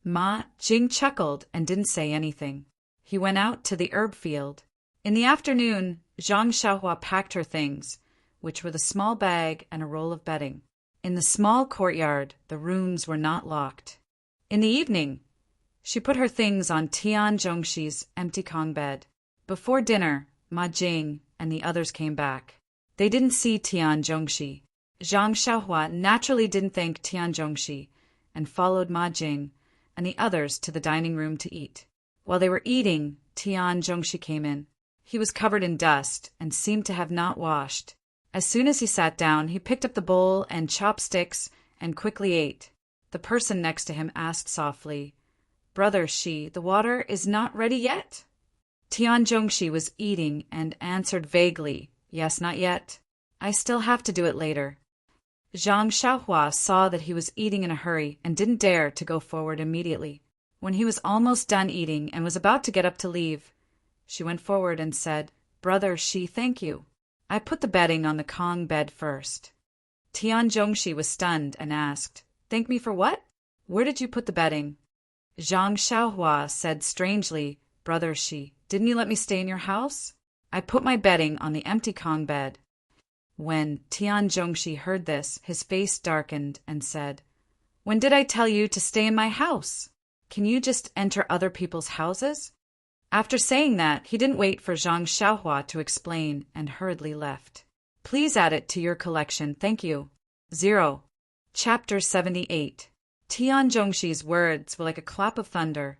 Ma Jing chuckled and didn't say anything. He went out to the herb field. In the afternoon, Zhang Xiaohua packed her things, which were the small bag and a roll of bedding. In the small courtyard, the rooms were not locked. In the evening, she put her things on Tian Zhongxi's empty Kong bed. Before dinner, Ma Jing and the others came back. They didn't see Tian Zhongxi. Zhang Xiaohua naturally didn't thank Tian Zhongxi and followed Ma Jing and the others to the dining room to eat. While they were eating, Tian Zhongxi came in. He was covered in dust and seemed to have not washed. As soon as he sat down, he picked up the bowl and chopsticks and quickly ate. The person next to him asked softly, "Brother Shi, the water is not ready yet?" Tian Zhongxi was eating and answered vaguely, "Yes, not yet. I still have to do it later." Zhang Xiaohua saw that he was eating in a hurry and didn't dare to go forward immediately. When he was almost done eating and was about to get up to leave, she went forward and said, "Brother Shi, thank you. I put the bedding on the Kong bed first." Tian Zhongxi was stunned and asked, "Thank me for what? Where did you put the bedding?" Zhang Xiaohua said strangely, "Brother Shi, didn't you let me stay in your house? I put my bedding on the empty Kong bed." When Tian Zhongxi heard this, his face darkened and said, "When did I tell you to stay in my house? Can you just enter other people's houses?" After saying that, he didn't wait for Zhang Xiaohua to explain and hurriedly left. Please add it to your collection, thank you. 0. Chapter 78. Tian Zhongxi's words were like a clap of thunder,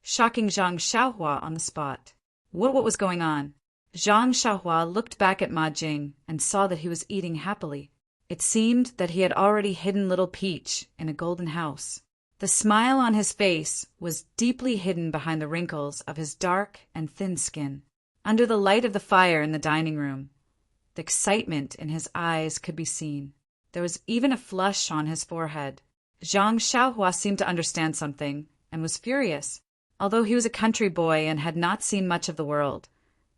shocking Zhang Xiaohua on the spot. What was going on? Zhang Xiaohua looked back at Ma Jing and saw that he was eating happily. It seemed that he had already hidden little Peach in a golden house. The smile on his face was deeply hidden behind the wrinkles of his dark and thin skin. Under the light of the fire in the dining room, the excitement in his eyes could be seen. There was even a flush on his forehead. Zhang Xiaohua seemed to understand something and was furious. Although he was a country boy and had not seen much of the world,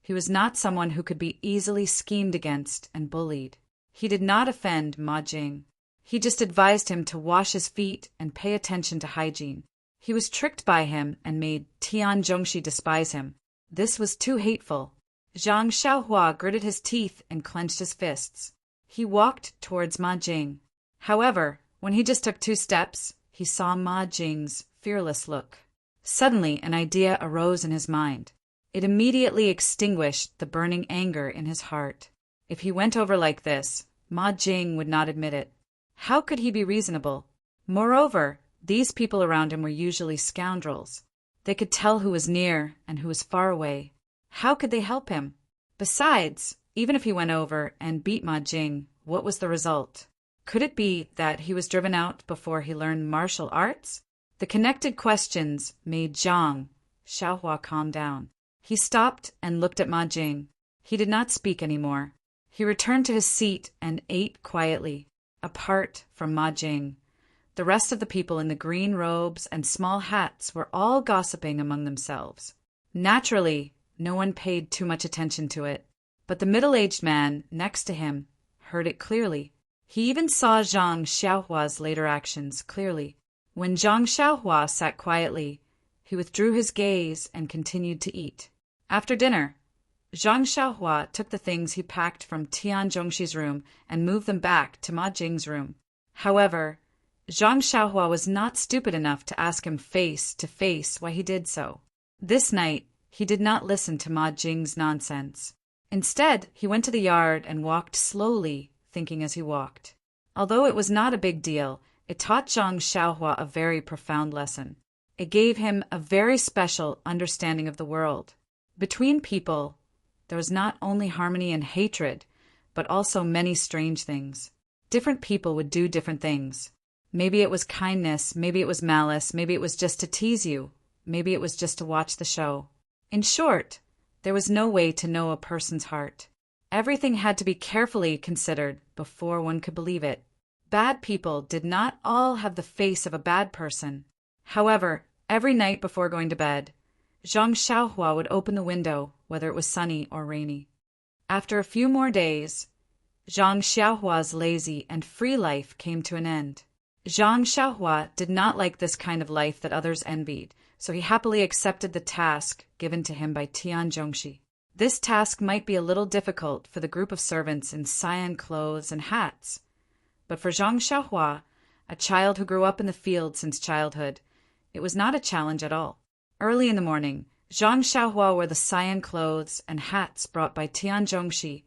he was not someone who could be easily schemed against and bullied. He did not offend Ma Jing. He just advised him to wash his feet and pay attention to hygiene. He was tricked by him and made Tian Zhongxi despise him. This was too hateful. Zhang Xiaohua gritted his teeth and clenched his fists. He walked towards Ma Jing. However, when he just took 2 steps, he saw Ma Jing's fearless look. Suddenly, an idea arose in his mind. It immediately extinguished the burning anger in his heart. If he went over like this, Ma Jing would not admit it. How could he be reasonable? Moreover, these people around him were usually scoundrels. They could tell who was near and who was far away. How could they help him? Besides, even if he went over and beat Ma Jing, what was the result? Could it be that he was driven out before he learned martial arts? The connected questions made Zhang Xiaohua calm down. He stopped and looked at Ma Jing. He did not speak anymore. He returned to his seat and ate quietly, apart from Ma Jing. The rest of the people in the green robes and small hats were all gossiping among themselves. Naturally, no one paid too much attention to it, but the middle-aged man next to him heard it clearly. He even saw Zhang Xiaohua's later actions clearly. When Zhang Xiaohua sat quietly, he withdrew his gaze and continued to eat. After dinner, Zhang Xiaohua took the things he packed from Tian Zhongshi's room and moved them back to Ma Jing's room. However, Zhang Xiaohua was not stupid enough to ask him face to face why he did so. This night, he did not listen to Ma Jing's nonsense. Instead, he went to the yard and walked slowly, thinking as he walked. Although it was not a big deal, it taught Zhang Xiaohua a very profound lesson. It gave him a very special understanding of the world. Between people, there was not only harmony and hatred, but also many strange things. Different people would do different things. Maybe it was kindness, maybe it was malice, maybe it was just to tease you, maybe it was just to watch the show. In short, there was no way to know a person's heart. Everything had to be carefully considered before one could believe it. Bad people did not all have the face of a bad person. However, every night before going to bed, Zhang Xiaohua would open the window, whether it was sunny or rainy. After a few more days, Zhang Xiaohua's lazy and free life came to an end. Zhang Xiaohua did not like this kind of life that others envied, so he happily accepted the task given to him by Tian Zhongxi. This task might be a little difficult for the group of servants in cyan clothes and hats, but for Zhang Xiaohua, a child who grew up in the field since childhood, it was not a challenge at all. Early in the morning, Zhang Xiaohua wore the cyan clothes and hats brought by Tian Zhongxi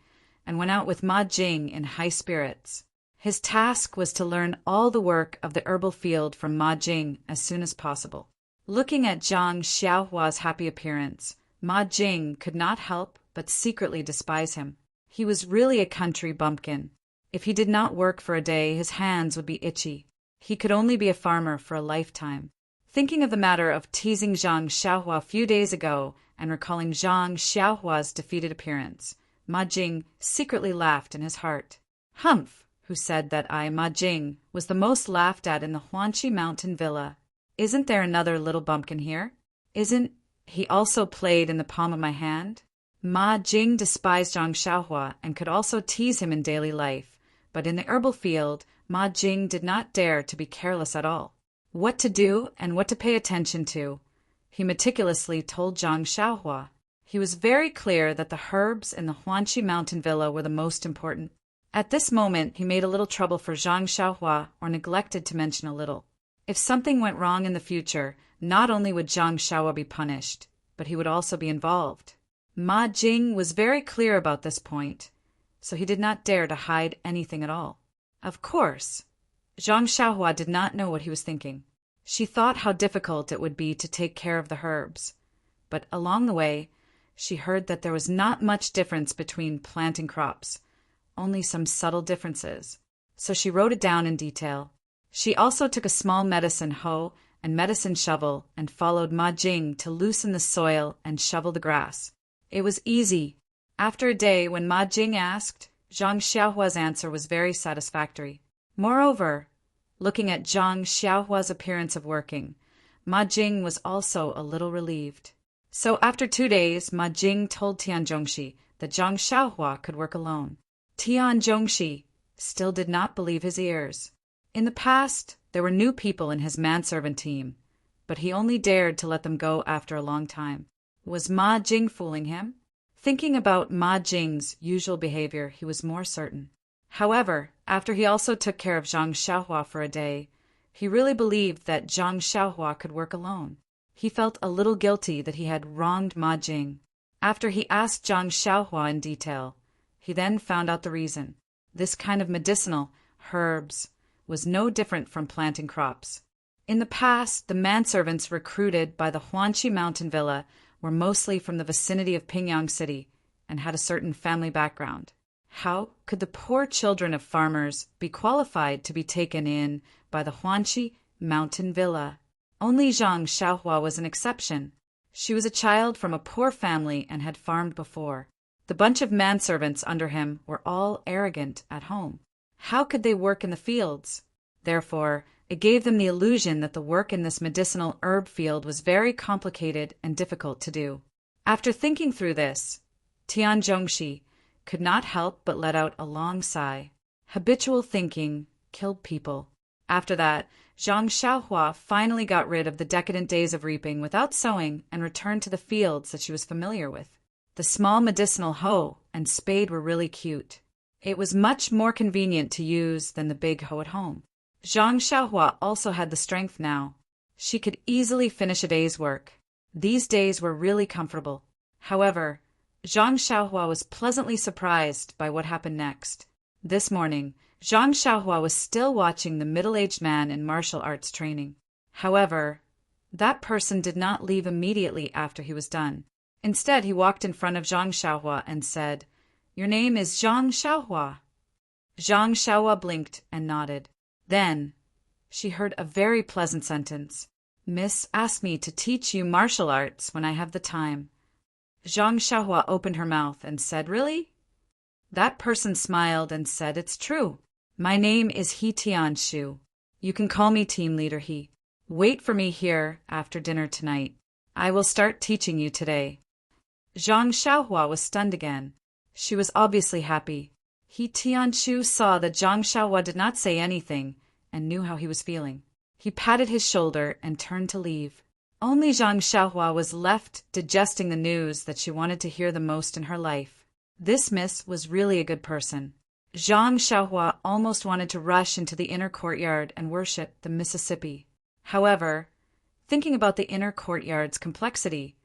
and went out with Ma Jing in high spirits. His task was to learn all the work of the herbal field from Ma Jing as soon as possible. Looking at Zhang Xiaohua's happy appearance, Ma Jing could not help but secretly despise him. He was really a country bumpkin. If he did not work for a day, his hands would be itchy. He could only be a farmer for a lifetime. Thinking of the matter of teasing Zhang Xiaohua a few days ago and recalling Zhang Xiaohua's defeated appearance, Ma Jing secretly laughed in his heart. Humph! Who said that I, Ma Jing, was the most laughed at in the Huanqi mountain villa. Isn't there another little bumpkin here? Isn't he also played in the palm of my hand? Ma Jing despised Zhang Xiaohua and could also tease him in daily life, but in the herbal field, Ma Jing did not dare to be careless at all. What to do and what to pay attention to, he meticulously told Zhang Xiaohua. He was very clear that the herbs in the Huanqi mountain villa were the most important. At this moment, he made a little trouble for Zhang Xiaohua or neglected to mention a little. If something went wrong in the future, not only would Zhang Xiaohua be punished, but he would also be involved. Ma Jing was very clear about this point, so he did not dare to hide anything at all. Of course, Zhang Xiaohua did not know what he was thinking. She thought how difficult it would be to take care of the herbs, but along the way, she heard that there was not much difference between planting crops, only some subtle differences, so she wrote it down in detail. She also took a small medicine hoe and medicine shovel and followed Ma Jing to loosen the soil and shovel the grass. It was easy. After a day, when Ma Jing asked, Zhang Xiaohua's answer was very satisfactory. Moreover, looking at Zhang Xiaohua's appearance of working, Ma Jing was also a little relieved. So after 2 days, Ma Jing told Tian Zhongxi that Zhang Xiaohua could work alone. Tian Zhongxi still did not believe his ears. In the past, there were new people in his manservant team, but he only dared to let them go after a long time. Was Ma Jing fooling him? Thinking about Ma Jing's usual behavior, he was more certain. However, after he also took care of Zhang Xiaohua for a day, he really believed that Zhang Xiaohua could work alone. He felt a little guilty that he had wronged Ma Jing. After he asked Zhang Xiaohua in detail, he then found out the reason. This kind of medicinal herbs was no different from planting crops. In the past, the manservants recruited by the Huanqi mountain villa were mostly from the vicinity of Pingyang City and had a certain family background. How could the poor children of farmers be qualified to be taken in by the Huanqi mountain villa? Only Zhang Xiaohua was an exception. She was a child from a poor family and had farmed before. The bunch of manservants under him were all arrogant at home. How could they work in the fields? Therefore, it gave them the illusion that the work in this medicinal herb field was very complicated and difficult to do. After thinking through this, Tian Zhongxi could not help but let out a long sigh. Habitual thinking killed people. After that, Zhang Xiaohua finally got rid of the decadent days of reaping without sowing and returned to the fields that she was familiar with. The small medicinal hoe and spade were really cute. It was much more convenient to use than the big hoe at home. Zhang Xiaohua also had the strength now. She could easily finish a day's work. These days were really comfortable. However, Zhang Xiaohua was pleasantly surprised by what happened next. This morning, Zhang Xiaohua was still watching the middle-aged man in martial arts training. However, that person did not leave immediately after he was done. Instead, he walked in front of Zhang Xiaohua and said, "Your name is Zhang Xiaohua." Zhang Xiaohua blinked and nodded. Then, she heard a very pleasant sentence. "Miss asked me to teach you martial arts when I have the time." Zhang Xiaohua opened her mouth and said, "Really?" That person smiled and said, "It's true. My name is He Tianshu. You can call me Team Leader He. Wait for me here after dinner tonight. I will start teaching you today." Zhang Xiaohua was stunned again. She was obviously happy. He Tianshu saw that Zhang Xiaohua did not say anything and knew how he was feeling. He patted his shoulder and turned to leave. Only Zhang Xiaohua was left digesting the news that she wanted to hear the most in her life. This miss was really a good person. Zhang Xiaohua almost wanted to rush into the inner courtyard and worship the Mississippi. However, thinking about the inner courtyard's complexity,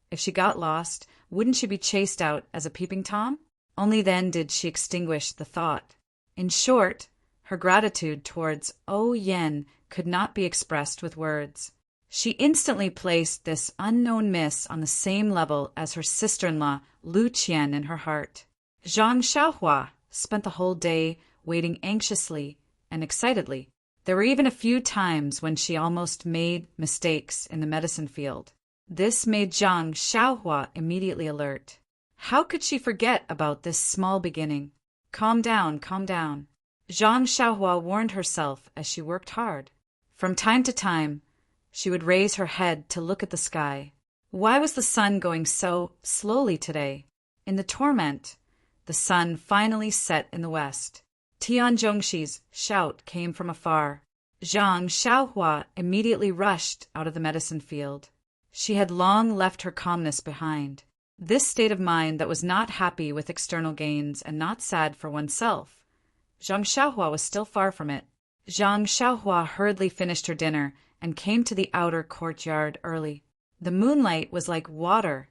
if she got lost, wouldn't she be chased out as a peeping Tom? Only then did she extinguish the thought. In short, her gratitude towards O Yen could not be expressed with words. She instantly placed this unknown miss on the same level as her sister-in-law Lu Qian in her heart. Zhang Xiaohua spent the whole day waiting anxiously and excitedly. There were even a few times when she almost made mistakes in the medicine field. This made Zhang Xiaohua immediately alert. How could she forget about this small beginning? Calm down, calm down. Zhang Xiaohua warned herself as she worked hard. From time to time, she would raise her head to look at the sky. Why was the sun going so slowly today? In the torment, the sun finally set in the west. Tian Zhongxi's shout came from afar. Zhang Xiaohua immediately rushed out of the medicine field. She had long left her calmness behind. This state of mind that was not happy with external gains and not sad for oneself. Zhang Xiaohua was still far from it. Zhang Xiaohua hurriedly finished her dinner and came to the outer courtyard early. The moonlight was like water,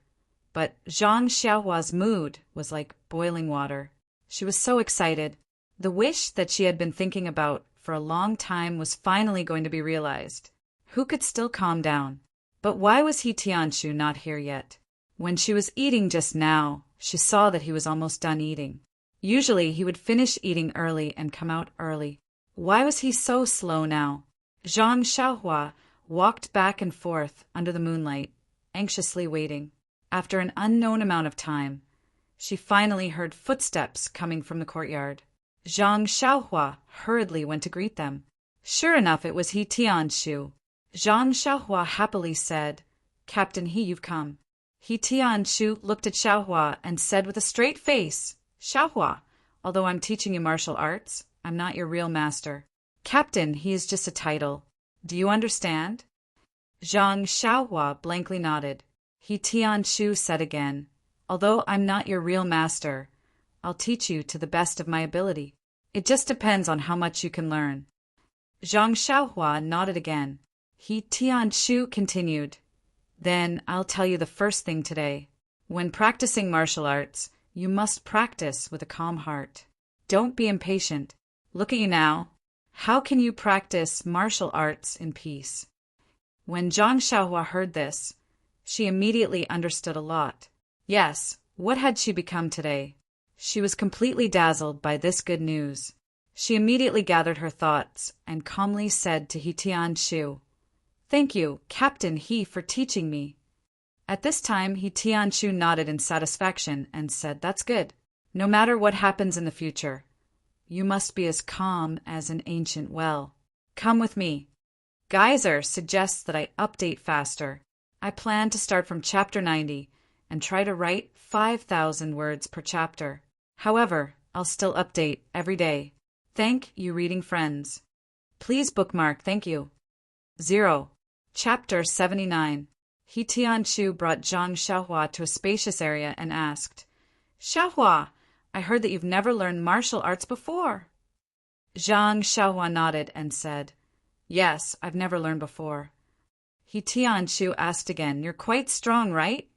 but Zhang Xiaohua's mood was like boiling water. She was so excited. The wish that she had been thinking about for a long time was finally going to be realized. Who could still calm down? But why was He Tianshu not here yet? When she was eating just now, she saw that he was almost done eating. Usually he would finish eating early and come out early. Why was he so slow now? Zhang Xiaohua walked back and forth under the moonlight, anxiously waiting. After an unknown amount of time, she finally heard footsteps coming from the courtyard. Zhang Xiaohua hurriedly went to greet them. Sure enough, it was He Tianshu. Zhang Xiaohua happily said, "Captain He, you've come." He Tianshu looked at Xiaohua and said with a straight face, "Xiaohua, although I'm teaching you martial arts, I'm not your real master. Captain, he is just a title. Do you understand?" Zhang Xiaohua blankly nodded. He Tianshu said again, although I'm not your real master, I'll teach you to the best of my ability. It just depends on how much you can learn. Zhang Xiaohua nodded again. He Tianshu continued, then I'll tell you the first thing today. When practicing martial arts, you must practice with a calm heart. Don't be impatient. Look at you now. How can you practice martial arts in peace? When Zhang Xiaohua heard this, she immediately understood a lot. Yes, what had she become today? She was completely dazzled by this good news. She immediately gathered her thoughts and calmly said to He Tianshu, "Thank you, Captain He, for teaching me." At this time, He Tianshu nodded in satisfaction and said, "That's good. No matter what happens in the future, you must be as calm as an ancient well. Come with me." Geyser suggests that I update faster. I plan to start from chapter 90 and try to write 5,000 words per chapter. However, I'll still update every day. Thank you, reading friends. Please bookmark, thank you. 0. Chapter 79. He Tianshu brought Zhang Xiaohua to a spacious area and asked, "Xiaohua, I heard that you've never learned martial arts before." Zhang Xiaohua nodded and said, "Yes, I've never learned before." He Tianshu asked again, "You're quite strong, right?"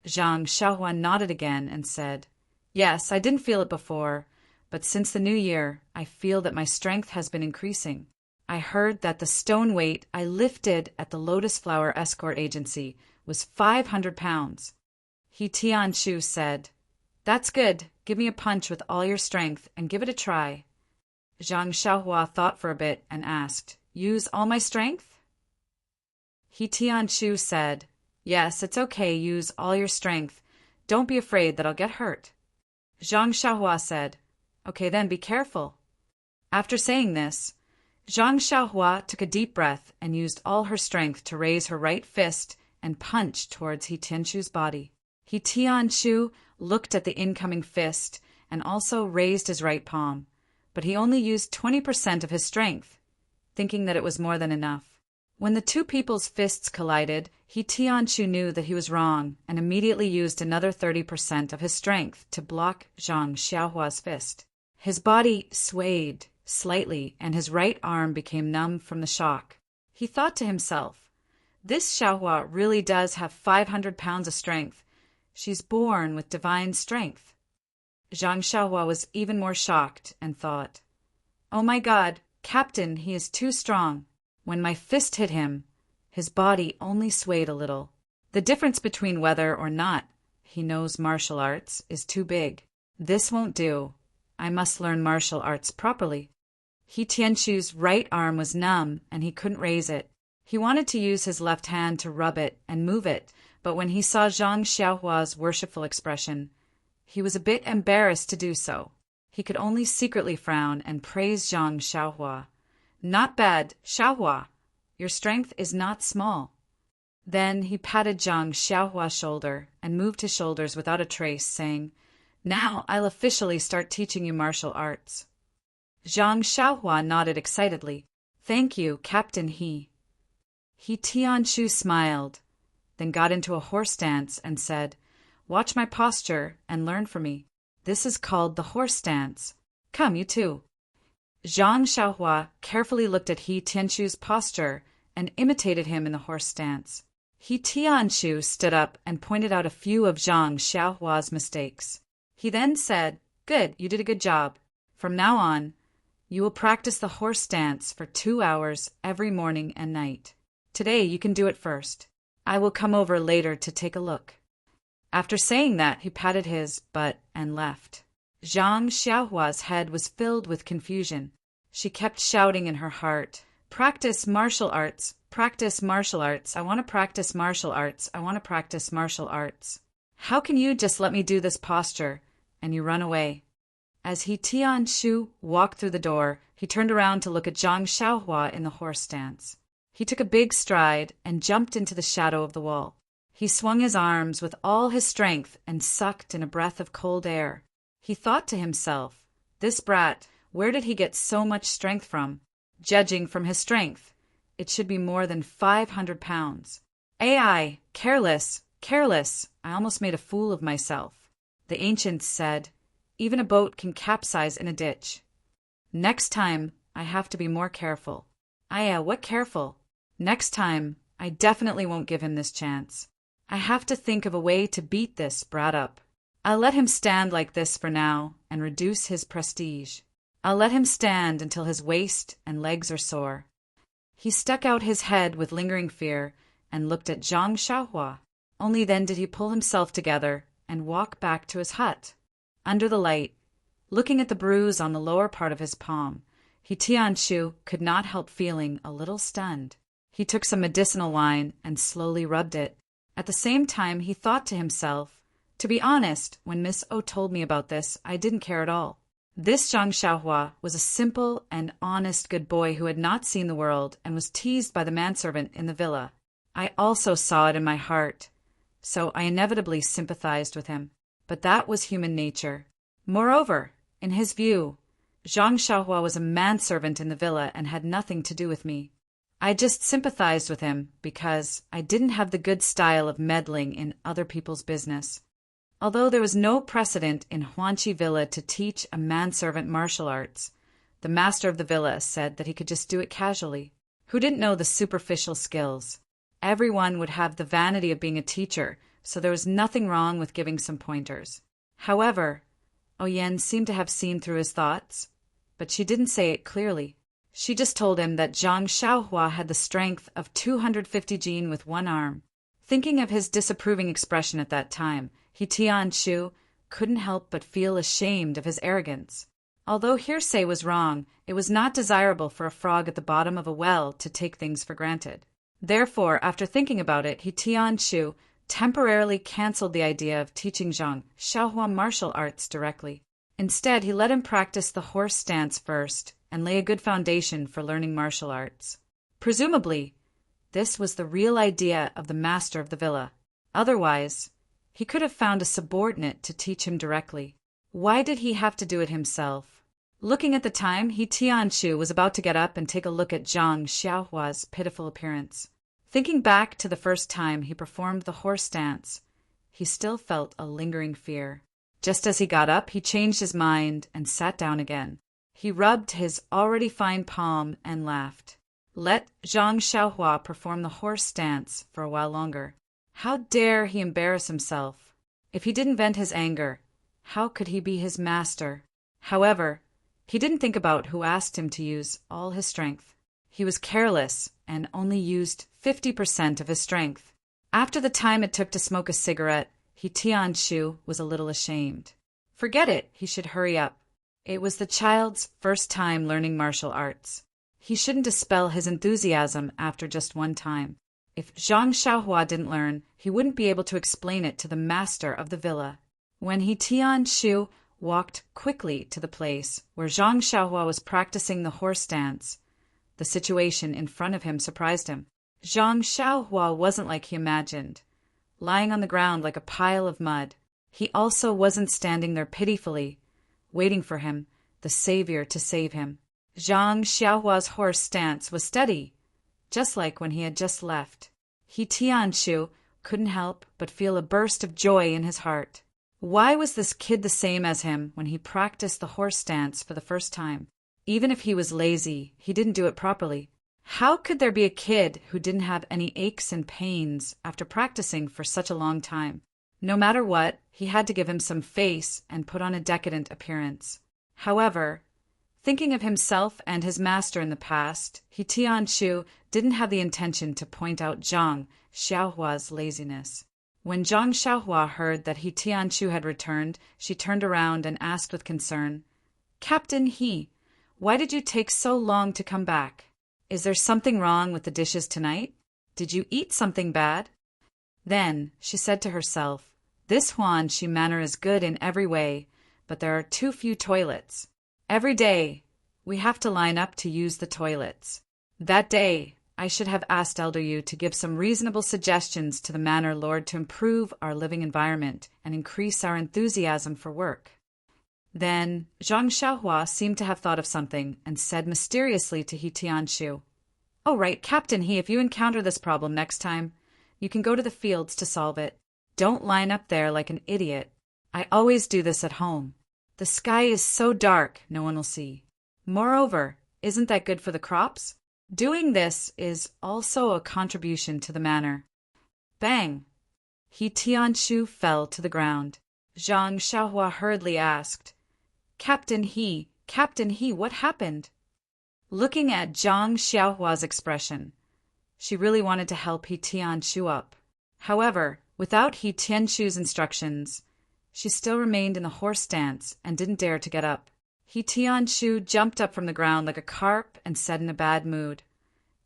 Zhang Xiaohua nodded again and said, "Yes, I didn't feel it before, but since the new year, I feel that my strength has been increasing. I heard that the stone weight I lifted at the Lotus Flower Escort Agency was 500 pounds. He Tianshu said, "That's good. Give me a punch with all your strength and give it a try." Zhang Xiaohua thought for a bit and asked, "Use all my strength?" He Tianshu said, "Yes, it's okay. Use all your strength. Don't be afraid that I'll get hurt." Zhang Xiaohua said, "Okay, then be careful." After saying this, Zhang Xiaohua took a deep breath and used all her strength to raise her right fist and punch towards He Tianshu's body. He Tianshu looked at the incoming fist and also raised his right palm, but he only used 20% of his strength, thinking that it was more than enough. When the two people's fists collided, He Tianshu knew that he was wrong and immediately used another 30% of his strength to block Zhang Xiaohua's fist. His body swayed slightly and his right arm became numb from the shock. He thought to himself, "This Xiaohua really does have 500 pounds of strength. She's born with divine strength." Zhang Xiaohua was even more shocked and thought, "Oh my God, Captain, he is too strong. When my fist hit him, his body only swayed a little. The difference between whether or not he knows martial arts is too big. This won't do. I must learn martial arts properly." He Tianshu's right arm was numb and he couldn't raise it. He wanted to use his left hand to rub it and move it, but when he saw Zhang Xiaohua's worshipful expression, he was a bit embarrassed to do so. He could only secretly frown and praise Zhang Xiaohua. "Not bad, Xiaohua. Your strength is not small." Then he patted Zhang Xiaohua's shoulder and moved his shoulders without a trace, saying, "Now I'll officially start teaching you martial arts." Zhang Xiaohua nodded excitedly. "Thank you, Captain He." He Tianshu smiled, then got into a horse dance and said, "Watch my posture and learn from me. This is called the horse dance. Come, you too." Zhang Xiaohua carefully looked at He Tianshu's posture and imitated him in the horse dance. He Tianshu stood up and pointed out a few of Zhang Xiaohua's mistakes. He then said, "Good, you did a good job. From now on, you will practice the horse dance for 2 hours every morning and night. Today you can do it first. I will come over later to take a look." After saying that, he patted his butt and left. Zhang Xiaohua's head was filled with confusion. She kept shouting in her heart, "Practice martial arts, practice martial arts, I want to practice martial arts, I want to practice martial arts. How can you just let me do this posture and you run away?" As He Tianshu walked through the door, he turned around to look at Zhang Xiaohua in the horse dance. He took a big stride and jumped into the shadow of the wall. He swung his arms with all his strength and sucked in a breath of cold air. He thought to himself, "This brat, where did he get so much strength from? Judging from his strength, it should be more than 500 pounds. AI, careless, Careless, I almost made a fool of myself. The ancients said, even a boat can capsize in a ditch. Next time, I have to be more careful. What careful? Next time, I definitely won't give him this chance. I have to think of a way to beat this brat up. I'll let him stand like this for now and reduce his prestige. I'll let him stand until his waist and legs are sore. He stuck out his head with lingering fear and looked at Zhang Xiaohua. Only then did he pull himself together and walk back to his hut. Under the light, looking at the bruise on the lower part of his palm, Tianshu could not help feeling a little stunned. He took some medicinal wine and slowly rubbed it. At the same time, he thought to himself, to be honest, when Miss O told me about this, I didn't care at all. This Zhang Xiaohua was a simple and honest good boy who had not seen the world and was teased by the manservant in the villa. I also saw it in my heart, so I inevitably sympathized with him. But that was human nature. Moreover, in his view, Zhang Xiaohua was a manservant in the villa and had nothing to do with me. I just sympathized with him because I didn't have the good style of meddling in other people's business. Although there was no precedent in Huanqi Villa to teach a manservant martial arts, the master of the villa said that he could just do it casually. Who didn't know the superficial skills? Everyone would have the vanity of being a teacher, so there was nothing wrong with giving some pointers. However, Oyen seemed to have seen through his thoughts, but she didn't say it clearly. She just told him that Zhang Xiaohua had the strength of 250 jin with one arm. Thinking of his disapproving expression at that time, Tianshu couldn't help but feel ashamed of his arrogance. Although hearsay was wrong, it was not desirable for a frog at the bottom of a well to take things for granted. Therefore, after thinking about it, Tianshu temporarily cancelled the idea of teaching Zhang Xiaohua martial arts directly. Instead, he let him practice the horse stance first and lay a good foundation for learning martial arts. Presumably, this was the real idea of the master of the villa. Otherwise, he could have found a subordinate to teach him directly. Why did he have to do it himself? Looking at the time, Tianshu was about to get up and take a look at Zhang Xiaohua's pitiful appearance. Thinking back to the first time he performed the horse dance, he still felt a lingering fear. Just as he got up, he changed his mind and sat down again. He rubbed his already fine palm and laughed. Let Zhang Xiaohua perform the horse dance for a while longer. How dare he embarrass himself? If he didn't vent his anger, how could he be his master? However, he didn't think about who asked him to use all his strength. He was careless and only used 50% of his strength. After the time it took to smoke a cigarette, Tianshu was a little ashamed. Forget it, he should hurry up. It was the child's first time learning martial arts. He shouldn't dispel his enthusiasm after just one time. If Zhang Xiaohua didn't learn, he wouldn't be able to explain it to the master of the villa. When Tianshu walked quickly to the place where Zhang Xiaohua was practicing the horse dance, the situation in front of him surprised him. Zhang Xiaohua wasn't like he imagined, lying on the ground like a pile of mud. He also wasn't standing there pitifully, waiting for him, the savior, to save him. Zhang Xiaohua's horse stance was steady, just like when he had just left. Tianshu couldn't help but feel a burst of joy in his heart. Why was this kid the same as him when he practiced the horse dance for the first time? Even if he was lazy, he didn't do it properly. How could there be a kid who didn't have any aches and pains after practicing for such a long time? No matter what, he had to give him some face and put on a decadent appearance. However, thinking of himself and his master in the past, Tianshu didn't have the intention to point out Zhang Xiaohua's laziness. When Zhang Xiaohua heard that Tianshu had returned, she turned around and asked with concern, "Captain He, why did you take so long to come back? Is there something wrong with the dishes tonight? Did you eat something bad?" Then she said to herself, "This Huanqi manor is good in every way, but there are too few toilets. Every day, we have to line up to use the toilets. That day, I should have asked Elder Yu to give some reasonable suggestions to the manor lord to improve our living environment and increase our enthusiasm for work." Then Zhang Xiaohua seemed to have thought of something and said mysteriously to Tianshu, "Oh right, Captain He, if you encounter this problem next time, you can go to the fields to solve it. Don't line up there like an idiot. I always do this at home. The sky is so dark, no one will see. Moreover, isn't that good for the crops? Doing this is also a contribution to the manor. Bang! He Tianshu fell to the ground. Zhang Xiaohua hurriedly asked, Captain He, what happened? Looking at Zhang Xiaohua's expression, she really wanted to help He Tianshu up. However, without He Tianshu's instructions, she still remained in the horse stance and didn't dare to get up. He Tianshu jumped up from the ground like a carp and said in a bad mood,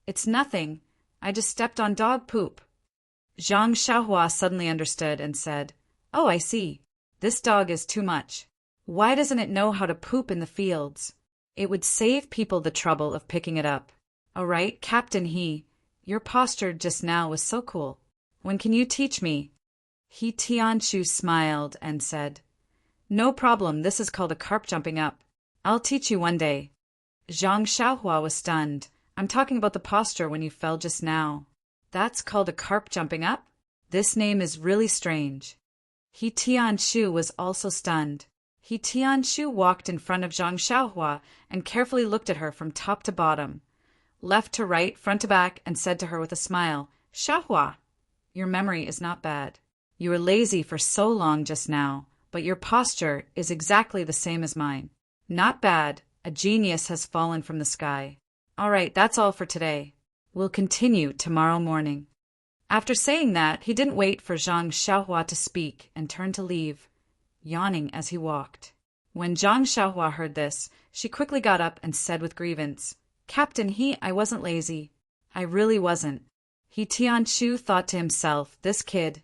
It's nothing. I just stepped on dog poop. Zhang Xiaohua suddenly understood and said, Oh, I see. This dog is too much. Why doesn't it know how to poop in the fields? It would save people the trouble of picking it up. All right, Captain He, your posture just now was so cool. When can you teach me? He Tianshu smiled and said, No problem, this is called a carp jumping up. I'll teach you one day. Zhang Xiaohua was stunned. I'm talking about the posture when you fell just now. That's called a carp jumping up? This name is really strange. He Tianshu was also stunned. He Tianshu walked in front of Zhang Xiaohua and carefully looked at her from top to bottom, left to right, front to back, and said to her with a smile, Xiaohua, your memory is not bad. You were lazy for so long just now, but your posture is exactly the same as mine. Not bad. A genius has fallen from the sky. All right, that's all for today. We'll continue tomorrow morning. After saying that, he didn't wait for Zhang Xiaohua to speak and turned to leave, yawning as he walked. When Zhang Xiaohua heard this, she quickly got up and said with grievance, Captain He, I wasn't lazy. I really wasn't. He Tianshu thought to himself, this kid,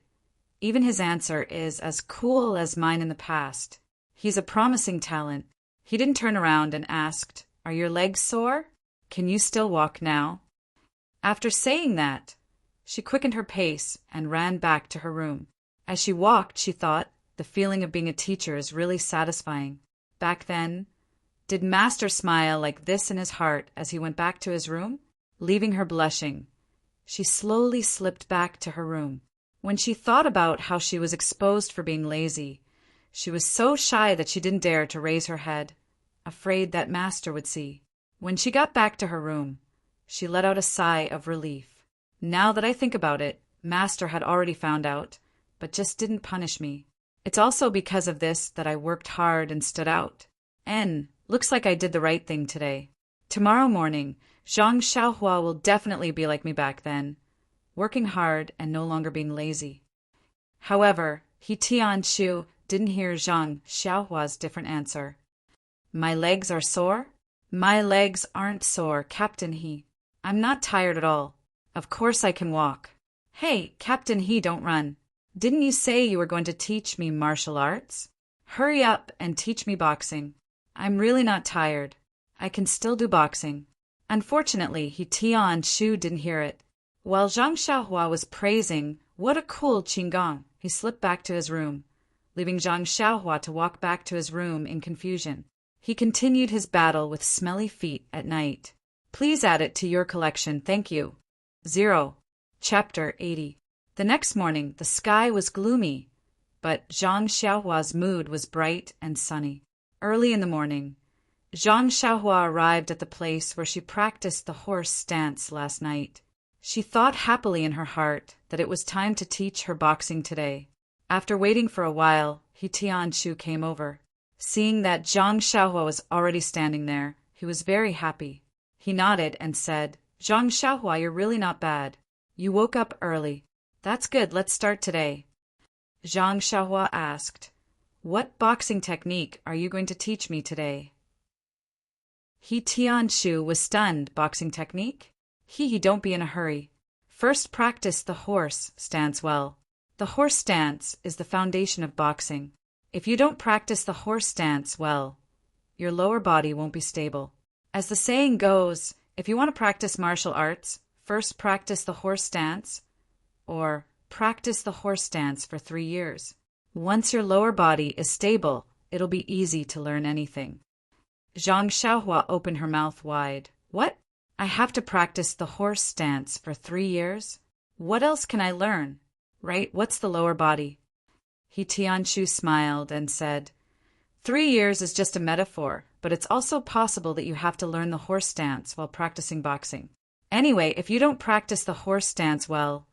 even his answer is as cool as mine in the past. He's a promising talent. He didn't turn around and asked, Are your legs sore? Can you still walk now? After saying that, she quickened her pace and ran back to her room. As she walked, she thought, the feeling of being a teacher is really satisfying. Back then, did Master smile like this in his heart as he went back to his room? Leaving her blushing, she slowly slipped back to her room. When she thought about how she was exposed for being lazy, she was so shy that she didn't dare to raise her head, afraid that Master would see. When she got back to her room, she let out a sigh of relief. Now that I think about it, Master had already found out, but just didn't punish me. It's also because of this that I worked hard and stood out. Looks like I did the right thing today. Tomorrow morning, Zhang Xiaohua will definitely be like me back then, working hard and no longer being lazy. However, He Tianshu didn't hear Zhang Xiaohua's different answer. My legs are sore? My legs aren't sore, Captain He. I'm not tired at all. Of course I can walk. Hey, Captain He, don't run. Didn't you say you were going to teach me martial arts? Hurry up and teach me boxing. I'm really not tired. I can still do boxing. Unfortunately, He Tianshu didn't hear it. While Zhang Xiaohua was praising, what a cool qigong, he slipped back to his room, leaving Zhang Xiaohua to walk back to his room in confusion. He continued his battle with smelly feet at night. Please add it to your collection, thank you. 0. Chapter 80. The next morning, the sky was gloomy, but Zhang Xiaohua's mood was bright and sunny. Early in the morning, Zhang Xiaohua arrived at the place where she practiced the horse stance last night. She thought happily in her heart that it was time to teach her boxing today. After waiting for a while, He Tianshu came over. Seeing that Zhang Xiaohua was already standing there, he was very happy. He nodded and said, Zhang Xiaohua, you're really not bad. You woke up early. That's good, let's start today. Zhang Xiaohua asked, What boxing technique are you going to teach me today? He Tianshu was stunned. Boxing technique? Don't be in a hurry. First practice the horse stance well. The horse stance is the foundation of boxing. If you don't practice the horse stance well, your lower body won't be stable. As the saying goes, if you want to practice martial arts, first practice the horse stance, or practice the horse stance for 3 years. Once your lower body is stable, it'll be easy to learn anything. Zhang Xiaohua opened her mouth wide. What? I have to practice the horse stance for 3 years? What else can I learn? Right, what's the lower body? He Tianshu smiled and said, 3 years is just a metaphor, but it's also possible that you have to learn the horse dance while practicing boxing. Anyway, if you don't practice the horse dance well,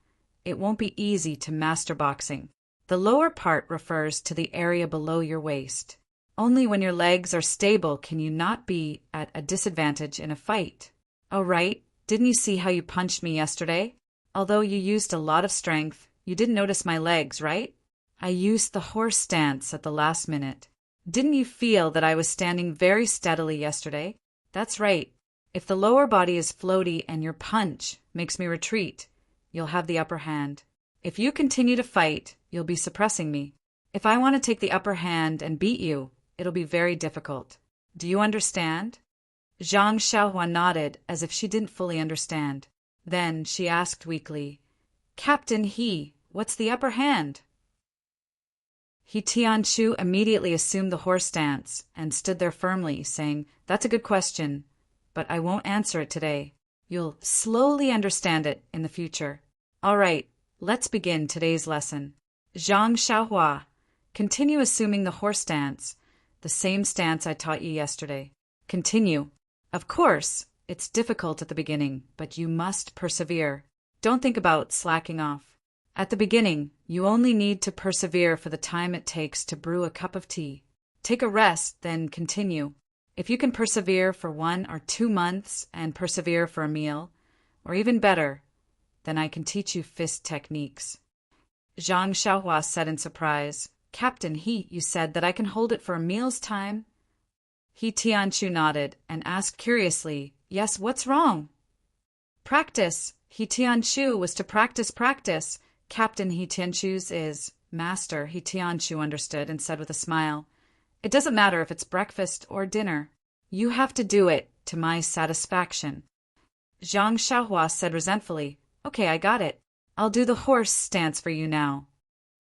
it won't be easy to master boxing. The lower part refers to the area below your waist. Only when your legs are stable can you not be at a disadvantage in a fight. Oh, right, didn't you see how you punched me yesterday? Although you used a lot of strength, you didn't notice my legs, right? I used the horse stance at the last minute. Didn't you feel that I was standing very steadily yesterday? That's right. If the lower body is floaty and your punch makes me retreat, you'll have the upper hand. If you continue to fight, you'll be suppressing me. If I want to take the upper hand and beat you, it'll be very difficult. Do you understand? Zhang Xiaohua nodded as if she didn't fully understand. Then she asked weakly, Captain He, what's the upper hand? He Tianshu immediately assumed the horse stance and stood there firmly, saying, That's a good question, but I won't answer it today. You'll slowly understand it in the future. All right, let's begin today's lesson. Zhang Xiaohua, continue assuming the horse stance, the same stance I taught you yesterday. Continue. Of course, it's difficult at the beginning, but you must persevere. Don't think about slacking off. At the beginning, you only need to persevere for the time it takes to brew a cup of tea. Take a rest, then continue. If you can persevere for 1 or 2 months and persevere for a meal, or even better, then I can teach you fist techniques. Zhang Xiaohua said in surprise, Captain He, you said that I can hold it for a meal's time? He Tianshu nodded and asked curiously, Yes, what's wrong? Practice. He Tianshu was to practice. Captain He Tianshu's is Master. He Tianshu understood and said with a smile, It doesn't matter if it's breakfast or dinner. You have to do it to my satisfaction. Zhang Xiaohua said resentfully, Okay, I got it. I'll do the horse stance for you now.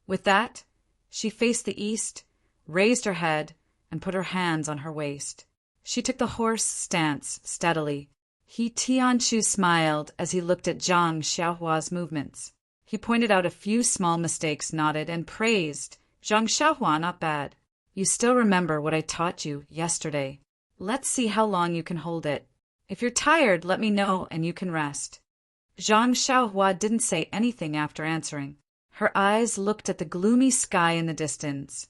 With that, she faced the east, raised her head, and put her hands on her waist. She took the horse stance steadily. He Tianshu smiled as he looked at Zhang Xiaohua's movements. He pointed out a few small mistakes, nodded, and praised. Zhang Xiaohua, not bad. You still remember what I taught you yesterday. Let's see how long you can hold it. If you're tired, let me know and you can rest. Zhang Xiaohua didn't say anything after answering. Her eyes looked at the gloomy sky in the distance,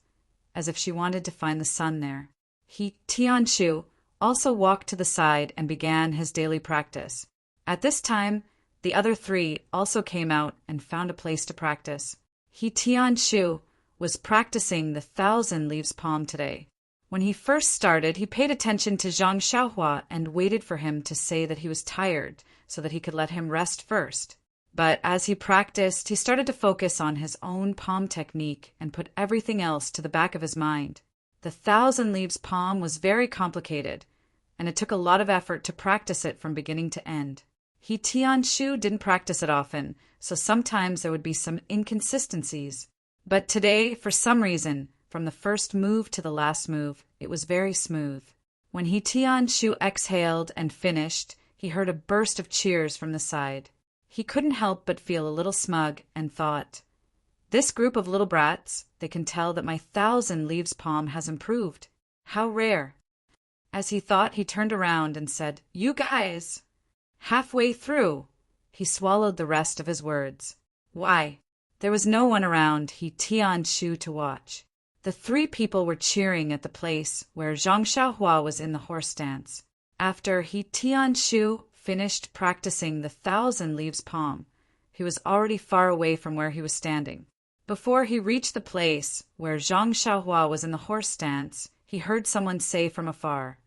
as if she wanted to find the sun there. He Tianshu also walked to the side and began his daily practice. At this time, the other 3 also came out and found a place to practice. He Tianshu was practicing the 1,000 leaves palm today. When he first started, he paid attention to Zhang Xiaohua and waited for him to say that he was tired so that he could let him rest first. But as he practiced, he started to focus on his own palm technique and put everything else to the back of his mind. The 1,000 leaves palm was very complicated, and it took a lot of effort to practice it from beginning to end. He Tianshu didn't practice it often, so sometimes there would be some inconsistencies. But today, for some reason, from the first move to the last move, it was very smooth. When He Tianshu exhaled and finished, he heard a burst of cheers from the side. He couldn't help but feel a little smug and thought, This group of little brats, they can tell that my 1,000 leaves palm has improved. How rare. As he thought, he turned around and said, You guys! Halfway through, he swallowed the rest of his words. Why? There was no one around He Tianshu to watch. The 3 people were cheering at the place where Zhang Xiaohua was in the horse stance. After He Tianshu finished practicing the 1,000 leaves palm, he was already far away from where he was standing. Before he reached the place where Zhang Xiaohua was in the horse stance, he heard someone say from afar,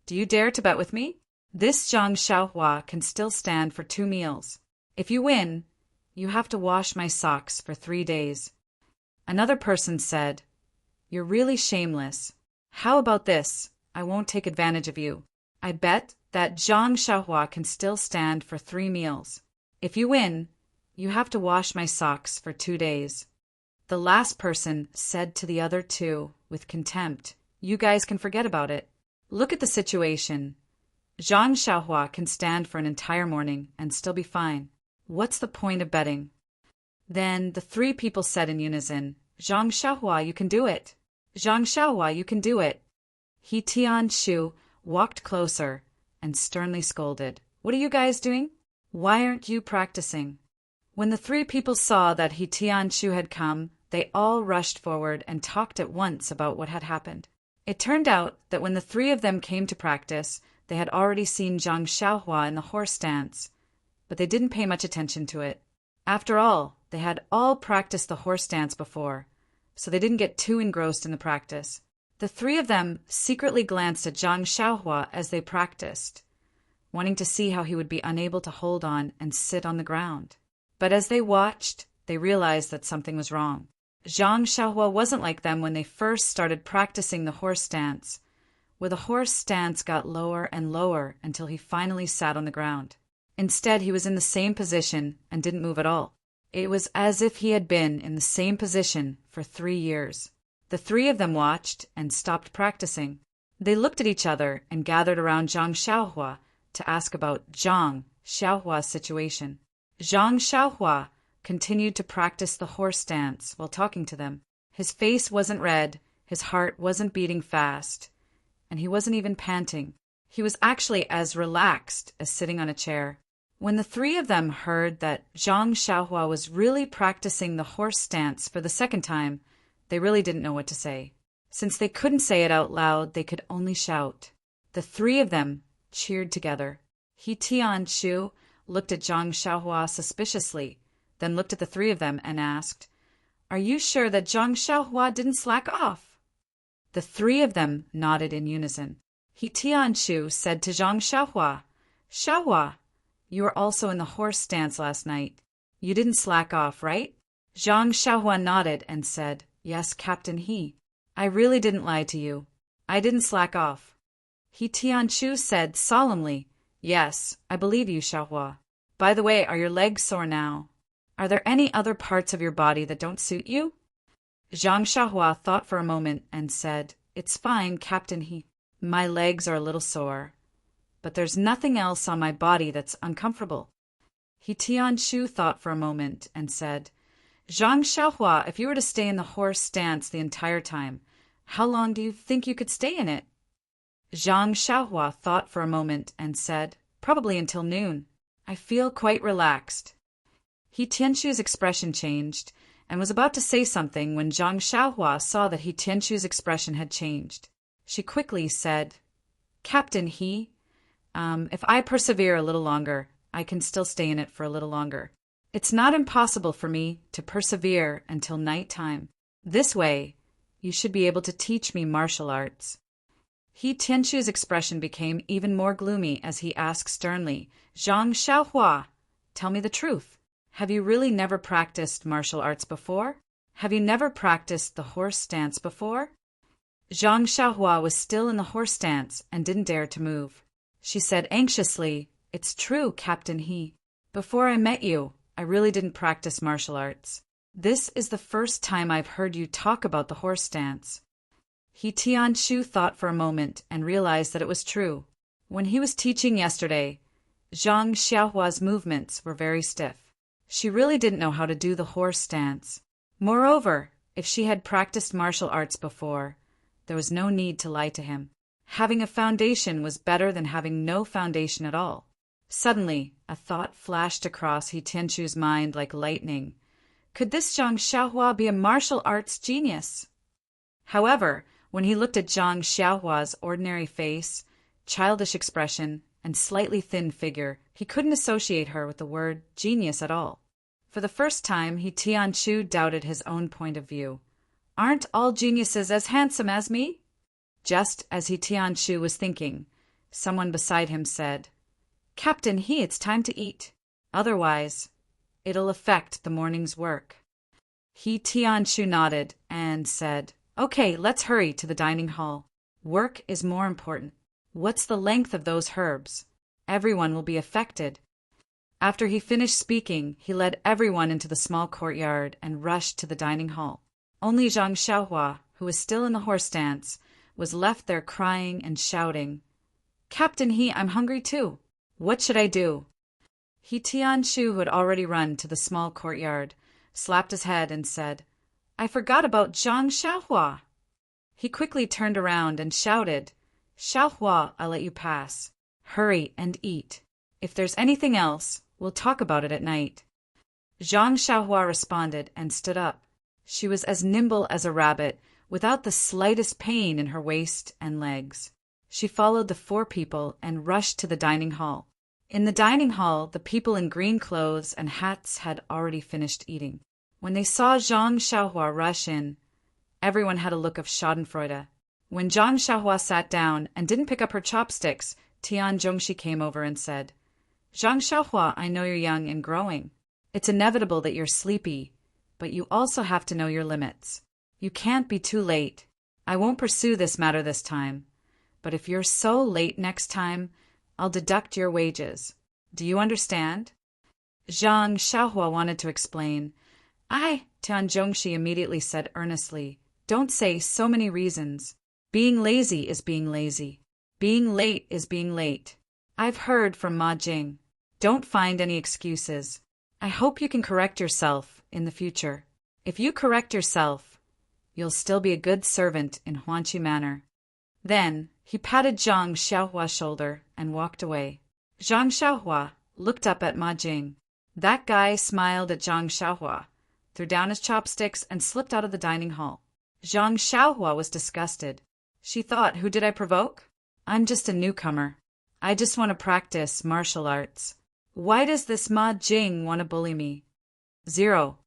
Do you dare to bet with me? This Zhang Xiaohua can still stand for 2 meals. If you win, you have to wash my socks for 3 days. Another person said, You're really shameless. How about this? I won't take advantage of you. I bet that Zhang Xiaohua can still stand for 3 meals. If you win, you have to wash my socks for 2 days. The last person said to the other 2 with contempt, You guys can forget about it. Look at the situation. Zhang Xiaohua can stand for an entire morning and still be fine. What's the point of betting? Then the 3 people said in unison, Zhang Xiaohua, you can do it! Zhang Xiaohua, you can do it! He Tianshu walked closer and sternly scolded. What are you guys doing? Why aren't you practicing? When the three people saw that He Tianshu had come, they all rushed forward and talked at once about what had happened. It turned out that when the three of them came to practice, they had already seen Zhang Xiaohua in the horse dance, but they didn't pay much attention to it. After all, they had all practiced the horse dance before, so they didn't get too engrossed in the practice. The three of them secretly glanced at Zhang Xiaohua as they practiced, wanting to see how he would be unable to hold on and sit on the ground. But as they watched, they realized that something was wrong. Zhang Xiaohua wasn't like them when they first started practicing the horse dance, where the horse stance got lower and lower until he finally sat on the ground. Instead, he was in the same position and didn't move at all. It was as if he had been in the same position for 3 years. The three of them watched and stopped practicing. They looked at each other and gathered around Zhang Xiaohua to ask about Zhang Xiaohua's situation. Zhang Xiaohua continued to practice the horse dance while talking to them. His face wasn't red, his heart wasn't beating fast, and he wasn't even panting. He was actually as relaxed as sitting on a chair. When the three of them heard that Zhang Xiaohua was really practicing the horse dance for the second time, they really didn't know what to say. Since they couldn't say it out loud, they could only shout. The three of them cheered together. He Tianshu looked at Zhang Xiaohua suspiciously, then looked at the three of them and asked, "Are you sure that Zhang Xiaohua didn't slack off?" The three of them nodded in unison. He Tianshu said to Zhang Xiaohua, "Xiaohua, you were also in the horse dance last night. You didn't slack off, right?" Zhang Xiaohua nodded and said, "Yes, Captain He. I really didn't lie to you. I didn't slack off." He Tianshu said solemnly, "Yes, I believe you, Xiaohua. By the way, are your legs sore now? Are there any other parts of your body that don't suit you?" Zhang Xiaohua thought for a moment and said, "It's fine, Captain He. My legs are a little sore, but there's nothing else on my body that's uncomfortable." He Tianshu thought for a moment and said, "Zhang Xiaohua, if you were to stay in the horse dance the entire time, how long do you think you could stay in it?" Zhang Xiaohua thought for a moment and said, "Probably until noon. I feel quite relaxed." He Tianshu's expression changed and was about to say something when Zhang Xiaohua saw that He Tianshu's expression had changed. She quickly said, "Captain He, if I persevere a little longer, I can still stay in it for a little longer. It's not impossible for me to persevere until night time. This way, you should be able to teach me martial arts." He Tianshu's expression became even more gloomy as he asked sternly, "Zhang Xiaohua, tell me the truth. Have you really never practiced martial arts before? Have you never practiced the horse dance before?" Zhang Xiaohua was still in the horse dance and didn't dare to move. She said anxiously, "It's true, Captain He. Before I met you, I really didn't practice martial arts. This is the first time I've heard you talk about the horse dance." He Tianshu thought for a moment and realized that it was true. When he was teaching yesterday, Zhang Xiaohua's movements were very stiff. She really didn't know how to do the horse dance. Moreover, if she had practiced martial arts before, there was no need to lie to him. Having a foundation was better than having no foundation at all. Suddenly, a thought flashed across He Tianshu's mind like lightning. Could this Zhang Xiaohua be a martial arts genius? However, when he looked at Zhang Xiaohua's ordinary face, childish expression, and slightly thin figure, he couldn't associate her with the word genius at all. For the first time, He Tianshu doubted his own point of view. Aren't all geniuses as handsome as me? Just as He Tianshu was thinking, someone beside him said, "Captain He, it's time to eat. Otherwise, it'll affect the morning's work." He Tianshu nodded and said, "Okay, let's hurry to the dining hall. Work is more important. What's the length of those herbs? Everyone will be affected." After he finished speaking, he led everyone into the small courtyard and rushed to the dining hall. Only Zhang Xiaohua, who was still in the horse dance, was left there crying and shouting, "Captain He, I'm hungry too. What should I do?" He Tianshu, who had already run to the small courtyard, slapped his head and said, I forgot about Zhang Xiaohua. He quickly turned around and shouted, Xiaohua, I'll let you pass. Hurry and eat. If there's anything else, we'll talk about it at night. Zhang Xiaohua responded and stood up. She was as nimble as a rabbit, without the slightest pain in her waist and legs. She followed the 4 people and rushed to the dining hall. In the dining hall, the people in green clothes and hats had already finished eating. When they saw Zhang Xiaohua rush in, everyone had a look of schadenfreude. When Zhang Xiaohua sat down and didn't pick up her chopsticks, Tian Zhongxi came over and said, Zhang Xiaohua, I know you're young and growing. It's inevitable that you're sleepy, but you also have to know your limits. You can't be too late. I won't pursue this matter this time, but if you're so late next time, I'll deduct your wages. Do you understand? Zhang Xiaohua wanted to explain. Tian Zhongxi immediately said earnestly, don't say so many reasons. Being lazy is being lazy. Being late is being late. I've heard from Ma Jing. Don't find any excuses. I hope you can correct yourself in the future. If you correct yourself, you'll still be a good servant in Huanqi Manor. Then he patted Zhang Xiaohua's shoulder and walked away. Zhang Xiaohua looked up at Ma Jing. That guy smiled at Zhang Xiaohua, threw down his chopsticks, and slipped out of the dining hall. Zhang Xiaohua was disgusted. She thought, who did I provoke? I'm just a newcomer. I just want to practice martial arts. Why does this Ma Jing want to bully me? 0.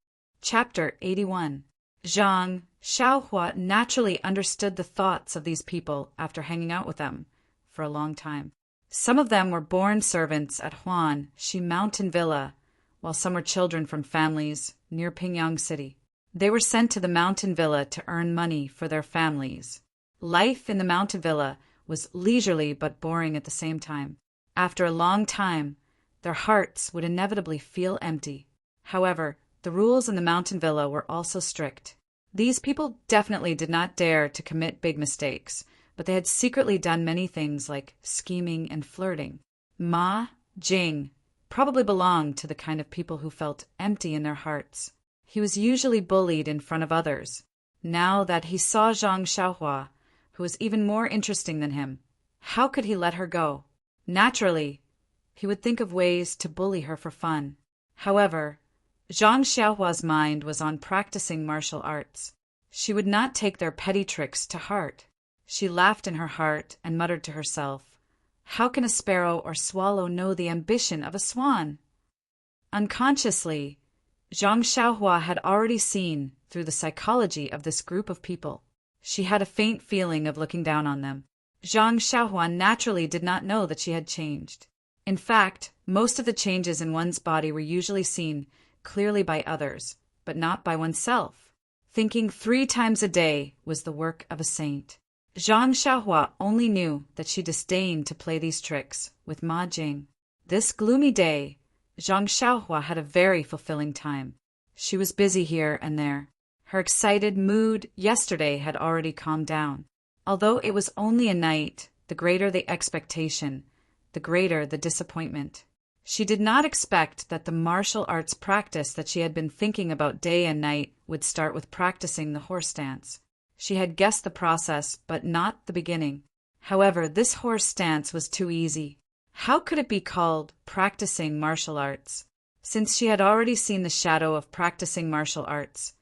Chapter 81. Zhang Xiaohua naturally understood the thoughts of these people after hanging out with them for a long time. Some of them were born servants at Huanxi Mountain Villa, while some were children from families near Pingyang City. They were sent to the mountain villa to earn money for their families. Life in the mountain villa was leisurely but boring at the same time. After a long time, their hearts would inevitably feel empty. However, the rules in the mountain villa were also strict. These people definitely did not dare to commit big mistakes, but they had secretly done many things like scheming and flirting. Ma Jing probably belonged to the kind of people who felt empty in their hearts. He was usually bullied in front of others. Now that he saw Zhang Xiaohua, who was even more interesting than him, how could he let her go? Naturally, he would think of ways to bully her for fun. However, Zhang Xiaohua's mind was on practicing martial arts. She would not take their petty tricks to heart. She laughed in her heart and muttered to herself, how can a sparrow or swallow know the ambition of a swan? Unconsciously, Zhang Xiaohua had already seen through the psychology of this group of people. She had a faint feeling of looking down on them. Zhang Xiaohua naturally did not know that she had changed. In fact, most of the changes in one's body were usually seen clearly by others, but not by oneself. Thinking 3 times a day was the work of a saint. Zhang Xiaohua only knew that she disdained to play these tricks with Ma Jing. This gloomy day, Zhang Xiaohua had a very fulfilling time. She was busy here and there. Her excited mood yesterday had already calmed down. Although it was only a night, the greater the expectation, the greater the disappointment. She did not expect that the martial arts practice that she had been thinking about day and night would start with practicing the horse stance. She had guessed the process, but not the beginning. However, this horse stance was too easy. How could it be called practicing martial arts? Since she had already seen the shadow of practicing martial arts,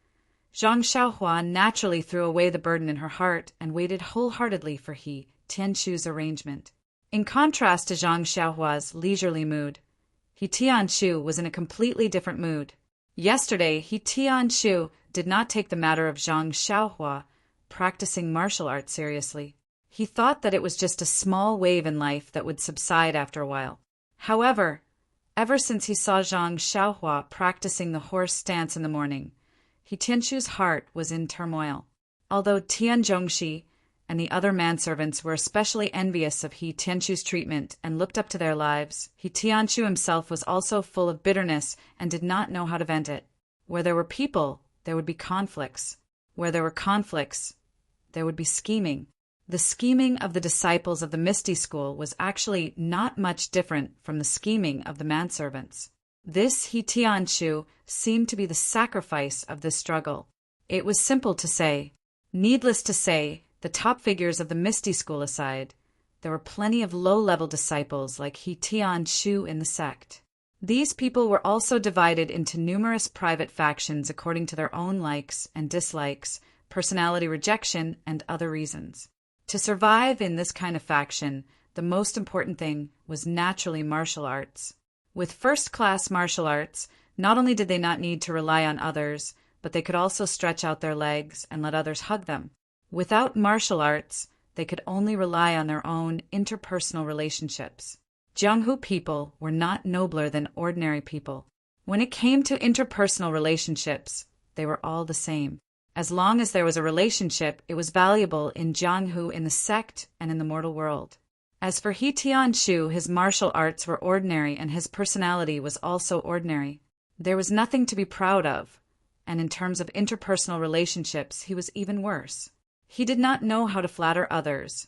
Zhang Xiaohua naturally threw away the burden in her heart and waited wholeheartedly for He Tianqu's arrangement. In contrast to Zhang Xiaohua's leisurely mood, He Tianqu was in a completely different mood. Yesterday, He Tianqu did not take the matter of Zhang Xiaohua practicing martial arts seriously. He thought that it was just a small wave in life that would subside after a while. However, ever since he saw Zhang Xiaohua practicing the horse stance in the morning, He Tianqu's heart was in turmoil. Although Tian Zhongxi and the other manservants were especially envious of He Tianqu's treatment and looked up to their lives, He Tianqu himself was also full of bitterness and did not know how to vent it. Where there were people, there would be conflicts. Where there were conflicts, there would be scheming. The scheming of the disciples of the Misty School was actually not much different from the scheming of the manservants. This He Tianqu seemed to be the sacrifice of this struggle. It was simple to say. Needless to say, the top figures of the Misty School aside, there were plenty of low-level disciples like He Tian-shu in the sect. These people were also divided into numerous private factions according to their own likes and dislikes, personality rejection, and other reasons. To survive in this kind of faction, the most important thing was naturally martial arts. With first-class martial arts, not only did they not need to rely on others, but they could also stretch out their legs and let others hug them. Without martial arts, they could only rely on their own interpersonal relationships. Jianghu people were not nobler than ordinary people. When it came to interpersonal relationships, they were all the same. As long as there was a relationship, it was valuable in Jianghu, in the sect, and in the mortal world. As for He Tian-shu, his martial arts were ordinary and his personality was also ordinary. There was nothing to be proud of, and in terms of interpersonal relationships, he was even worse. He did not know how to flatter others,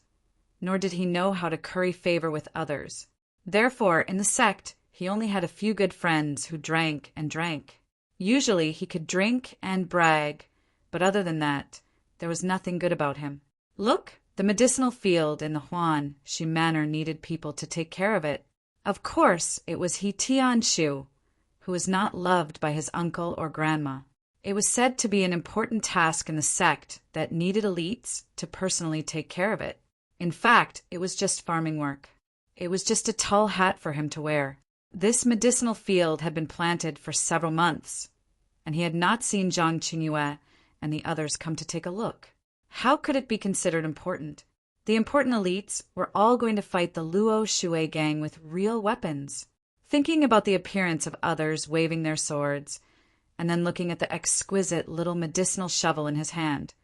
nor did he know how to curry favor with others. Therefore, in the sect, he only had a few good friends who drank and drank. Usually he could drink and brag, but other than that, there was nothing good about him. Look, the medicinal field in the Huan-Shi Manor needed people to take care of it. Of course, it was He Tian-shu, who was not loved by his uncle or grandma. It was said to be an important task in the sect that needed elites to personally take care of it. In fact, it was just farming work. It was just a tall hat for him to wear. This medicinal field had been planted for several months, and he had not seen Zhang Qingyue and the others come to take a look. How could it be considered important? The important elites were all going to fight the Luo Shui gang with real weapons. Thinking about the appearance of others waving their swords, and then looking at the exquisite little medicinal shovel in his hand,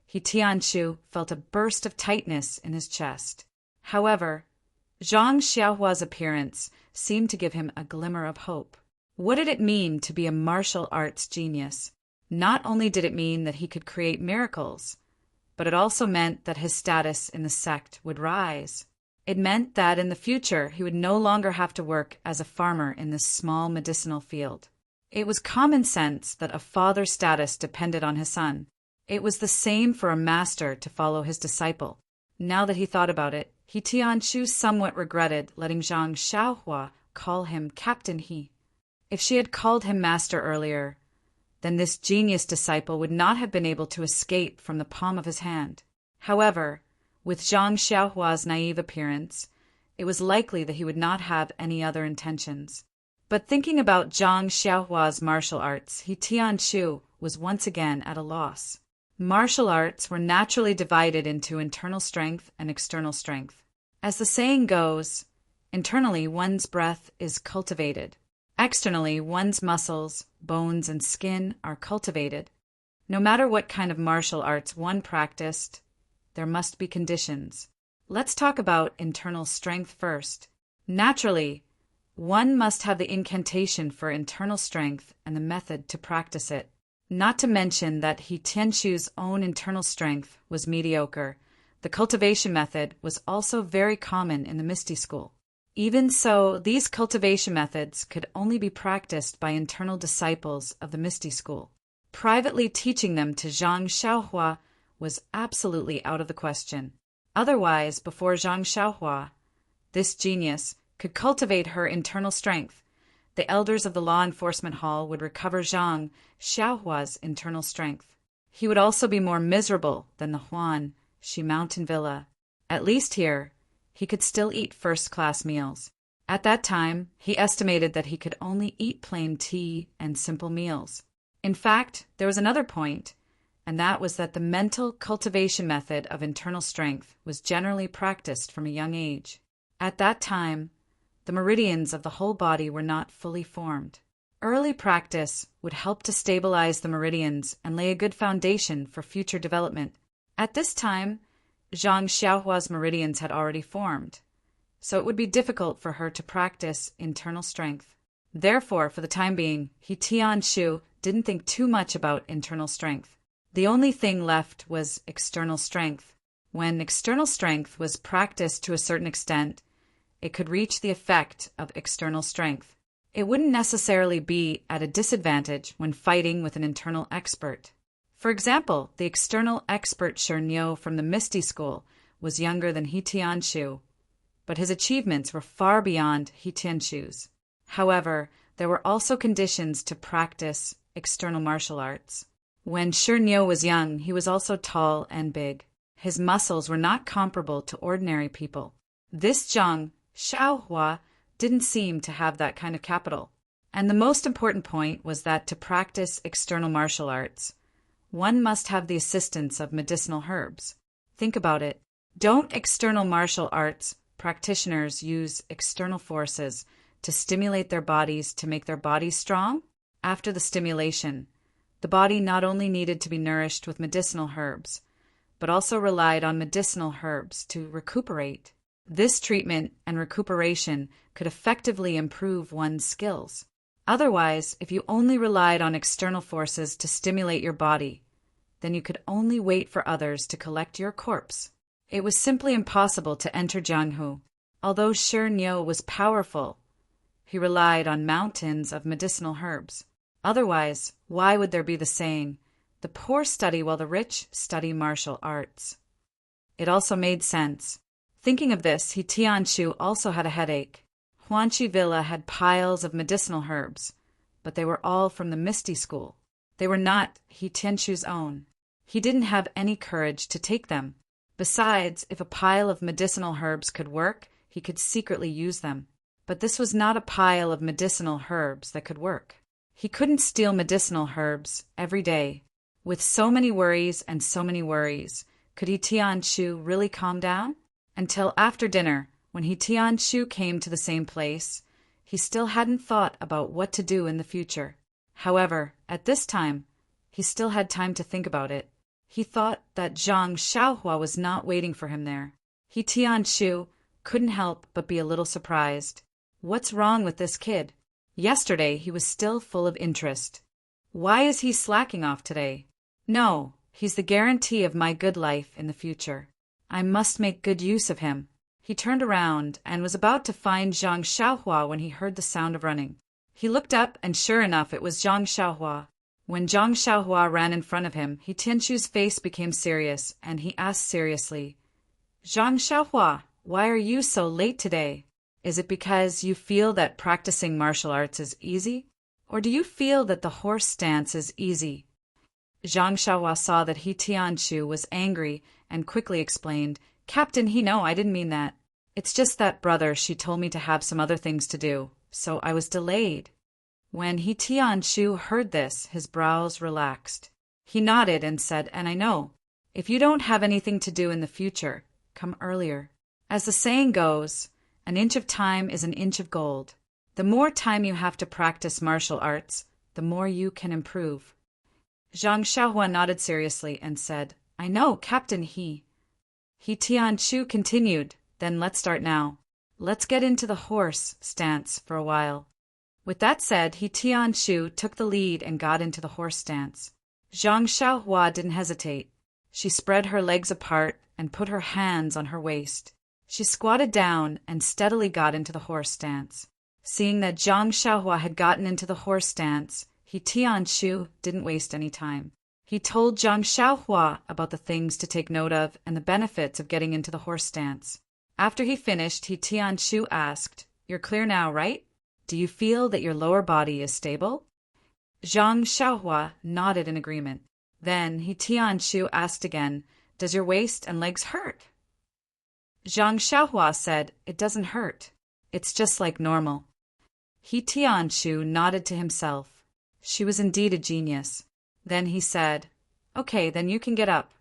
He Tian-shu felt a burst of tightness in his chest. However, Zhang Xiaohua's appearance seemed to give him a glimmer of hope. What did it mean to be a martial arts genius? Not only did it mean that he could create miracles, but it also meant that his status in the sect would rise. It meant that in the future he would no longer have to work as a farmer in this small medicinal field. It was common sense that a father's status depended on his son. It was the same for a master to follow his disciple. Now that he thought about it, He Tian-shu somewhat regretted letting Zhang Xiaohua call him Captain He. If she had called him master earlier, then this genius disciple would not have been able to escape from the palm of his hand. However, with Zhang Xiaohua's naive appearance, it was likely that he would not have any other intentions. But thinking about Zhang Xiaohua's martial arts, He Tian-shu was once again at a loss. Martial arts were naturally divided into internal strength and external strength. As the saying goes, internally one's breath is cultivated. Externally, one's muscles, bones, and skin are cultivated. No matter what kind of martial arts one practiced, there must be conditions. Let's talk about internal strength first. Naturally, one must have the incantation for internal strength and the method to practice it. Not to mention that He Tian-shu's own internal strength was mediocre. The cultivation method was also very common in the Misty School. Even so, these cultivation methods could only be practiced by internal disciples of the Misty School. Privately teaching them to Zhang Xiaohua was absolutely out of the question. Otherwise, before Zhang Xiaohua, this genius, could cultivate her internal strength, the elders of the law enforcement hall would recover Zhang Xiaohua's internal strength. He would also be more miserable than the Huan-Shi mountain villa. At least here, he could still eat first-class meals. At that time, he estimated that he could only eat plain tea and simple meals. In fact, there was another point, and that was that the mental cultivation method of internal strength was generally practiced from a young age. At that time, the meridians of the whole body were not fully formed. Early practice would help to stabilize the meridians and lay a good foundation for future development. At this time, Zhang Xiaohua's meridians had already formed, so it would be difficult for her to practice internal strength. Therefore, for the time being, He Tian-shu didn't think too much about internal strength. The only thing left was external strength. When external strength was practiced to a certain extent, it could reach the effect of external strength. It wouldn't necessarily be at a disadvantage when fighting with an internal expert. For example, the external expert Shernyo from the Misty School was younger than He Tianshu, but his achievements were far beyond He Tianshu's. However, there were also conditions to practice external martial arts. When Shernyo was young, he was also tall and big. His muscles were not comparable to ordinary people. This Zhang Xiaohua didn't seem to have that kind of capital. And the most important point was that to practice external martial arts, one must have the assistance of medicinal herbs. Think about it. Don't external martial arts practitioners use external forces to stimulate their bodies to make their bodies strong? After the stimulation, the body not only needed to be nourished with medicinal herbs, but also relied on medicinal herbs to recuperate. This treatment and recuperation could effectively improve one's skills. Otherwise, if you only relied on external forces to stimulate your body, then you could only wait for others to collect your corpse. It was simply impossible to enter Jianghu. Although Shernyo was powerful, he relied on mountains of medicinal herbs. Otherwise, why would there be the saying, "The poor study while the rich study martial arts"? It also made sense. Thinking of this, He Tianshu also had a headache. Huanqi Villa had piles of medicinal herbs, but they were all from the Misty School. They were not He Tianshu's own. He didn't have any courage to take them. Besides, if a pile of medicinal herbs could work, he could secretly use them. But this was not a pile of medicinal herbs that could work. He couldn't steal medicinal herbs every day. With so many worries and so many worries, could He Tianshu really calm down? Until after dinner, when He Tianshu came to the same place, he still hadn't thought about what to do in the future. However, at this time, he still had time to think about it. He thought that Zhang Xiaohua was not waiting for him there. He Tianshu couldn't help but be a little surprised. What's wrong with this kid? Yesterday he was still full of interest. Why is he slacking off today? No, he's the guarantee of my good life in the future. I must make good use of him. He turned around and was about to find Zhang Xiaohua when he heard the sound of running. He looked up and sure enough it was Zhang Xiaohua. When Zhang Xiaohua ran in front of him, He Tianshu's face became serious and he asked seriously, "Zhang Xiaohua, why are you so late today? Is it because you feel that practicing martial arts is easy? Or do you feel that the horse stance is easy?" Zhang Xiaohua saw that He Tianshu was angry and quickly explained, "Captain, no, I didn't mean that. It's just that brother, she told me to have some other things to do, so I was delayed." When He Tianshu heard this, his brows relaxed. He nodded and said, "And I know, if you don't have anything to do in the future, come earlier. As the saying goes, an inch of time is an inch of gold. The more time you have to practice martial arts, the more you can improve." Zhang Xiaohua nodded seriously and said, "I know, Captain." He Tianshu continued, "Then let's start now. Let's get into the horse stance for a while." With that said, He Tianshu took the lead and got into the horse stance. Zhang Xiaohua didn't hesitate. She spread her legs apart and put her hands on her waist. She squatted down and steadily got into the horse stance. Seeing that Zhang Xiaohua had gotten into the horse stance, He Tianshu didn't waste any time. He told Zhang Xiaohua about the things to take note of and the benefits of getting into the horse stance. After he finished, He Tianshu asked, "You're clear now, right? Do you feel that your lower body is stable?" Zhang Xiaohua nodded in agreement. Then He Tianshu asked again, "Does your waist and legs hurt?" Zhang Xiaohua said, "It doesn't hurt. It's just like normal." He Tianshu nodded to himself. She was indeed a genius. Then he said, "Okay, then you can get up."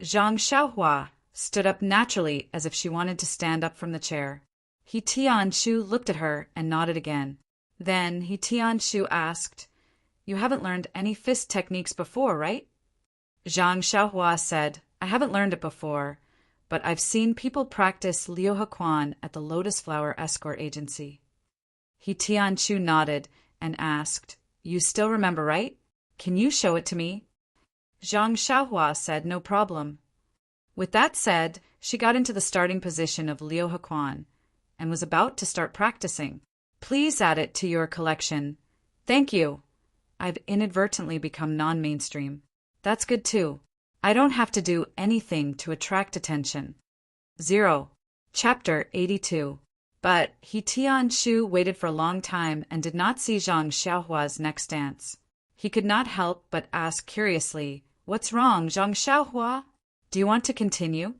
Zhang Xiaohua stood up naturally as if she wanted to stand up from the chair. He Tianshu looked at her and nodded again. Then He Tianshu asked, "You haven't learned any fist techniques before, right?" Zhang Xiaohua said, "I haven't learned it before, but I've seen people practice Liu Hequan at the Lotus Flower Escort Agency." He Tianshu nodded and asked, "You still remember, right? Can you show it to me?" Zhang Xiaohua said, "No problem." With that said, she got into the starting position of Liu Hequan and was about to start practicing. "Please add it to your collection." "Thank you. I've inadvertently become non-mainstream." That's good too. I don't have to do anything to attract attention. 0. Chapter 82. But He Tianshu waited for a long time and did not see Zhang Xiaohua's next dance. He could not help but ask curiously, "What's wrong, Zhang Xiaohua? Do you want to continue?"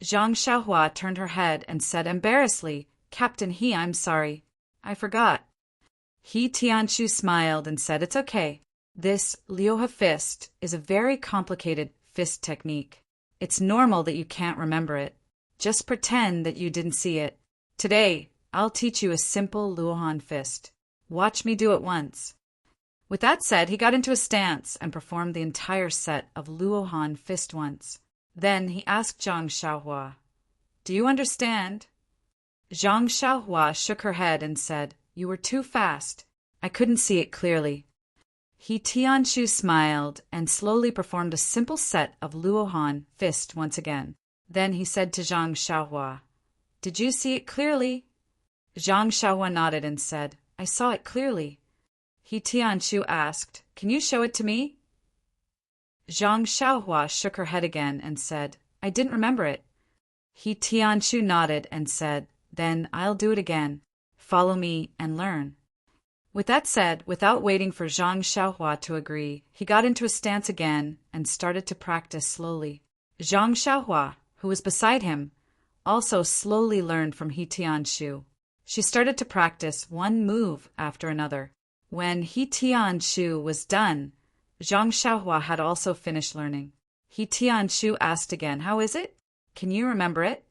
Zhang Xiaohua turned her head and said embarrassedly, "Captain He, I'm sorry. I forgot." He Tianshu smiled and said, "It's okay. This Liuha fist is a very complicated fist technique. It's normal that you can't remember it. Just pretend that you didn't see it. Today, I'll teach you a simple Luohan fist. Watch me do it once." With that said, he got into a stance and performed the entire set of Luohan fist once. Then he asked Zhang Xiaohua, "Do you understand?" Zhang Xiaohua shook her head and said, "You were too fast. I couldn't see it clearly." He Tianshu smiled and slowly performed a simple set of Luohan fist once again. Then he said to Zhang Xiaohua, "Did you see it clearly?" Zhang Xiaohua nodded and said, "I saw it clearly." He Tianshu asked, "Can you show it to me?" Zhang Xiaohua shook her head again and said, "I didn't remember it." He Tianshu nodded and said, "Then I'll do it again. Follow me and learn." With that said, without waiting for Zhang Xiaohua to agree, he got into a stance again and started to practice slowly. Zhang Xiaohua, who was beside him, also slowly learned from He Tianshu. She started to practice one move after another. When He Tianshu was done, Zhang Xiaohua had also finished learning. He Tianshu asked again, "How is it? Can you remember it?"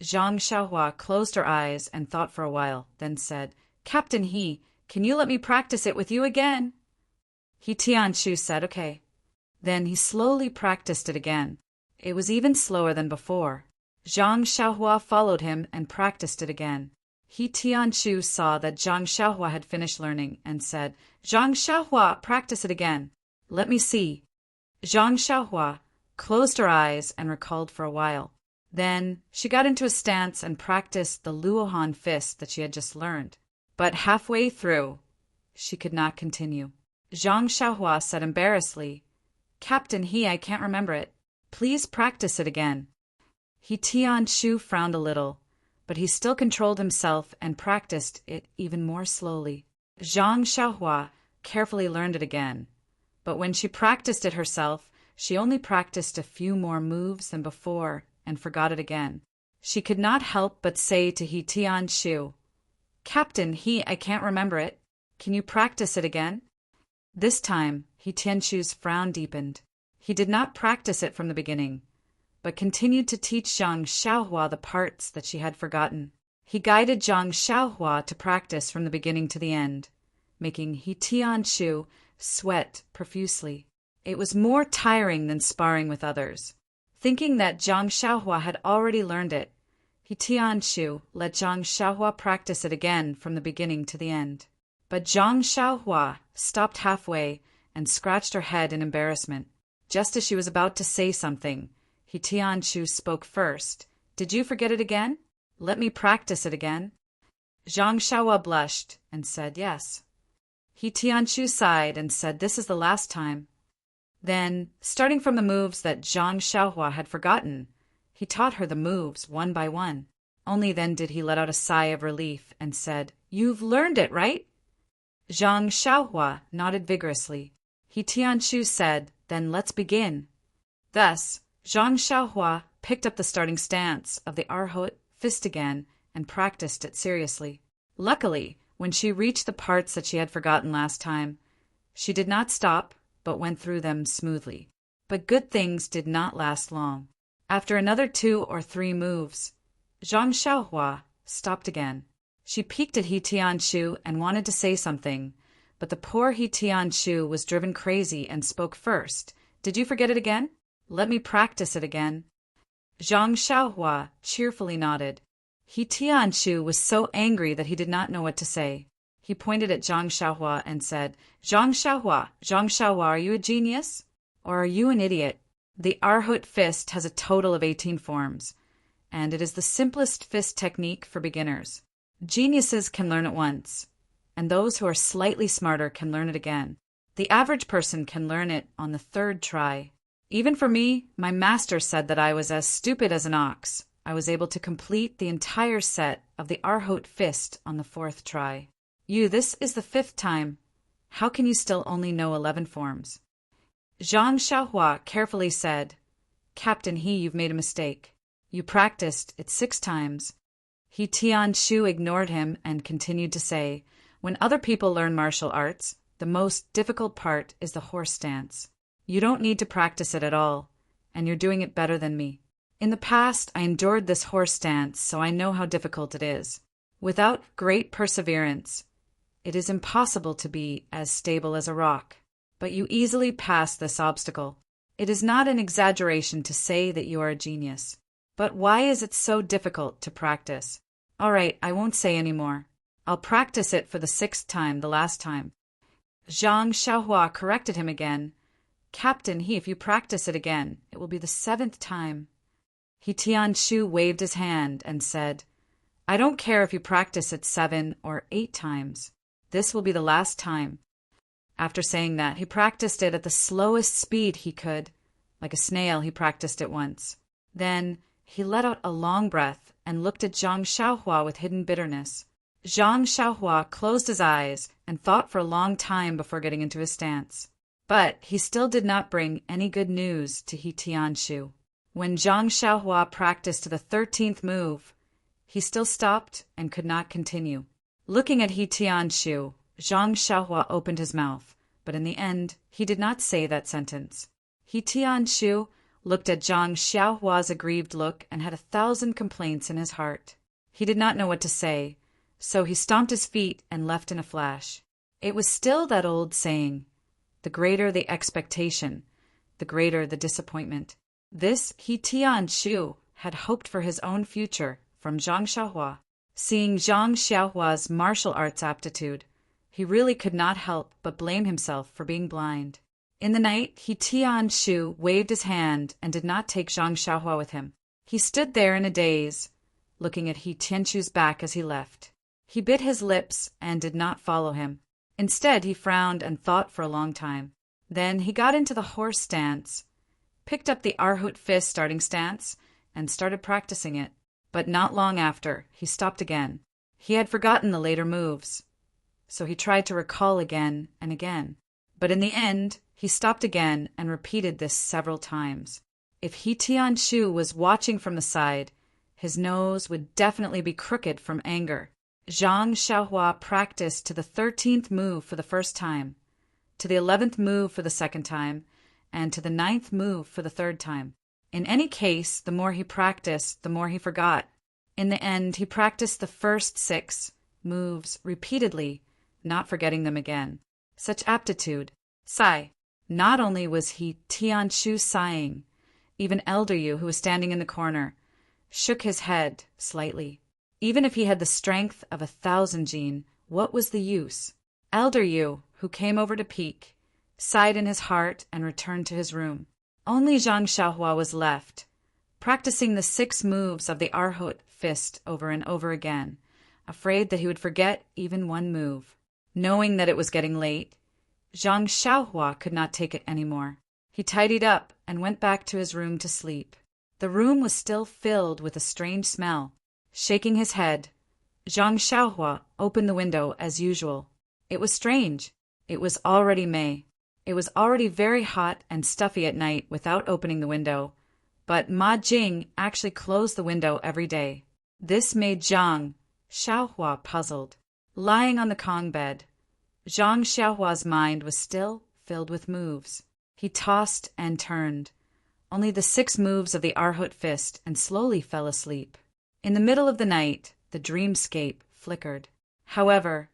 Zhang Xiaohua closed her eyes and thought for a while, then said, "Captain He, can you let me practice it with you again?" He Tianshu said, "Okay." Then he slowly practiced it again. It was even slower than before. Zhang Xiaohua followed him and practiced it again. He Tianshu saw that Zhang Xiaohua had finished learning and said, "Zhang Xiaohua, practice it again. Let me see." Zhang Xiaohua closed her eyes and recalled for a while. Then she got into a stance and practiced the Luohan fist that she had just learned. But halfway through, she could not continue. Zhang Xiaohua said embarrassedly, "Captain He, I can't remember it. Please practice it again." He Tianshu frowned a little, but he still controlled himself and practiced it even more slowly. Zhang Xiaohua carefully learned it again, but when she practiced it herself, she only practiced a few more moves than before and forgot it again. She could not help but say to He Tianshu, "Captain He, I can't remember it. Can you practice it again?" This time, He Tianshu's frown deepened. He did not practice it from the beginning, but continued to teach Zhang Xiaohua the parts that she had forgotten. He guided Zhang Xiaohua to practice from the beginning to the end, making He Tianshu sweat profusely. It was more tiring than sparring with others. Thinking that Zhang Xiaohua had already learned it, He Tianshu let Zhang Xiaohua practice it again from the beginning to the end. But Zhang Xiaohua stopped halfway and scratched her head in embarrassment. Just as she was about to say something, He Tianshu spoke first. "Did you forget it again? Let me practice it again." Zhang Xiaohua blushed and said yes. He Tianshu sighed and said, "This is the last time." Then, starting from the moves that Zhang Xiaohua had forgotten, he taught her the moves one by one. Only then did he let out a sigh of relief and said, "You've learned it, right?" Zhang Xiaohua nodded vigorously. He Tianshu said, "Then let's begin." Thus, Zhang Xiaohua picked up the starting stance of the Arhot fist again and practiced it seriously. Luckily, when she reached the parts that she had forgotten last time, she did not stop, but went through them smoothly. But good things did not last long. After another 2 or 3 moves, Zhang Xiaohua stopped again. She peeked at He Tianshu and wanted to say something, but the poor He Tianshu was driven crazy and spoke first. "Did you forget it again? Let me practice it again." Zhang Xiaohua cheerfully nodded. He Tianshu was so angry that he did not know what to say. He pointed at Zhang Xiaohua and said, Zhang Xiaohua, are you a genius? Or are you an idiot? The Arhot fist has a total of 18 forms, and it is the simplest fist technique for beginners. Geniuses can learn it once, and those who are slightly smarter can learn it again. The average person can learn it on the 3rd try. Even for me, my master said that I was as stupid as an ox. I was able to complete the entire set of the Arhot fist on the 4th try. This is the 5th time. How can you still only know 11 forms? Zhang Xiaohua carefully said, Captain He, you've made a mistake. You practiced it 6 times. He Tianshu ignored him and continued to say, when other people learn martial arts, the most difficult part is the horse dance. You don't need to practice it at all, and you're doing it better than me. In the past, I endured this horse dance, so I know how difficult it is. Without great perseverance, it is impossible to be as stable as a rock. But you easily pass this obstacle. It is not an exaggeration to say that you are a genius. But why is it so difficult to practice? All right, I won't say any more. I'll practice it for the 6th time, the last time. Zhang Xiaohua corrected him again. Captain He, if you practice it again, it will be the 7th time. He Tianshu waved his hand and said, I don't care if you practice it 7 or 8 times. This will be the last time. After saying that, he practiced it at the slowest speed he could. Like a snail, he practiced it once. Then he let out a long breath and looked at Zhang Xiaohua with hidden bitterness. Zhang Xiaohua closed his eyes and thought for a long time before getting into his stance. But he still did not bring any good news to He Tianshu. When Zhang Xiaohua practiced to the 13th move, he still stopped and could not continue. Looking at He Tianshu, Zhang Xiaohua opened his mouth, but in the end, he did not say that sentence. He Tianshu looked at Zhang Xiaohua's aggrieved look and had 1,000 complaints in his heart. He did not know what to say, so he stomped his feet and left in a flash. It was still that old saying, the greater the expectation, the greater the disappointment. This He Tianshu had hoped for his own future from Zhang Xiaohua. Seeing Zhang Xiaohua's martial arts aptitude, he really could not help but blame himself for being blind. In the night, He Tianshu waved his hand and did not take Zhang Xiaohua with him. He stood there in a daze, looking at He Tianshu's back as he left. He bit his lips and did not follow him. Instead, he frowned and thought for a long time. Then he got into the horse stance, picked up the Arhot fist starting stance, and started practicing it. But not long after, he stopped again. He had forgotten the later moves, so he tried to recall again and again. But in the end, he stopped again and repeated this several times. If He Tianshu was watching from the side, his nose would definitely be crooked from anger. Zhang Xiaohua practiced to the 13th move for the first time, to the 11th move for the 2nd time, and to the 9th move for the 3rd time. In any case, the more he practiced, the more he forgot. In the end, he practiced the first 6 moves repeatedly, not forgetting them again. Such aptitude. Sigh. Not only was He Tianshu sighing, even Elder Yu, who was standing in the corner, shook his head slightly. Even if he had the strength of 1,000 jin, what was the use? Elder Yu, who came over to peek, sighed in his heart and returned to his room. Only Zhang Xiaohua was left, practicing the 6 moves of the Arhot fist over and over again, afraid that he would forget even one move. Knowing that it was getting late, Zhang Xiaohua could not take it anymore. He tidied up and went back to his room to sleep. The room was still filled with a strange smell. Shaking his head, Zhang Xiaohua opened the window as usual. It was strange. It was already May. It was already very hot and stuffy at night without opening the window, but Ma Jing actually closed the window every day. This made Zhang Xiaohua puzzled. Lying on the Kong bed, Zhang Xiaohua's mind was still filled with moves. He tossed and turned, only the 6 moves of the Arhot fist, and slowly fell asleep. In the middle of the night, the dreamscape flickered. However,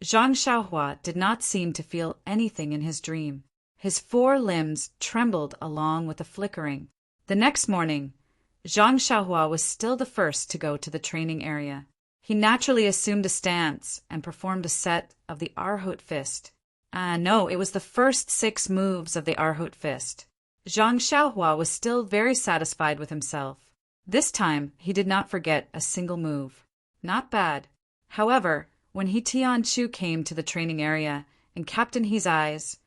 Zhang Xiaohua did not seem to feel anything in his dream. His 4 limbs trembled along with the flickering. The next morning, Zhang Xiaohua was still the first to go to the training area. He naturally assumed a stance and performed a set of the Arhot fist. No, it was the first 6 moves of the Arhot fist. Zhang Xiaohua was still very satisfied with himself. This time, he did not forget a single move. Not bad. However, when He Tianshu came to the training area and Captain He's eyes,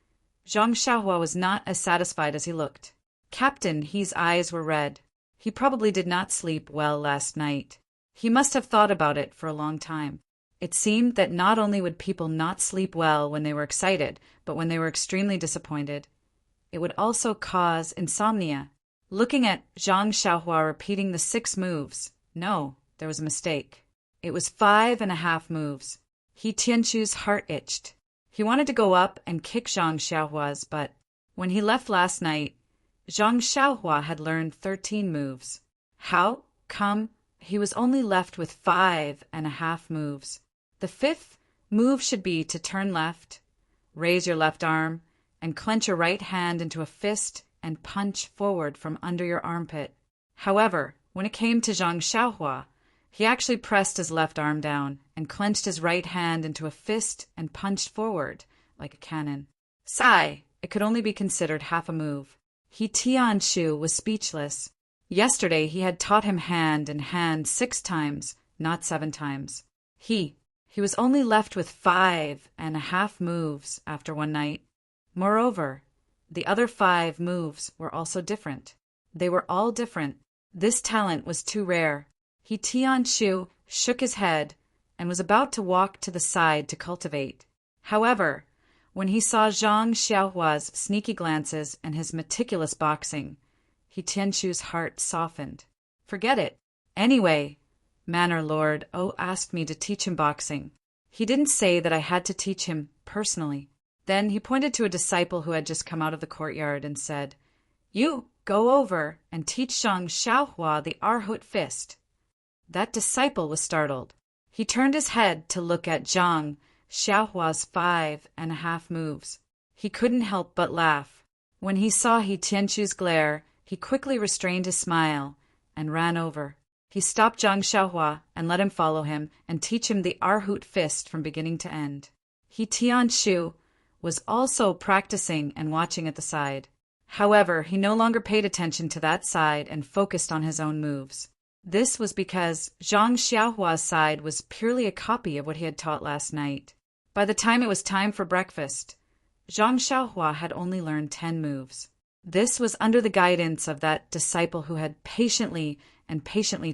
Zhang Xiaohua was not as satisfied as he looked. Captain He's eyes were red. He probably did not sleep well last night. He must have thought about it for a long time. It seemed that not only would people not sleep well when they were excited, but when they were extremely disappointed, it would also cause insomnia. Looking at Zhang Xiaohua repeating the 6 moves, no, there was a mistake. It was 5.5 moves. He Tianchu's heart itched. He wanted to go up and kick Zhang Xiaohua's, but when he left last night, Zhang Xiaohua had learned 13 moves. How come he was only left with 5.5 moves? The 5th move should be to turn left, raise your left arm, and clench your right hand into a fist and punch forward from under your armpit. However, when it came to Zhang Xiaohua, he actually pressed his left arm down and clenched his right hand into a fist and punched forward like a cannon. Sigh, it could only be considered half a move. He Tianshu was speechless. Yesterday he had taught him hand and hand 6 times, not 7 times. He was only left with 5.5 moves after one night. Moreover, the other 5 moves were also different. They were all different. This talent was too rare. He Tianshu shook his head and was about to walk to the side to cultivate. However, when he saw Zhang Xiaohua's sneaky glances and his meticulous boxing, He Tianshu's heart softened. Forget it. Anyway, Manor Lord O asked me to teach him boxing. He didn't say that I had to teach him personally. Then he pointed to a disciple who had just come out of the courtyard and said, "You go over and teach Zhang Xiaohua the Arhut fist." That disciple was startled. He turned his head to look at Zhang Xiaohua's 5.5 moves. He couldn't help but laugh. When he saw He Tianshu's glare, he quickly restrained his smile and ran over. He stopped Zhang Xiaohua and let him follow him and teach him the Arhut fist from beginning to end. He Tianshu was also practicing and watching at the side. However, he no longer paid attention to that side and focused on his own moves. This was because Zhang Xiaohua's side was purely a copy of what he had taught last night. By the time it was time for breakfast, Zhang Xiaohua had only learned 10 moves. This was under the guidance of that disciple who had patiently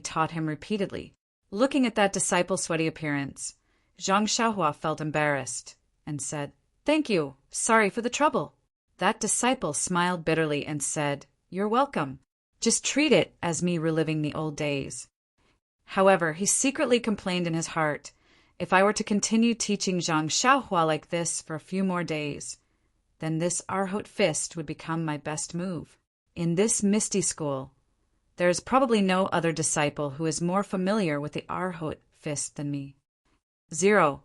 taught him repeatedly. Looking at that disciple's sweaty appearance, Zhang Xiaohua felt embarrassed and said, "Thank you, sorry for the trouble." That disciple smiled bitterly and said, "You're welcome. Just treat it as me reliving the old days." However, he secretly complained in his heart, "If I were to continue teaching Zhang Xiaohua like this for a few more days, then this Arhut fist would become my best move. In this Misty School, there is probably no other disciple who is more familiar with the Arhut fist than me." 0.